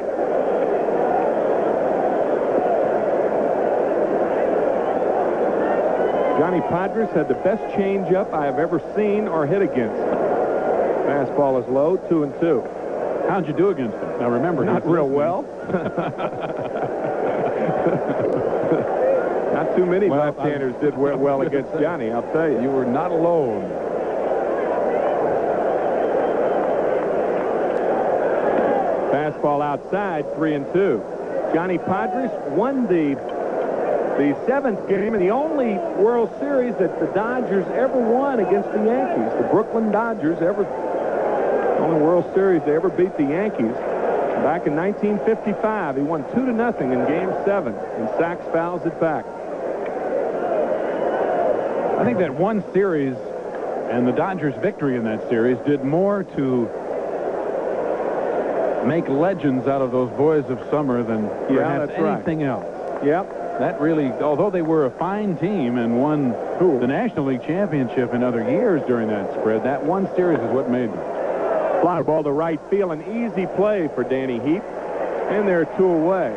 Johnny Padres had the best changeup I have ever seen or hit against. Fastball is low, 2-2. How'd you do against him? Now remember, Not he's real listening. well. Not too many Well, left-handers did well against Johnny, I'll tell you. You were not alone. Fastball outside, 3-2. Johnny Padres won the 7th game and the only World Series that the Dodgers ever won against the Yankees. The Brooklyn Dodgers only World Series they ever beat the Yankees. Back in 1955, he won 2-0 in Game 7, and Sachs fouls it back. I think that one series and the Dodgers' victory in that series did more to make legends out of those boys of summer than perhaps that's right. anything else. Yep. That really, although they were a fine team and won the National League Championship in other years during that spread, that one series is what made them. Fly ball to right field, an easy play for Danny Heap, and they're 2 away.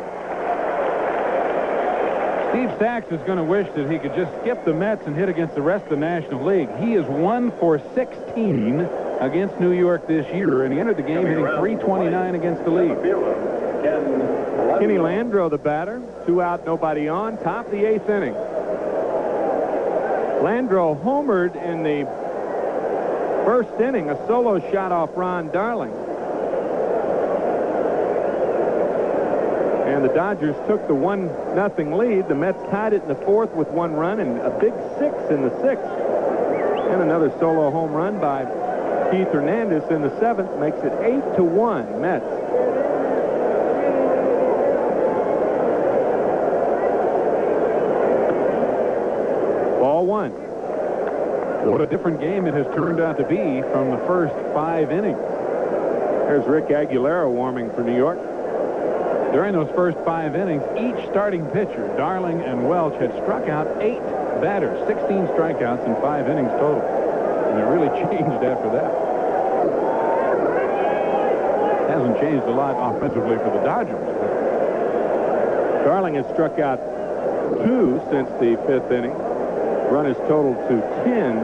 Steve Sachs is going to wish that he could just skip the Mets and hit against the rest of the National League. He is 1 for 16 against New York this year, and he entered the game hitting .329 against the league. Kenny Landreau, the batter. 2 out, nobody on. Top of the 8th inning. Landreau homered in the first inning, a solo shot off Ron Darling. And the Dodgers took the 1-0 lead. The Mets tied it in the 4th with 1 run and a big 6 in the 6th. And another solo home run by Keith Hernandez in the 7th makes it 8-1 Mets. Ball 1. What a different game it has turned out to be from the first 5 innings. There's Rick Aguilera warming for New York. During those first 5 innings, each starting pitcher, Darling and Welch, had struck out 8 batters, 16 strikeouts in 5 innings total. And it really changed after that. Hasn't changed a lot offensively for the Dodgers. Darling has struck out 2 since the 5th inning. Run is totaled to 10.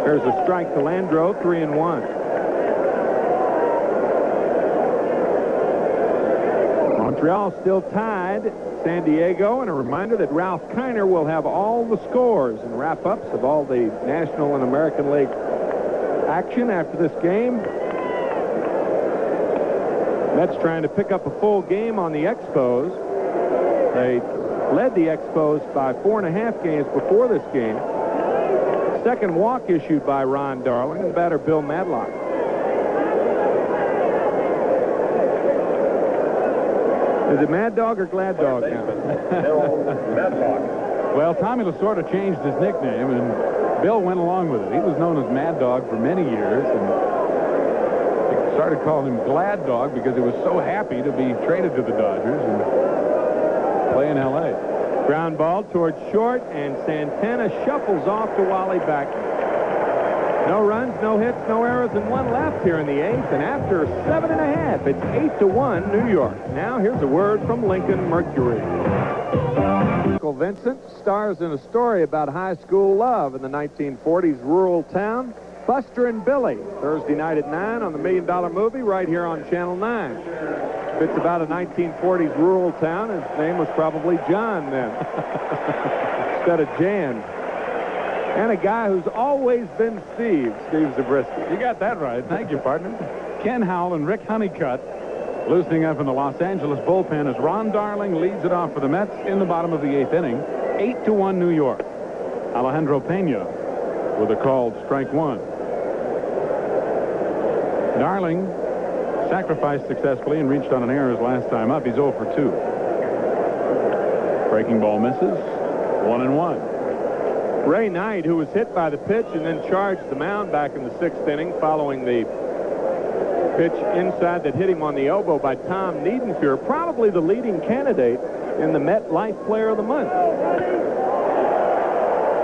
There's a strike to Landreau, 3-1. Montreal still tied San Diego, and a reminder that Ralph Kiner will have all the scores and wrap-ups of all the National and American League action after this game. Mets trying to pick up a full game on the Expos. They led the Expos by 4.5 games before this game. Second walk issued by Ron Darling and batter Bill Madlock. Is it Mad Dog or Glad Dog now? Well, Tommy Lasorda changed his nickname, and Bill went along with it. He was known as Mad Dog for many years, and they started calling him Glad Dog because he was so happy to be traded to the Dodgers and play in L.A. Ground ball towards short, and Santana shuffles off to Wally Backman. No runs, no hits, no errors, and 1 left here in the 8th. And after 7.5, it's 8-1 New York. Now here's a word from Lincoln Mercury. Uncle Vincent stars in a story about high school love in the 1940s rural town. Buster and Billy, Thursday night at 9 on the $1 Million Movie right here on Channel 9. If it's about a 1940s rural town, his name was probably John then instead of Jan. And a guy who's always been Steve Zabriskie. You got that right. Thank you, partner. Ken Howell and Rick Honeycutt loosening up in the Los Angeles bullpen as Ron Darling leads it off for the Mets in the bottom of the 8th inning. 8-1 New York. Alejandro Pena with a called strike 1. Darling sacrificed successfully and reached on an error his last time up. He's 0 for 2. Breaking ball misses. 1-1. Ray Knight, who was hit by the pitch and then charged the mound back in the 6th inning following the pitch inside that hit him on the elbow by Tom Niedenfuhr, probably the leading candidate in the Met Life Player of the Month.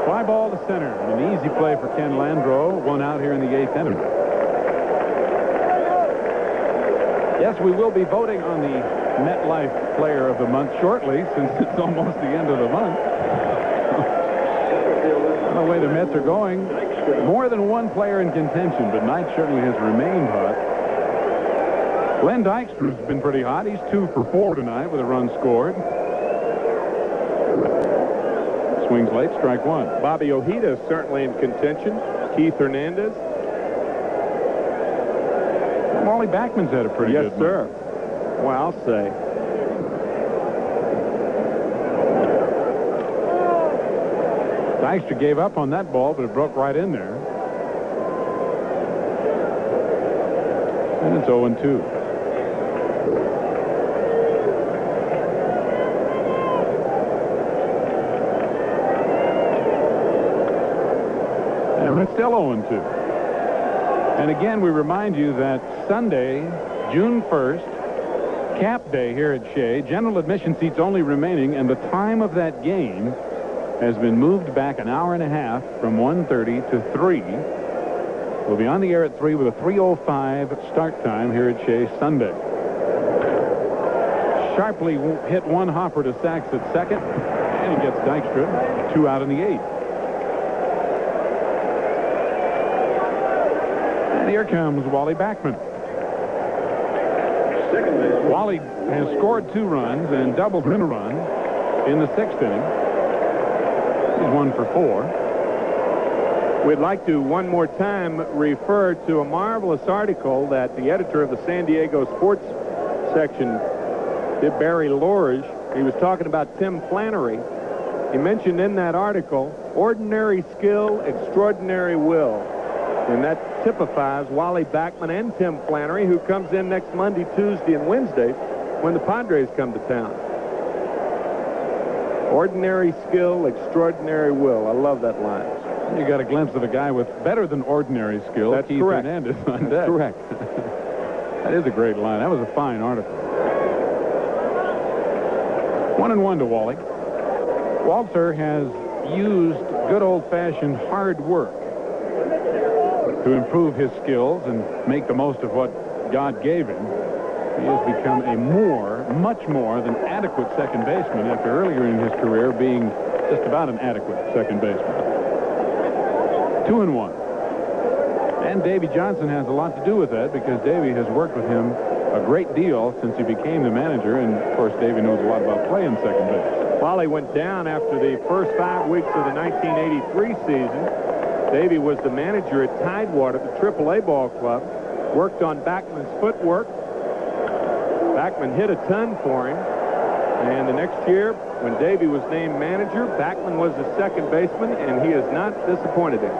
Fly ball to center. An easy play for Ken Landreau. 1 out here in the 8th inning. Yes, we will be voting on the Met Life Player of the Month shortly, since it's almost the end of the month. The way the Mets are going, more than one player in contention, but Knight certainly has remained hot. Glenn Dykstra's been pretty hot. He's 2 for 4 tonight with a run scored. Swings late, strike 1. Bobby Ojeda is certainly in contention. Keith Hernandez. Wally Backman's had a pretty good Yes, sir. Well, I'll say. Dykstra gave up on that ball, but it broke right in there. And it's 0-2. And it's still 0-2. And again, we remind you that Sunday, June 1st, Cap Day here at Shea. General admission seats only remaining, and the time of that game has been moved back an hour and a half from 1:30 to 3. We'll be on the air at 3 with a 3:05 start time here at Shea Sunday. Sharply hit one hopper to Sachs at second, and he gets Dykstra 2 out in the 8th. And here comes Wally Backman. Wally has scored 2 runs and doubled in a run in the 6th inning. He's 1 for 4. We'd like to one more time refer to a marvelous article that the editor of the San Diego Sports section did, Barry Lorge. He was talking about Tim Flannery. He mentioned in that article, ordinary skill, extraordinary will. And that typifies Wally Backman and Tim Flannery, who comes in next Monday, Tuesday, and Wednesday when the Padres come to town. Ordinary skill, extraordinary will. I love that line. You got a glimpse of a guy with better than ordinary skill. That's Keith correct. Hernandez on deck. That's correct. That is a great line. That was a fine article. 1-1 to Wally. Walter has used good old-fashioned hard work to improve his skills and make the most of what God gave him. He has become a much more than adequate second baseman after earlier in his career being just about an adequate second baseman. 2-1. And Davy Johnson has a lot to do with that because Davy has worked with him a great deal since he became the manager, and of course Davy knows a lot about playing second base. Wally went down after the first 5 weeks of the 1983 season. Davy was the manager at Tidewater, the AAA ball club, worked on Backman's footwork. Backman hit a ton for him, and the next year when Davy was named manager, Backman was the second baseman, and he has not disappointed him.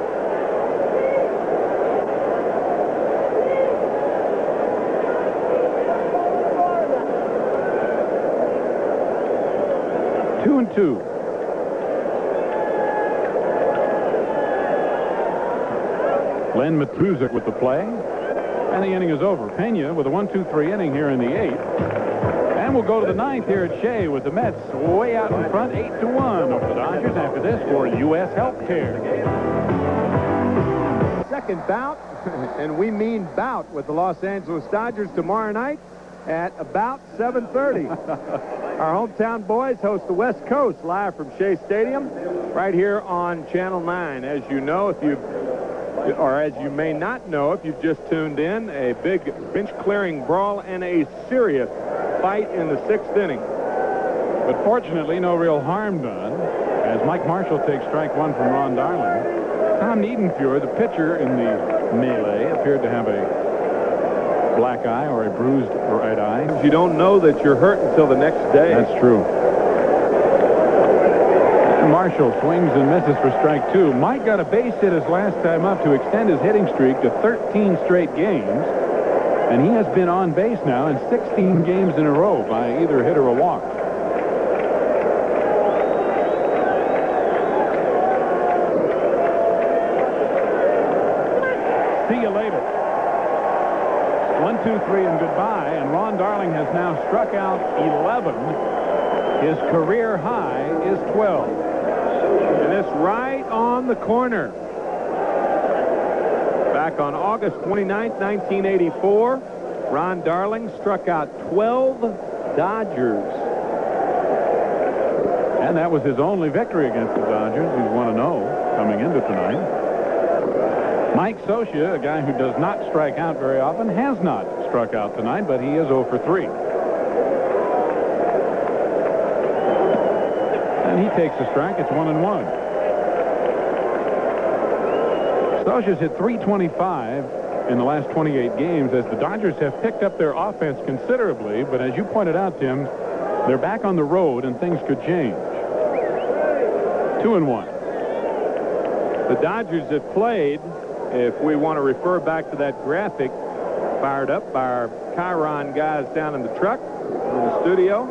Two and two. Len Matruzek with the play. And the inning is over. Pena with a 1-2-3 inning here in the 8th. And we'll go to the 9th here at Shea with the Mets way out in front, 8-1 over the Dodgers after this for U.S. Healthcare. Second bout, and we mean bout, with the Los Angeles Dodgers tomorrow night at about 7:30. Our hometown boys host the West Coast live from Shea Stadium right here on Channel 9. As you know, as you may not know if you've just tuned in, a big bench-clearing brawl and a serious fight in the 6th inning. But fortunately, no real harm done, as Mike Marshall takes strike 1 from Ron Darling. Tom Niedenfuhr, the pitcher in the melee, appeared to have a black eye or a bruised right eye. You don't know that you're hurt until the next day. That's true. Marshall swings and misses for strike 2. Mike got a base hit his last time up to extend his hitting streak to 13 straight games. And he has been on base now in 16 games in a row by either hit or a walk. See you later. 1-2-3 and goodbye. And Ron Darling has now struck out 11. His career high is 12. And it's right on the corner. Back on August 29th, 1984, Ron Darling struck out 12 Dodgers. And that was his only victory against the Dodgers. He's 1-0 coming into tonight. Mike Scioscia, a guy who does not strike out very often, has not struck out tonight, but he is 0 for 3. And he takes a strike. It's 1-1. Scioscia's hit .325 in the last 28 games as the Dodgers have picked up their offense considerably, but as you pointed out, Tim, they're back on the road and things could change. 2-1. The Dodgers have played, if we want to refer back to that graphic fired up by our Chiron guys down in the truck in the studio,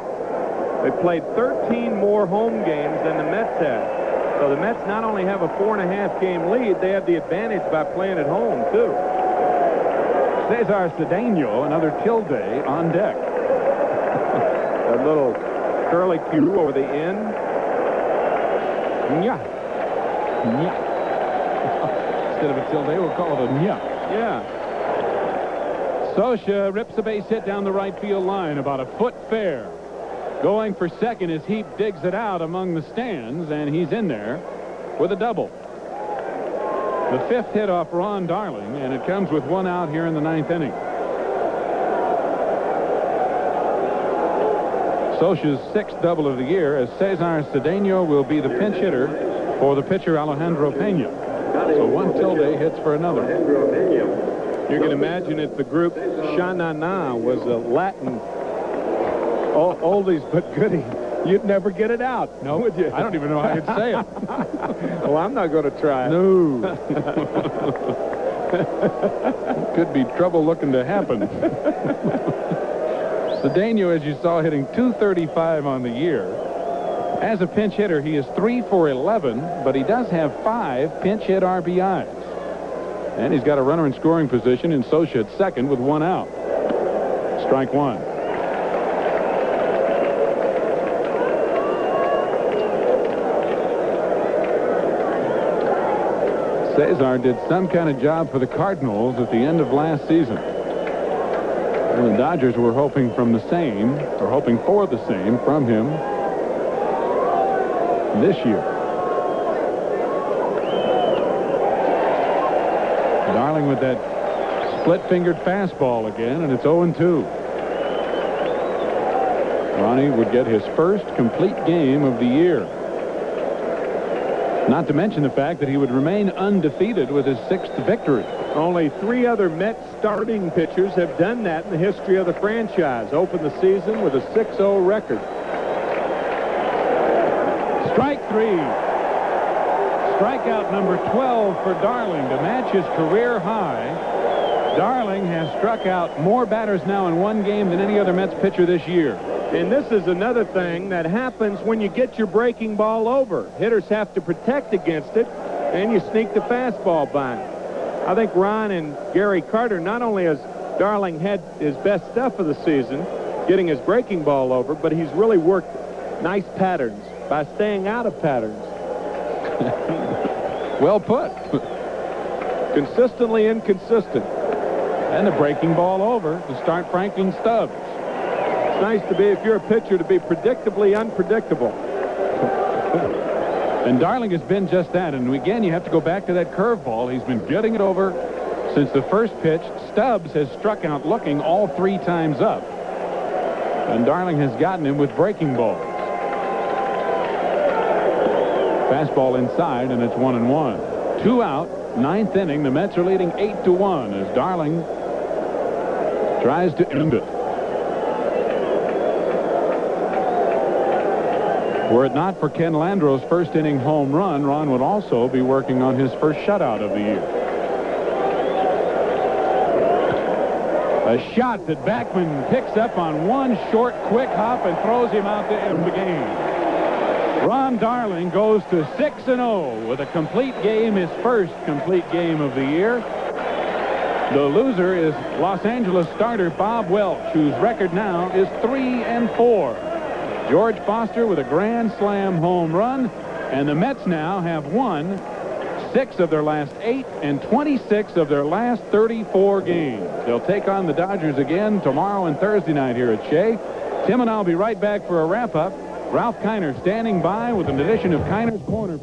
they played 13 more home games than the Mets have. So the Mets not only have a 4.5 game lead, they have the advantage by playing at home, too. Cesar Cedeno, another tilde on deck. A little curly cue over the end. Nya. Nya. Instead of a tilde, we'll call it a nya. Yeah. Scioscia rips a base hit down the right field line, about a foot fair. Going for second as Heap digs it out among the stands, and he's in there with a double. The fifth hit off Ron Darling, and it comes with one out here in the ninth inning. Scioscia's sixth double of the year, as Cesar Cedeno will be the pinch hitter for the pitcher Alejandro Pena. So one tilde hits for another. You can imagine if the group Sha-Na-Na was a Latin oldies but goodies, you'd never get it out. No, would you? I don't even know how you'd say it. Well, I'm not going to try it. No. Could be trouble looking to happen. Cedeno, as you saw, hitting .235 on the year. As a pinch hitter, he is 3 for 11, but he does have 5 pinch hit RBIs. And he's got a runner in scoring position in Scioscia at second with one out. Strike one. Cesar did some kind of job for the Cardinals at the end of last season. And the Dodgers were hoping for the same from him this year. Darling with that split-fingered fastball again, and it's 0-2. Ronnie would get his first complete game of the year. Not to mention the fact that he would remain undefeated with his 6th victory. Only 3 other Mets starting pitchers have done that in the history of the franchise. Opened the season with a 6-0 record. Strike 3. Strikeout number 12 for Darling to match his career high. Darling has struck out more batters now in one game than any other Mets pitcher this year. And this is another thing that happens when you get your breaking ball over. Hitters have to protect against it, and you sneak the fastball by him. I think Ron and Gary Carter, not only has Darling had his best stuff of the season, getting his breaking ball over, but he's really worked nice patterns by staying out of patterns. Well put. Consistently inconsistent. And the breaking ball over to start Franklin Stubbs. It's nice to be, if you're a pitcher, to be predictably unpredictable. And Darling has been just that. And again, you have to go back to that curveball. He's been getting it over since the first pitch. Stubbs has struck out looking all 3 times up. And Darling has gotten him with breaking balls. Fastball inside, and it's 1-1. 2 out, 9th inning. The Mets are leading 8-1 as Darling tries to end it. Were it not for Ken Landreau's first inning home run, Ron would also be working on his first shutout of the year. A shot that Backman picks up on one short, quick hop and throws him out to end the game. Ron Darling goes to 6-0 with a complete game, his first complete game of the year. The loser is Los Angeles starter Bob Welch, whose record now is 3-4. George Foster with a grand slam home run, and the Mets now have won 6 of their last 8 and 26 of their last 34 games. They'll take on the Dodgers again tomorrow and Thursday night here at Shea. Tim and I'll be right back for a wrap-up. Ralph Kiner standing by with an edition of Kiner's Corner.